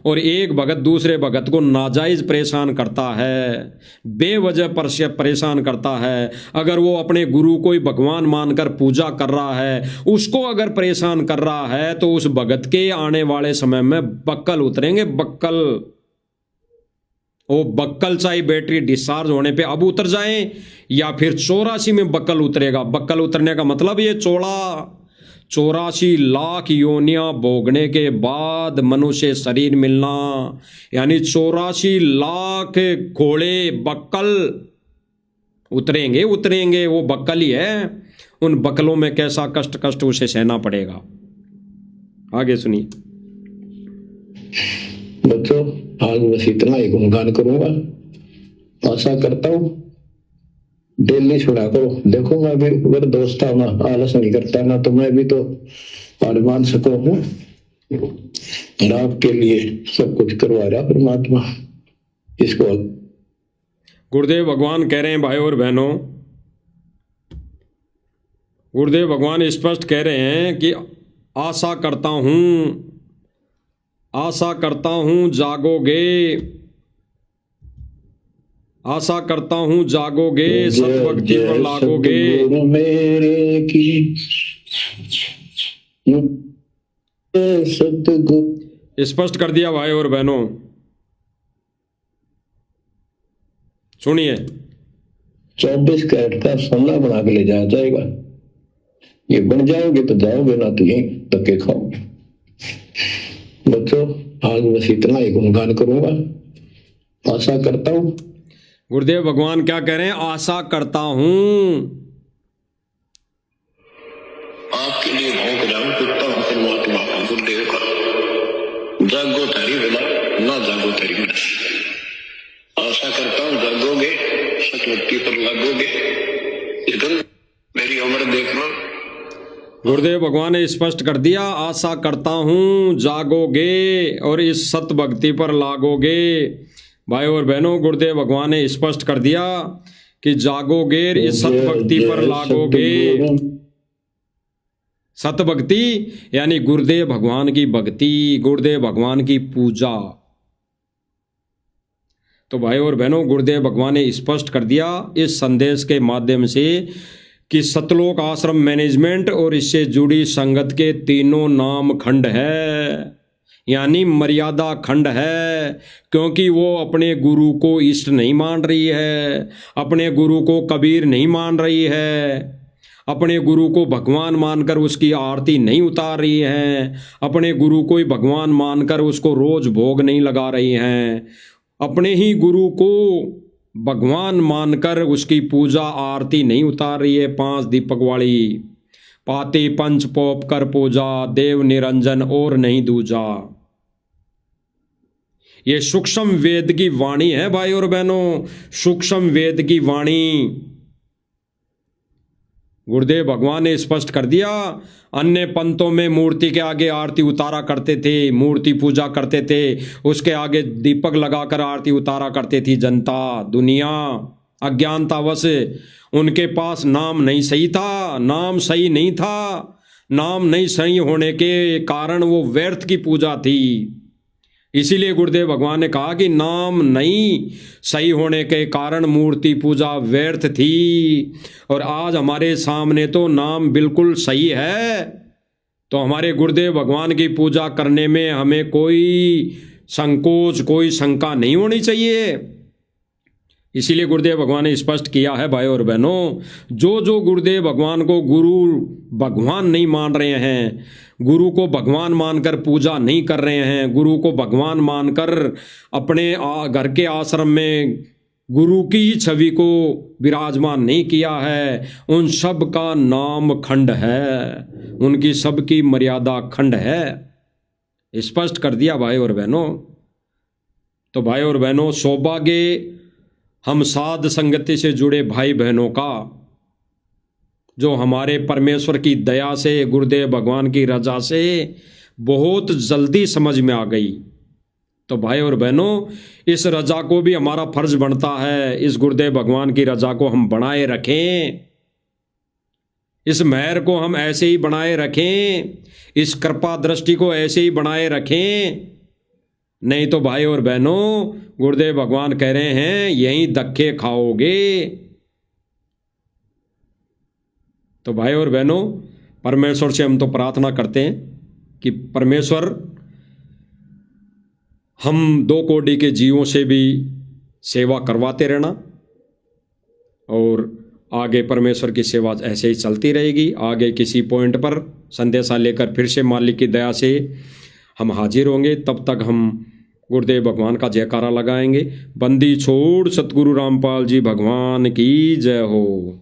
Speaker 1: और एक भगत दूसरे भगत को नाजायज परेशान करता है, बेवजह परेशान करता है, अगर वो अपने गुरु को ही भगवान मानकर पूजा कर रहा है, उसको अगर परेशान कर रहा है, तो उस भगत के आने वाले समय में बक्कल उतरेंगे, बक्कल। वो बक्कल चाहे बैटरी डिस्चार्ज होने पे अब उतर जाए या फिर 84 में बक्कल उतरेगा। बक्कल उतरने का मतलब ये 84 लाख योनियां भोगने के बाद मनुष्य शरीर मिलना, यानी 84 लाख घोड़े बक्कल उतरेंगे। वो बक्कल ही है। उन बक्कलों में कैसा कष्ट उसे सहना पड़ेगा। आगे सुनिए।
Speaker 3: बच्चों, आज बस इतना ही गुणगान करूंगा। आशा करता हूँ डेली सुना करो। देखो मैं भी अगर दोस्त ना आलस नहीं करता ना, तो मैं भी तो मान सकूं हूँ। और आपके लिए सब कुछ करवा रहा परमात्मा। इसको
Speaker 1: गुरुदेव भगवान कह रहे हैं भाई और बहनों, गुरुदेव भगवान स्पष्ट कह रहे हैं कि आशा करता हूं जागोगे, आशा करता हूं जागोगे, सतभक्ति पर लागोगे।
Speaker 3: मेरे की
Speaker 1: स्पष्ट कर दिया भाई और बहनों। सुनिए,
Speaker 3: 24 कैरेट का सोना बना के ले जाया जाएगा। ये बन जाओगे तो जाओगे, ना तो यहीं धक्के खाओगे। बच्चों, आज बस इतना ही गुणगान करूंगा। आशा करता हूं।
Speaker 1: गुरुदेव भगवान क्या कह रहे हैं? आशा करता हूं
Speaker 3: आपके लिए भौंक जाऊं कुत्ता हूं परमात्मा गुरुदेव का। जागो तारी बिना, ना जागो तारी बिना। आशा करता हूं जागोगे, सतभक्ति पर लागोगे। इधर मेरी उम्र देख लो।
Speaker 1: गुरुदेव भगवान ने स्पष्ट कर दिया, आशा करता हूं जागोगे और इस सत भक्ति पर लागोगे। भाई और बहनों, गुरुदेव भगवान ने स्पष्ट कर दिया कि जागोगे, इस सत भक्ति पर लागोगे। सत भक्ति यानी गुरुदेव भगवान की भक्ति, गुरुदेव भगवान की पूजा। तो भाई और बहनों, गुरुदेव भगवान ने स्पष्ट कर दिया इस संदेश के माध्यम से कि सतलोक आश्रम मैनेजमेंट और इससे जुड़ी संगत के तीनों नाम खंड है, यानी मर्यादा खंड है। क्योंकि वो अपने गुरु को इष्ट नहीं मान रही है, अपने गुरु को कबीर नहीं मान रही है, अपने गुरु को भगवान मानकर उसकी आरती नहीं उतार रही है, अपने गुरु को ही भगवान मानकर उसको रोज भोग नहीं लगा रही हैं, अपने ही गुरु को भगवान मानकर उसकी पूजा आरती नहीं उतार रही है 5 दीपक वाली। पाती पंच पोप कर पूजा, देव निरंजन और नहीं दूजा। ये सूक्ष्म वेद की वाणी है भाई और बहनों, सूक्ष्म वेद की वाणी। गुरुदेव भगवान ने स्पष्ट कर दिया, अन्य पंथों में मूर्ति के आगे आरती उतारा करते थे, मूर्ति पूजा करते थे, उसके आगे दीपक लगाकर आरती उतारा करती थी जनता, दुनिया। अज्ञानतावश उनके पास नाम नहीं सही था, नाम सही नहीं था। नाम नहीं सही होने के कारण वो व्यर्थ की पूजा थी। इसीलिए गुरुदेव भगवान ने कहा कि नाम नहीं सही होने के कारण मूर्ति पूजा व्यर्थ थी। और आज हमारे सामने तो नाम बिल्कुल सही है, तो हमारे गुरुदेव भगवान की पूजा करने में हमें कोई संकोच, कोई शंका नहीं होनी चाहिए। इसीलिए गुरुदेव भगवान ने स्पष्ट किया है भाई और बहनों, जो गुरुदेव भगवान को गुरु भगवान नहीं मान रहे हैं, गुरु को भगवान मानकर पूजा नहीं कर रहे हैं, गुरु को भगवान मानकर अपने घर के आश्रम में गुरु की ही छवि को विराजमान नहीं किया है, उन सब का नाम खंड है, उनकी सबकी मर्यादा खंड है। स्पष्ट कर दिया भाई और बहनों। तो भाई और बहनों, सौभाग्य हम साध संगति से जुड़े भाई बहनों का, जो हमारे परमेश्वर की दया से, गुरुदेव भगवान की रजा से बहुत जल्दी समझ में आ गई। तो भाई और बहनों, इस रजा को भी हमारा फर्ज बनता है, इस गुरुदेव भगवान की रजा को हम बनाए रखें, इस मेहर को हम ऐसे ही बनाए रखें, इस कृपा दृष्टि को ऐसे ही बनाए रखें। नहीं तो भाई और बहनों, गुरुदेव भगवान कह रहे हैं यहीं धक्के खाओगे। तो भाई और बहनों, परमेश्वर से हम तो प्रार्थना करते हैं कि परमेश्वर हम 2 कोटि के जीवों से भी सेवा करवाते रहना, और आगे परमेश्वर की सेवा ऐसे ही चलती रहेगी। आगे किसी पॉइंट पर संदेशा लेकर फिर से मालिक की दया से हम हाजिर होंगे। तब तक हम गुरुदेव भगवान का जयकारा लगाएंगे। बंदी छोड़ सतगुरु रामपाल जी भगवान की जय हो।